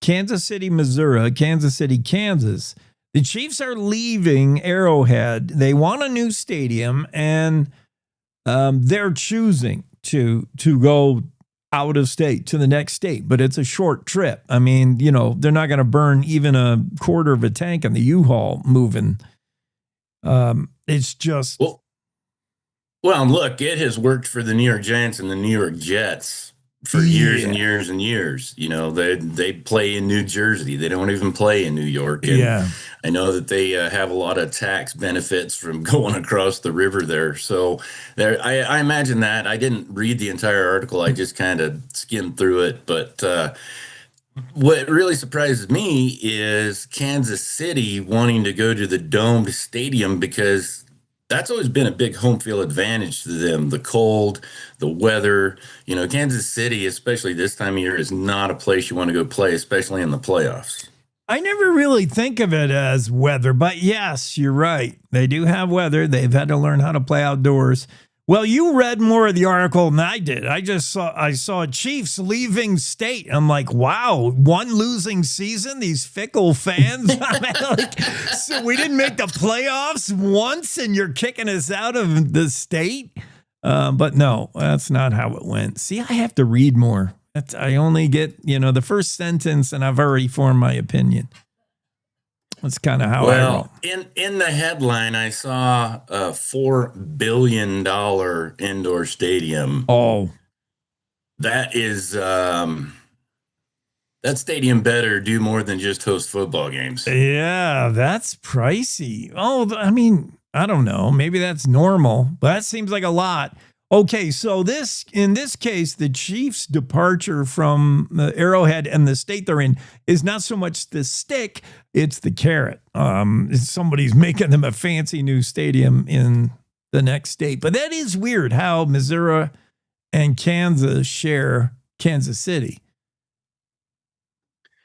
Kansas City, Missouri, Kansas City, Kansas. The Chiefs are leaving Arrowhead. They want a new stadium, and they're choosing to go out of state to the next state, but it's a short trip. I mean, they're not going to burn even a quarter of a tank in the U-Haul moving. It's just... Well, look, it has worked for the New York Giants and the New York Jets for years and years and years. They play in New Jersey. They don't even play in New York. And I know that they have a lot of tax benefits from going across the river there. So I imagine that. I didn't read the entire article. I just kind of skimmed through it. But what really surprises me is Kansas City wanting to go to the domed stadium, because that's always been a big home field advantage to them. The cold, the weather, Kansas City, especially this time of year, is not a place you want to go play, especially in the playoffs. I never really think of it as weather, but yes, you're right. They do have weather. They've had to learn how to play outdoors. Well, you read more of the article than I did. I saw Chiefs leaving state. I'm like, wow, one losing season, these fickle fans. So we didn't make the playoffs once and you're kicking us out of the state? But no, that's not how it went. See, I have to read more. I only get, the first sentence and I've already formed my opinion. That's kind of how I roll. In the headline, I saw a $4 billion indoor stadium. Oh, that is that stadium better do more than just host football games. Yeah, that's pricey. Oh, I mean, I don't know. Maybe that's normal, but that seems like a lot. Okay, so in this case, the Chiefs' departure from Arrowhead and the state they're in is not so much the stick, it's the carrot. Somebody's making them a fancy new stadium in the next state. But that is weird how Missouri and Kansas share Kansas City.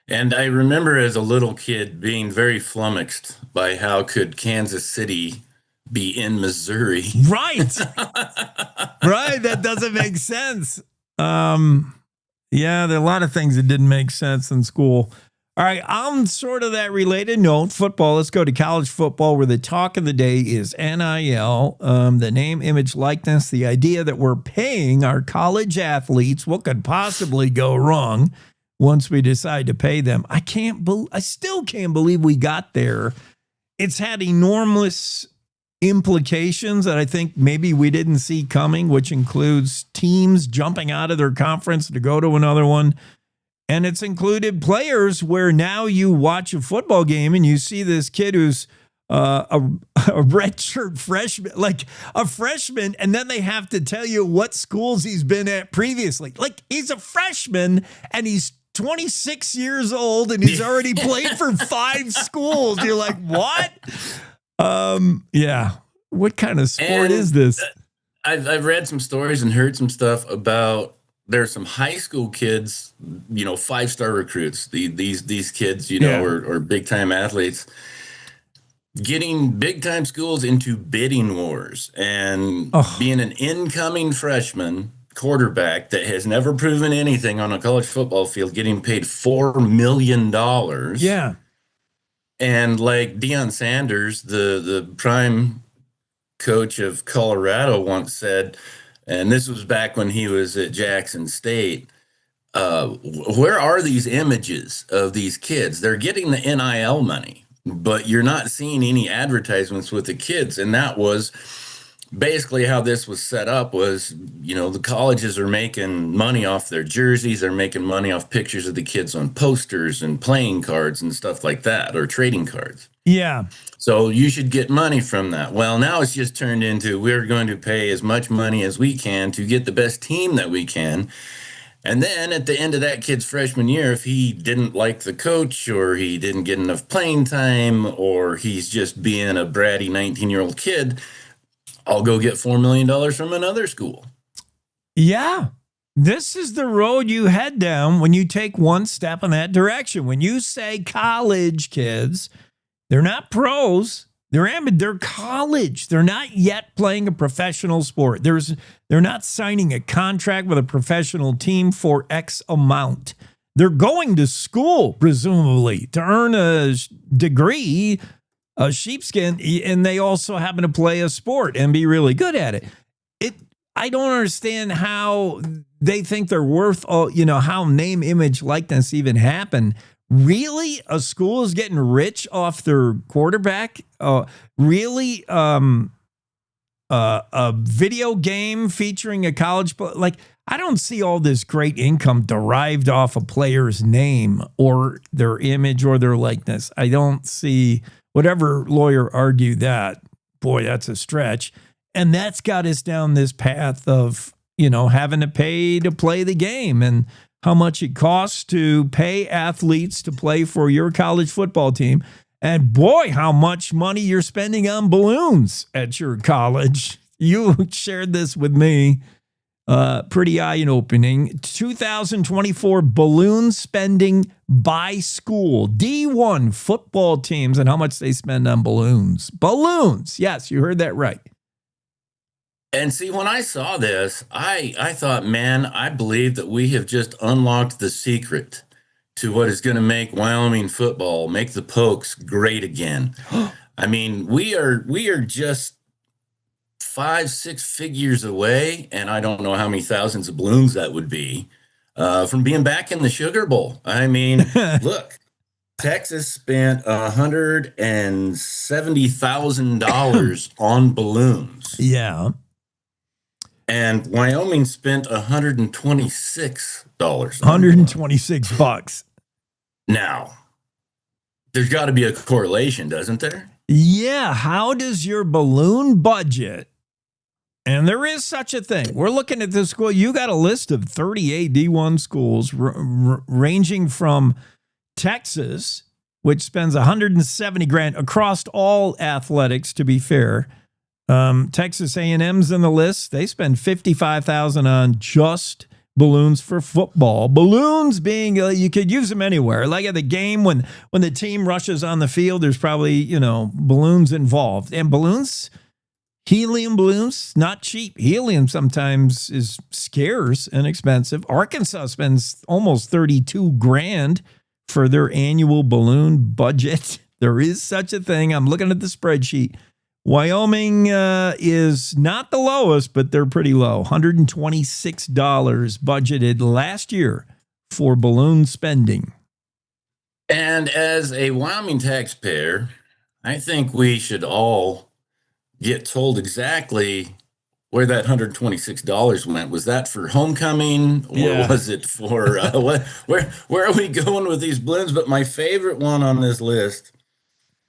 And I remember as a little kid being very flummoxed by how could Kansas City be in Missouri. Right. Right. That doesn't make sense. Yeah, there are a lot of things that didn't make sense in school. All right. On sort of that related note, football. Let's go to college football, where the talk of the day is NIL, the name, image, likeness, the idea that we're paying our college athletes. What could possibly go wrong once we decide to pay them? I still can't believe we got there. It's had enormous implications that I think maybe we didn't see coming, which includes teams jumping out of their conference to go to another one. And it's included players where now you watch a football game and you see this kid who's a redshirt freshman, like a freshman, and then they have to tell you what schools he's been at previously. Like, he's a freshman and he's 26 years old and he's already played for 5 schools. You're like, what? Yeah. What kind of sport is this? I've read some stories and heard some stuff about there's some high school kids, 5-star recruits. These kids, are big time athletes, getting big time schools into bidding wars and being an incoming freshman quarterback that has never proven anything on a college football field, getting paid $4 million. Yeah. And like Deion Sanders, the prime coach of Colorado, once said, and this was back when he was at Jackson State, where are these images of these kids? They're getting the NIL money, but you're not seeing any advertisements with the kids. And that was basically how this was set up was, the colleges are making money off their jerseys. They're making money off pictures of the kids on posters and playing cards and stuff like that, or trading cards. Yeah. So you should get money from that. Well, now it's just turned into we're going to pay as much money as we can to get the best team that we can. And then at the end of that kid's freshman year, if he didn't like the coach or he didn't get enough playing time or he's just being a bratty 19-year-old kid, I'll go get $4 million from another school. Yeah. This is the road you head down when you take one step in that direction. When you say college kids, they're not pros. They're college. They're not yet playing a professional sport. They're not signing a contract with a professional team for X amount. They're going to school, presumably, to earn a degree, a sheepskin, and they also happen to play a sport and be really good at it. I don't understand how they think they're worth all, how name, image, likeness even happen. Really? A school is getting rich off their quarterback? Really? A video game featuring a college player? Like, I don't see all this great income derived off a player's name or their image or their likeness. I don't see whatever lawyer argued that. Boy, that's a stretch. And that's got us down this path of, having to pay to play the game and how much it costs to pay athletes to play for your college football team. And boy, how much money you're spending on balloons at your college. You shared this with me. Pretty eye-opening. 2024 balloon spending by school. D1 football teams and how much they spend on balloons. Balloons. Yes, you heard that right. And see, when I saw this, I thought, man, I believe that we have just unlocked the secret to what is going to make Wyoming football, make the Pokes great again. I mean, we are just 5-6 figures away, and I don't know how many thousands of balloons that would be, from being back in the Sugar Bowl. I mean, look, Texas spent $170,000 on balloons. Yeah. And Wyoming spent $126. $126. Now, there's got to be a correlation, doesn't there? Yeah. How does your balloon budget And there is such a thing. We're looking at this school. You got a list of 38 D1 schools ranging from Texas, which spends $170,000 across all athletics, to be fair. Texas A&M's in the list. They spend $55,000 on just balloons for football. Balloons being, you could use them anywhere. Like at the game, when the team rushes on the field, there's probably, balloons involved. And balloons, helium balloons, not cheap. Helium sometimes is scarce and expensive. Arkansas spends almost $32,000 for their annual balloon budget. There is such a thing. I'm looking at the spreadsheet. Wyoming is not the lowest, but they're pretty low. $126 budgeted last year for balloon spending. And as a Wyoming taxpayer, I think we should all get told exactly where that $126 went. Was that for homecoming, or was it for where are we going with these balloons? But my favorite one on this list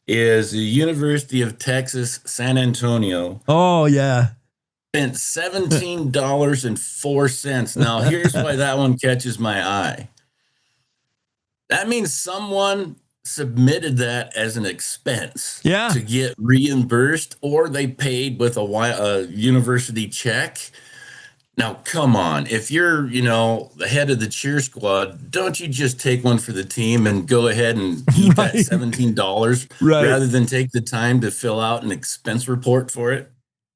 is the University of Texas, San Antonio. Oh, yeah. Spent $17.04. Now, here's why that one catches my eye. That means someone submitted that as an expense to get reimbursed, or they paid with a university check. Now, come on. If you're, the head of the cheer squad, don't you just take one for the team and go ahead and eat that $17 rather than take the time to fill out an expense report for it?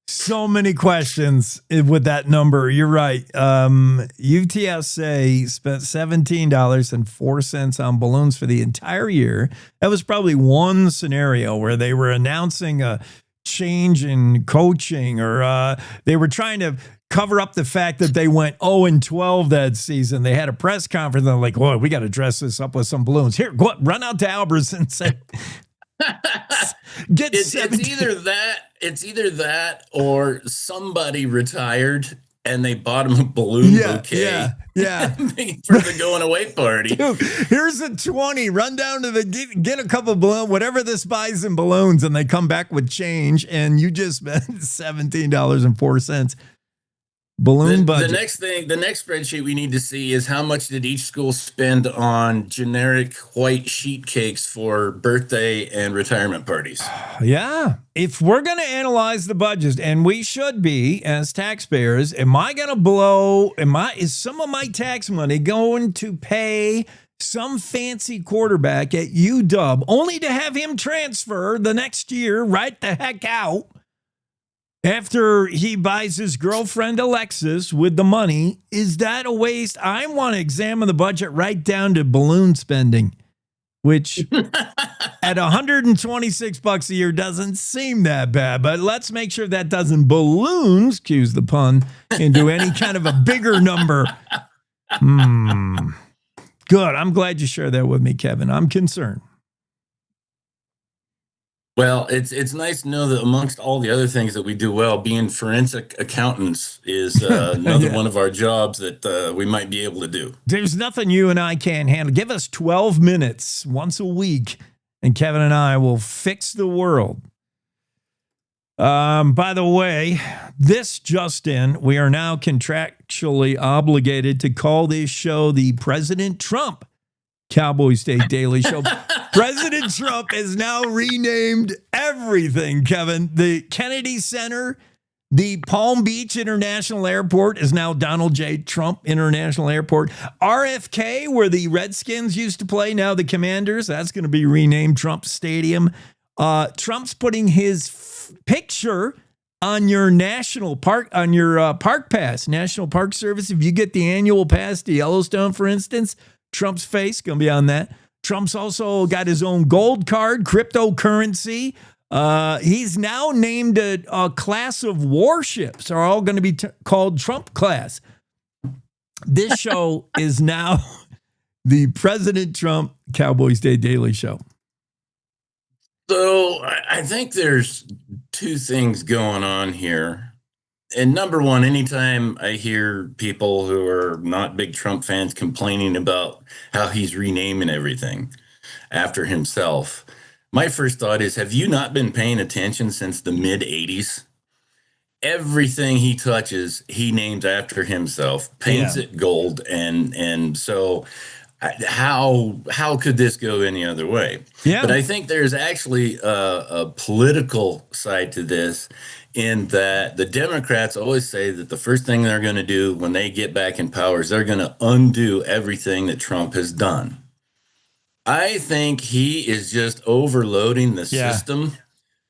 So many questions with that number. You're right. UTSA spent $17.04 on balloons for the entire year. That was probably one scenario where they were announcing a change in coaching, or they were trying to cover up the fact that they went 0-12 that season. They had a press conference. They're like, "Whoa, we got to dress this up with some balloons. Here, go run out to Albertson and say, it's either that or somebody retired and they bought him a balloon bouquet. Yeah. For the going away party. Dude, here's a 20. Run down to get a couple of balloons, whatever this buys in balloons, and they come back with change, and you just spent $17.04. Balloon budget. The next spreadsheet we need to see is how much did each school spend on generic white sheet cakes for birthday and retirement parties. Yeah. If we're going to analyze the budget, and we should be as taxpayers, is some of my tax money going to pay some fancy quarterback at UW only to have him transfer the next year right the heck out? After he buys his girlfriend a Lexus with the money, is that a waste? I want to examine the budget right down to balloon spending, which at $126 a year doesn't seem that bad. But let's make sure that doesn't balloons, excuse the pun, into any kind of a bigger number. Good. I'm glad you shared that with me, Kevin. I'm concerned. Well, it's nice to know that amongst all the other things that we do well, being forensic accountants is another one of our jobs that we might be able to do. There's nothing you and I can't handle. Give us 12 minutes once a week, and Kevin and I will fix the world. By the way, this just in, we are now contractually obligated to call this show the President Trump Cowboy State Daily Show. President Trump has now renamed everything, Kevin. The Kennedy Center, the Palm Beach International Airport is now Donald J. Trump International Airport. RFK, where the Redskins used to play, now the Commanders, that's going to be renamed Trump Stadium. Trump's putting his picture on your national park, on your park pass, National Park Service. If you get the annual pass to Yellowstone, for instance, Trump's face going to be on that. Trump's also got his own gold card, cryptocurrency. He's now named a class of warships are all going to be called Trump class. This show is now the President Trump Cowboy State Daily Show. So I think there's two things going on here. And number one, anytime I hear people who are not big Trump fans complaining about how he's renaming everything after himself, my first thought is, have you not been paying attention since the mid-'80s? everything he touches, he names after himself, paints it gold, and so how could this go any other way? Yeah. But I think there's actually a political side to this, in that the Democrats always say that the first thing they're going to do when they get back in power is they're going to undo everything that Trump has done. I think he is just overloading the system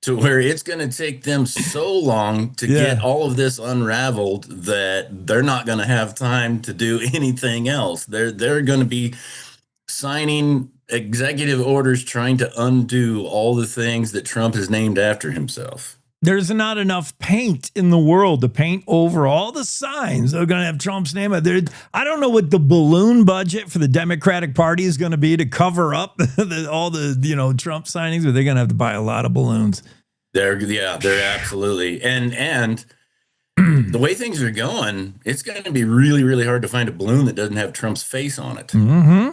to where it's going to take them so long to get all of this unraveled that they're not going to have time to do anything else. They're going to be signing executive orders trying to undo all the things that Trump has named after himself. There's not enough paint in the world to paint over all the signs that are going to have Trump's name. I don't know what the balloon budget for the Democratic Party is going to be to cover up all the Trump signings, but they're going to have to buy a lot of balloons. They're absolutely. And the way things are going, it's going to be really, really hard to find a balloon that doesn't have Trump's face on it. Mm-hmm.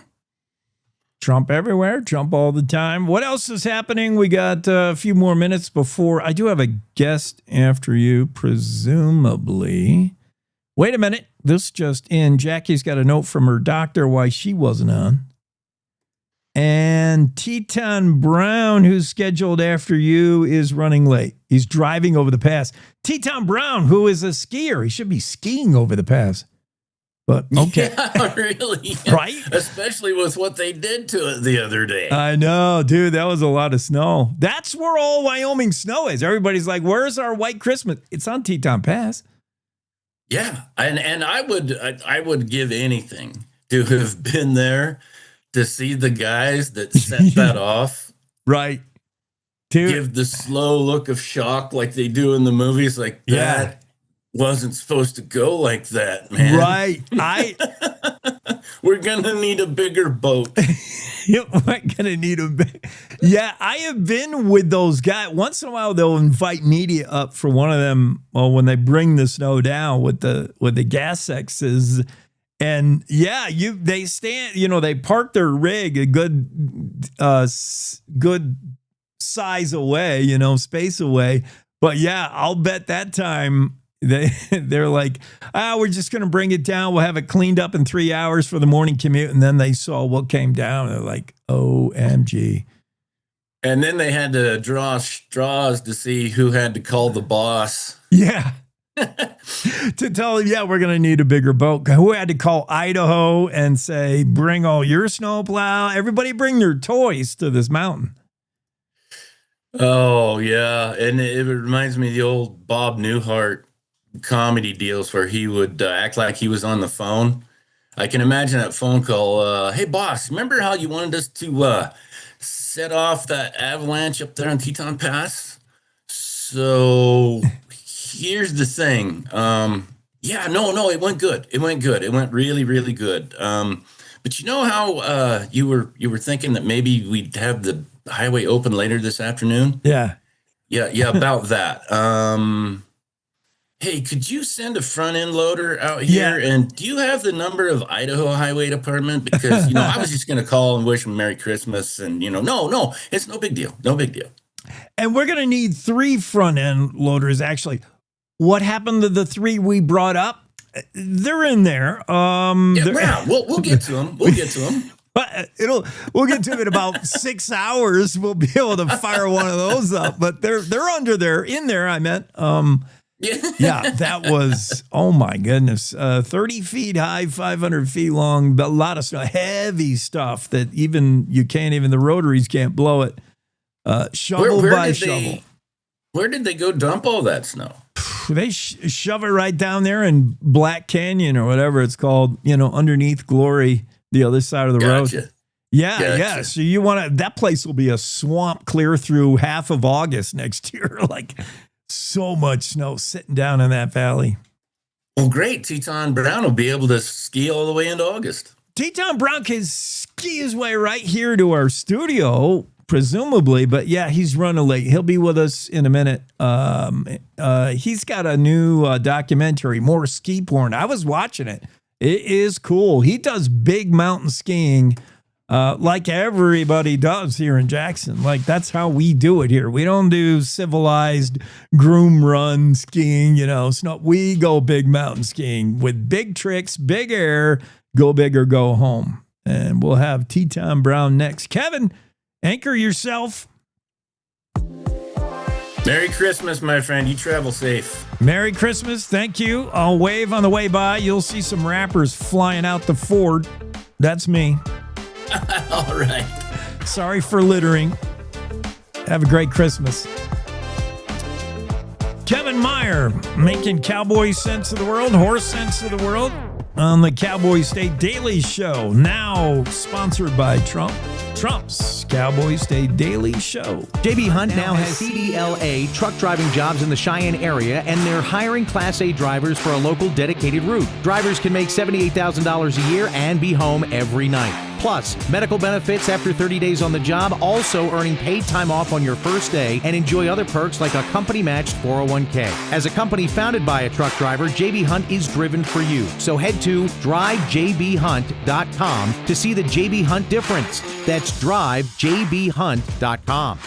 Trump everywhere, Trump all the time. What else is happening? We got a few more minutes before. I do have a guest after you, presumably. Wait a minute. This just in. Jackie's got a note from her doctor why she wasn't on. And Teton Brown, who's scheduled after you, is running late. He's driving over the pass. Teton Brown, who is a skier. He should be skiing over the pass. But okay. Yeah, really. Right? Especially with what they did to it the other day. I know, dude. That was a lot of snow. That's where all Wyoming snow is. Everybody's like, where's our white Christmas? It's on Teton Pass. Yeah. And I would give anything to have been there to see the guys that set that off. Right. Dude. Give the slow look of shock like they do in the movies. Like, that wasn't supposed to go like that, man. Right. We're going to need a bigger boat. We're going to need a big. Yeah, I have been with those guys. Once in a while, they'll invite media up for one of them when they bring the snow down with the gas sexes. And yeah, they stand, they park their rig a good size away, space away. But yeah, I'll bet that time they're like, we're just going to bring it down. We'll have it cleaned up in 3 hours for the morning commute. And then they saw what came down. They're like, OMG. And then they had to draw straws to see who had to call the boss. Yeah. To tell him, we're going to need a bigger boat. Who had to call Idaho and say, bring all your snowplow. Everybody bring their toys to this mountain. Oh, yeah. And it reminds me of the old Bob Newhart comedy deals where he would act like he was on the phone. I can imagine that phone call. Hey, boss, remember how you wanted us to set off that avalanche up there on Teton Pass? So here's the thing. No, it went good. It went good. It went really, really good. But you know how you were thinking that maybe we'd have the highway open later this afternoon? Yeah. Yeah, about that. Hey, could you send a front end loader out here? Yeah. And do you have the number of Idaho Highway Department? Because, I was just going to call and wish them Merry Christmas. And, no, it's no big deal. No big deal. And we're going to need 3 front end loaders, actually. What happened to the 3 we brought up? They're in there. We'll get to them. We'll get to them. But we'll get to it in about 6 hours. We'll be able to fire one of those up. But they're under there, in there. I meant. Yeah, that was, oh my goodness, 30 feet high, 500 feet long, a lot of stuff, heavy stuff that the rotaries can't blow it. Shovel by shovel. Where did they go dump all that snow? They shove it right down there in Black Canyon or whatever it's called, underneath Glory, the other side of the road. Yeah, gotcha. Yeah. So that place will be a swamp clear through half of August next year. Like, so much snow sitting down in that valley. Well, great. Teton Brown will be able to ski all the way into August. Teton Brown can ski his way right here to our studio, presumably. But yeah, he's running late. He'll be with us in a minute. He's got a new documentary, More Ski Porn. I was watching it. It is cool. He does big mountain skiing. like everybody does here in Jackson. Like, that's how we do it here. We don't do civilized groom run skiing, snow. We go big mountain skiing with big tricks, big air, go big or go home. And we'll have Teton Brown next. Kevin, anchor yourself. Merry Christmas, my friend. You travel safe. Merry Christmas. Thank you. I'll wave on the way by. You'll see some rappers flying out the Ford. That's me. All right. Sorry for littering. Have a great Christmas. Kevin Meyer making cowboy sense of the world, horse sense of the world on the Cowboy State Daily Show. Now sponsored by Trump's Cowboy State Daily Show. JB Hunt now has CDLA truck driving jobs in the Cheyenne area, and they're hiring Class A drivers for a local dedicated route. Drivers can make $78,000 a year and be home every night. Plus, medical benefits after 30 days on the job, also earning paid time off on your first day, and enjoy other perks like a company-matched 401k. As a company founded by a truck driver, JB Hunt is driven for you. So head to drivejbhunt.com to see the JB Hunt difference. That's drivejbhunt.com.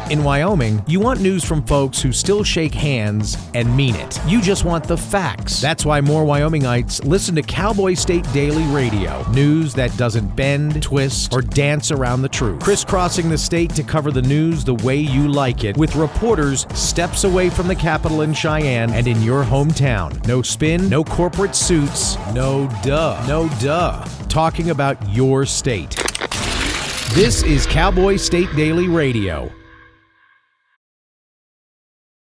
In Wyoming, you want news from folks who still shake hands and mean it. You just want the facts. That's why more Wyomingites listen to Cowboy State Daily Radio. News that doesn't bend, twist, or dance around the truth. Crisscrossing the state to cover the news the way you like it, with reporters steps away from the Capitol in Cheyenne and in your hometown. No spin, no corporate suits, no duh. Talking about your state. This is Cowboy State Daily Radio.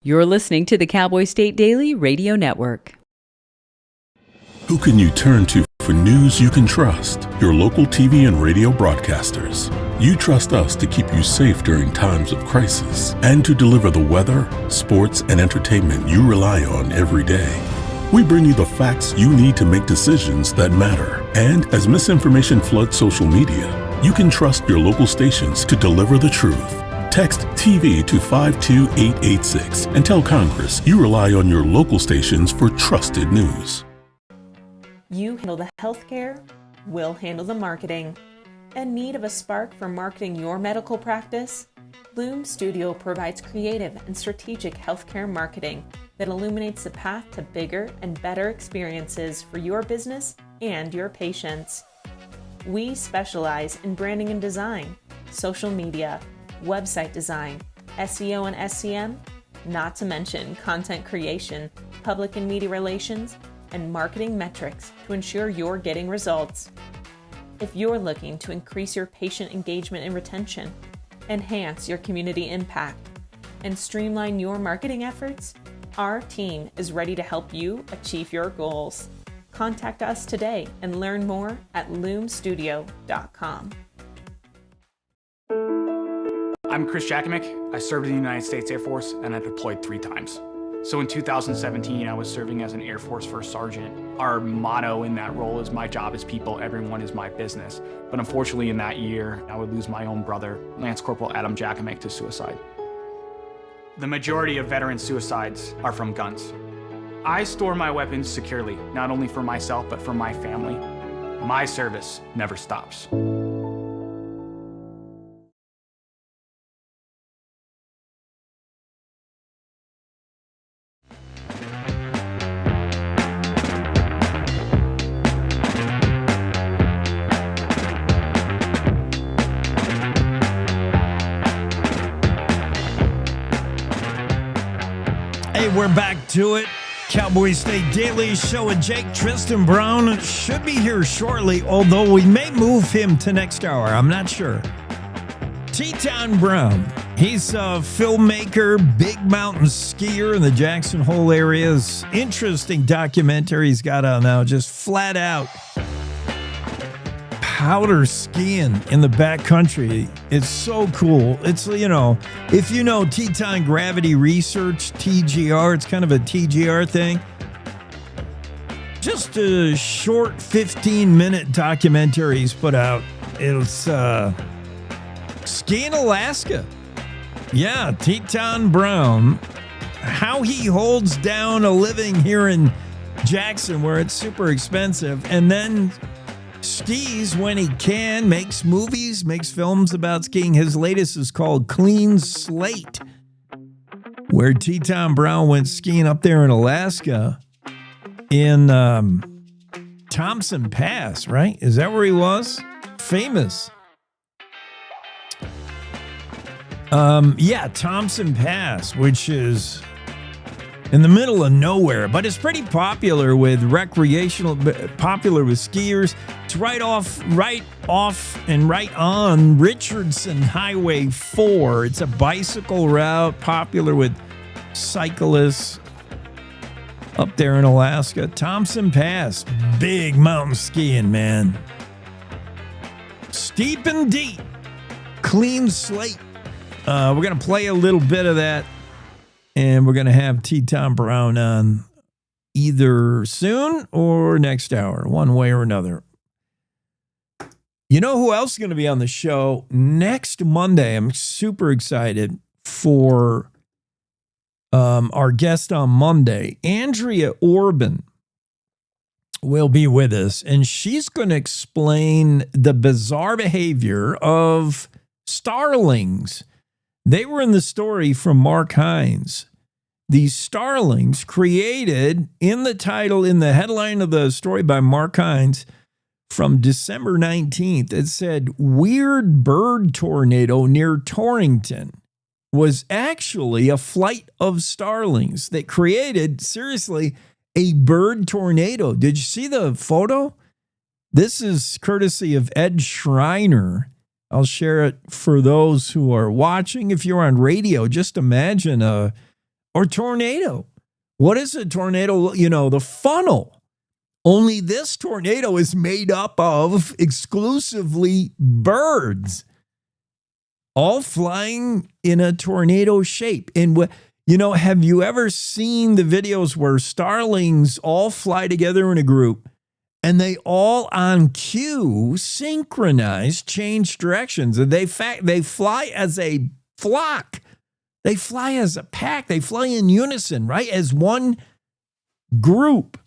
You're listening to the Cowboy State Daily Radio Network. Who can you turn to for news you can trust? Your local TV and radio broadcasters. You trust us to keep you safe during times of crisis and to deliver the weather, sports, and entertainment you rely on every day. We bring you the facts you need to make decisions that matter. And as misinformation floods social media, you can trust your local stations to deliver the truth. Text TV to 52886 and tell Congress you rely on your local stations for trusted news. You handle the healthcare, we'll handle the marketing. In need of a spark for marketing your medical practice? Loom Studio provides creative and strategic healthcare marketing that illuminates the path to bigger and better experiences for your business and your patients. We specialize in branding and design, social media, website design, SEO and SEM, not to mention content creation, public and media relations, and marketing metrics to ensure you're getting results. If you're looking to increase your patient engagement and retention, enhance your community impact, and streamline your marketing efforts, our team is ready to help you achieve your goals. Contact us today and learn more at loomstudio.com. I'm Chris Jakovic. I served in the United States Air Force and I deployed 3 times. So in 2017, I was serving as an Air Force First Sergeant. Our motto in that role is my job is people, everyone is my business. But unfortunately in that year, I would lose my own brother, Lance Corporal Adam Jakovic, to suicide. The majority of veteran suicides are from guns. I store my weapons securely, not only for myself, but for my family. My service never stops. We're back to it. Cowboy State Daily Show with Jake. Teton Brown should be here shortly, although we may move him to next hour. I'm not sure. Teton Brown. He's a filmmaker, big mountain skier in the Jackson Hole areas. Interesting documentary he's got out now, just flat out powder skiing in the backcountry. It's so cool. It's, if you know Teton Gravity Research, TGR, it's kind of a TGR thing. Just a short 15-minute documentary he's put out. It's skiing Alaska. Yeah, Teton Brown. How he holds down a living here in Jackson where it's super expensive, and then skis when he can, makes movies, makes films about skiing. His latest is called Clean Slate, where Teton Brown went skiing up there in Alaska in Thompson Pass, right? Is that where he was? Famous. Yeah, Thompson Pass, which is in the middle of nowhere, but it's pretty popular with popular with skiers. It's right off and right on Richardson Highway 4. It's a bicycle route, popular with cyclists up there in Alaska. Thompson Pass, big mountain skiing, man. Steep and deep, clean slate. We're going to play a little bit of that, and we're going to have Teton Brown on either soon or next hour, one way or another. You know who else is going to be on the show next Monday? I'm super excited for our guest on Monday. Andrea Orban will be with us, and she's going to explain the bizarre behavior of starlings. They were in the story from Mark Hines. These starlings created in the title, in the headline of the story by Mark Hines from December 19th, it said, "Weird bird tornado near Torrington," was actually a flight of starlings that created, seriously, a bird tornado. Did you see the photo? This is courtesy of Ed Schreiner. I'll share it for those who are watching. If you're on radio, just imagine a tornado. What is a tornado? You know, the funnel. Only this tornado is made up of exclusively birds, all flying in a tornado shape. And, you know, have you ever seen the videos where starlings all fly together in a group? And they all on cue synchronize, change directions. And they fly as a flock. They fly as a pack. They fly in unison, right? As one group.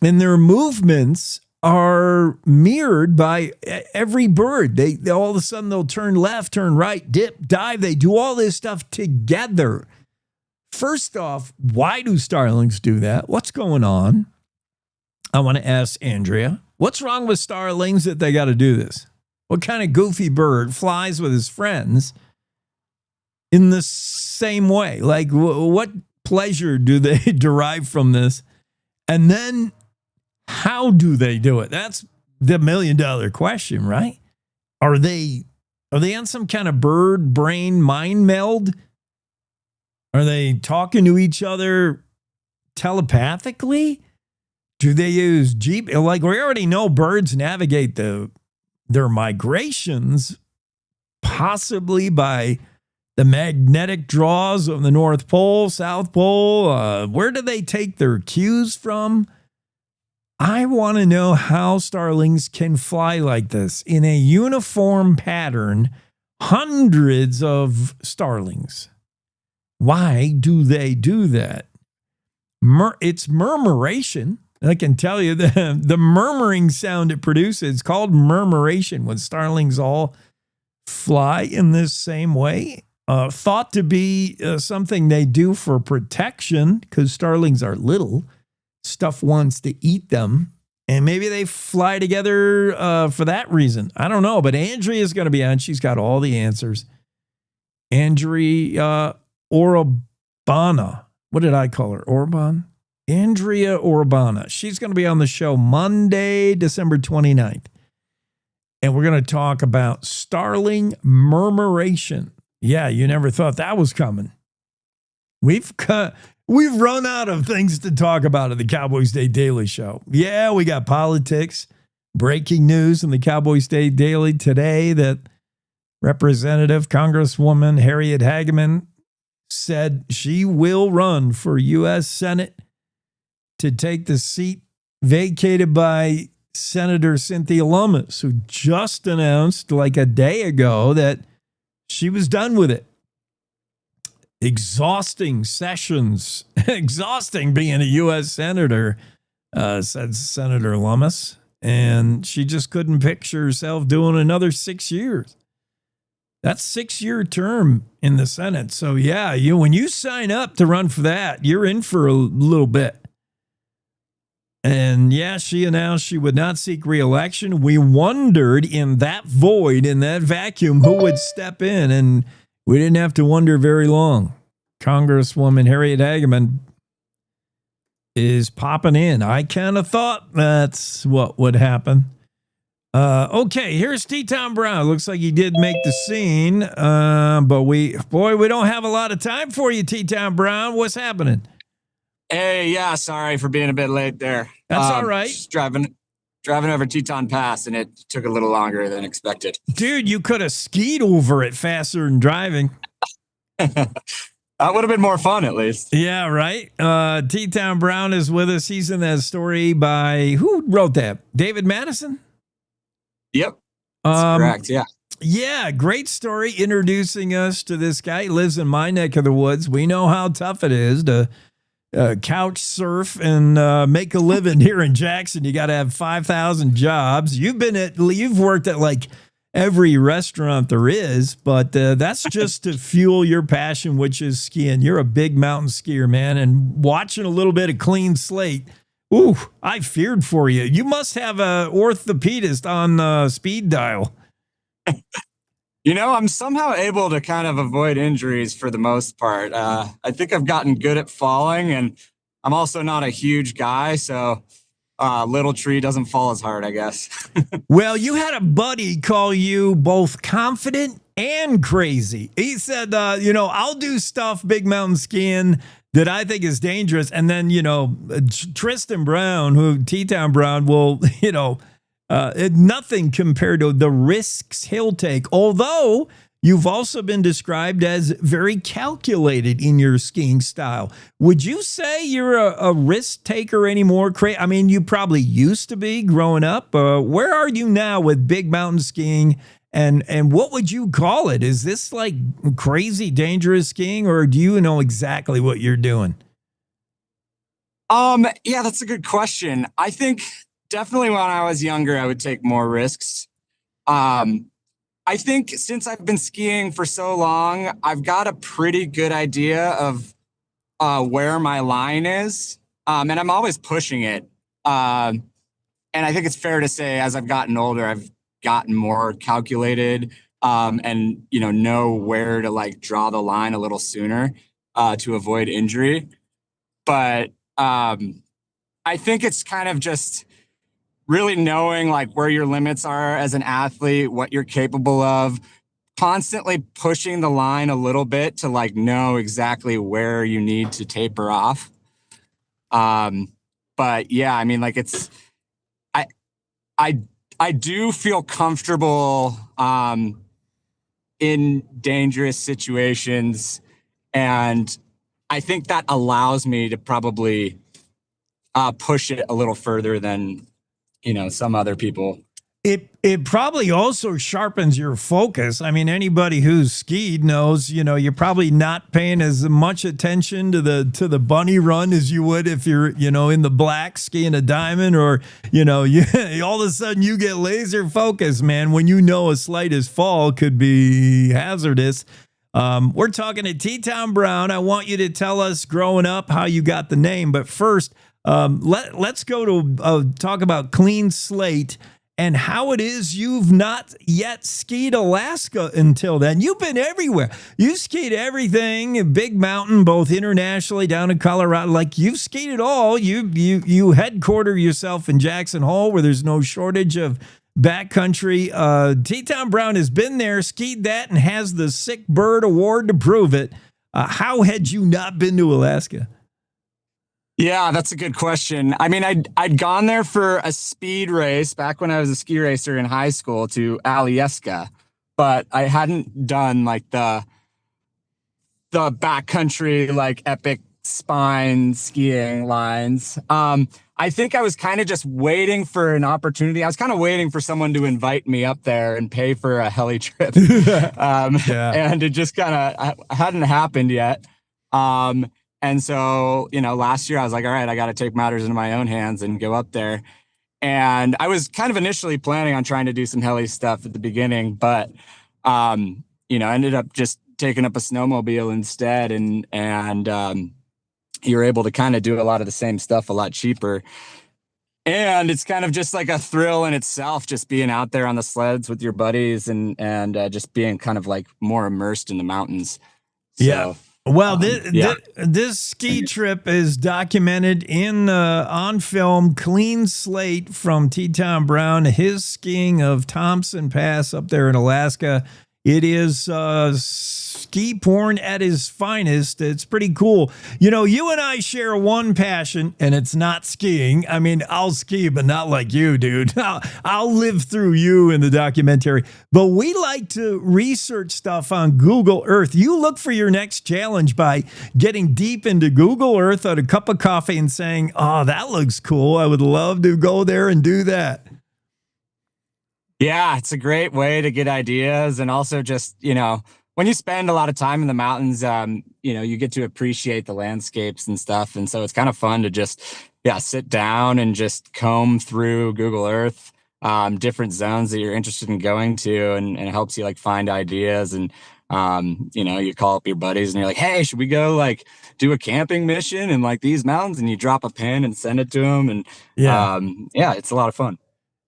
And their movements are mirrored by every bird. They all of a sudden they'll turn left, turn right, dip, dive. They do all this stuff together. First off, why do starlings do that? What's going on? I want to ask Andrea, what's wrong with starlings that they got to do this? What kind of goofy bird flies with his friends in the same way? Like, what pleasure do they derive from this? And then how do they do it? That's the $1 million question, right? Are they on some kind of bird brain mind meld? Are they talking to each other telepathically? Do they use like we already know birds navigate their migrations possibly by the magnetic draws of the North Pole, South Pole. Where do they take their cues from? I want to know how starlings can fly like this in a uniform pattern, hundreds of starlings. Why do they do that? It's murmuration. I can tell you the murmuring sound it produces, it's called murmuration when starlings all fly in this same way. Thought to be something they do for protection because starlings are little. Stuff wants to eat them. And maybe they fly together for that reason. I don't know. But Andrea is going to be on. She's got all the answers. Andrea Orobana. What did I call her? Orban? Andrea Orobana. She's going to be on the show Monday, December 29th. And we're going to talk about starling murmuration. Yeah, you never thought that was coming. We've run out of things to talk about at the Cowboy State Daily Show. Yeah, we got politics, breaking news in the Cowboy State Daily today that Representative Congresswoman Harriet Hageman said she will run for U.S. Senate to take the seat vacated by Senator Cynthia Lummis, who just announced like a day ago that she was done with it. Exhausting sessions, exhausting being a U.S. Senator, said Senator Lummis. and she just couldn't picture herself doing another 6 years. That's 6-year term in the Senate. So yeah, when you sign up to run for that, you're in for a little bit. And yeah, she announced she would not seek re-election. We wondered in that void, in that vacuum, who would step in, and we didn't have to wonder very long. Congresswoman Harriet Hageman is popping in. I kind of thought that's what would happen. Okay, here's Teton Brown. Looks like he did make the scene, but we don't have a lot of time for you, Teton Brown. What's happening? Hey, yeah, sorry for being a bit late there. That's all right. Just driving over Teton Pass, and it took a little longer than expected. Dude, you could have skied over it faster than driving. That would have been more fun, at least. Yeah, right. Teton Brown is with us. He's in that story by, who wrote that? David Madison? Yep. That's correct, yeah. Yeah, great story introducing us to this guy. He lives in my neck of the woods. We know how tough it is to couch surf and make a living here in Jackson. You got to have 5,000 jobs. You've worked at like every restaurant there is, but that's just to fuel your passion, which is skiing. You're a big mountain skier, man, and watching a little bit of Clean Slate. Ooh, I feared for you. You must have a orthopedist on speed dial. I'm somehow able to kind of avoid injuries for the most part. I think I've gotten good at falling, and I'm also not a huge guy, so little tree doesn't fall as hard, I guess. Well, you had a buddy call you both confident and crazy. He said, I'll do stuff big mountain skiing that I think is dangerous. And then, Teton Brown will, nothing compared to the risks he'll take. Although you've also been described as very calculated in your skiing style. Would you say you're a risk taker anymore? I mean, you probably used to be growing up. Where are you now with big mountain skiing? And what would you call it? Is this like crazy dangerous skiing, or do you know exactly what you're doing? Yeah, that's a good question. I think definitely when I was younger, I would take more risks. I think since I've been skiing for so long, I've got a pretty good idea of where my line is. And I'm always pushing it. And I think it's fair to say as I've gotten older, I've gotten more calculated and know where to like draw the line a little sooner to avoid injury. But I think it's kind of just really knowing like where your limits are as an athlete, what you're capable of, constantly pushing the line a little bit to like know exactly where you need to taper off. But yeah, I mean, like I do feel comfortable in dangerous situations, and I think that allows me to probably push it a little further than some other people. It probably also sharpens your focus. I mean, anybody who's skied knows, you're probably not paying as much attention to the bunny run as you would if you're, in the black skiing a diamond, or, all of a sudden you get laser focused, man, when a slightest fall could be hazardous. We're talking to Teton Brown. I want you to tell us growing up how you got the name, but first, let's go to talk about Clean Slate and how it is you've not yet skied Alaska until then. You've been everywhere. You skied everything, big mountain, both internationally down in Colorado. Like, you've skied it all. You headquarter yourself in Jackson Hole, where there's no shortage of backcountry. Teton Brown has been there, skied that, and has the Sick Bird Award to prove it. How had you not been to Alaska? Yeah, that's a good question. I mean, I'd gone there for a speed race back when I was a ski racer in high school to Alyeska, but I hadn't done like the backcountry, like epic spine skiing lines. I think I was kind of just waiting for an opportunity. I was kind of waiting for someone to invite me up there and pay for a heli trip. And it just kind of hadn't happened yet. And so, last year I was like, all right, I got to take matters into my own hands and go up there. And I was kind of initially planning on trying to do some heli stuff at the beginning, but, you know, I ended up just taking up a snowmobile instead. And you're able to kind of do a lot of the same stuff a lot cheaper. And it's kind of just like a thrill in itself, just being out there on the sleds with your buddies and just being kind of like more immersed in the mountains. So, yeah. Well, this ski trip is documented in on film, Clean Slate from Teton Brown, his skiing of Thompson Pass up there in Alaska. It is ski porn at his finest. It's pretty cool. You know, you and I share one passion, and it's not skiing. I mean, I'll ski, but not like you, dude. I'll live through you in the documentary. But we like to research stuff on Google Earth. You look for your next challenge by getting deep into Google Earth at a cup of coffee and saying, oh, that looks cool. I would love to go there and do that. Yeah, it's a great way to get ideas. And also just, you know, when you spend a lot of time in the mountains, you know, you get to appreciate the landscapes and stuff. And so it's kind of fun to just, sit down and just comb through Google Earth, different zones that you're interested in going to. And it helps you like find ideas. And, you know, you call up your buddies and you're like, hey, should we go like do a camping mission in like these mountains? And you drop a pin and send it to them. And it's a lot of fun.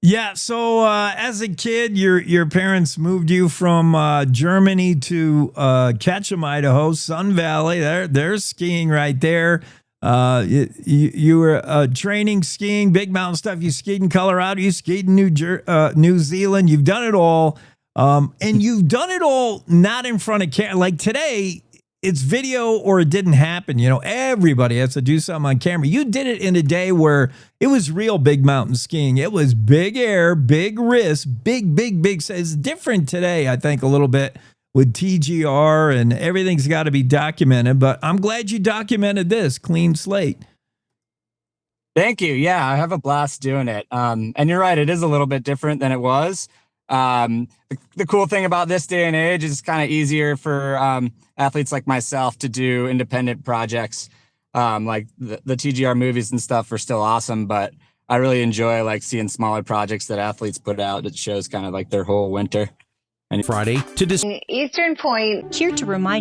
Yeah, so as a kid, your parents moved you from Germany to Ketchum, Idaho, Sun Valley. They're skiing right there. You were training skiing, big mountain stuff. You skied in Colorado. You skied in New Zealand. You've done it all, and you've done it all not in front of camera. Like today, it's video or it didn't happen. You know, everybody has to do something on camera. You did it in a day where it was real big mountain skiing. It was big air, big risk, big. It's different today, I think, a little bit with TGR and everything's got to be documented. But I'm glad you documented this Clean Slate. Thank you. Yeah, I have a blast doing it. And you're right. It is a little bit different than it was. The cool thing about this day and age is it's kind of easier for athletes like myself to do independent projects. Like the TGR movies and stuff are still awesome, but I really enjoy like seeing smaller projects that athletes put out that shows kind of like their whole winter. And Friday to Eastern Point, here to remind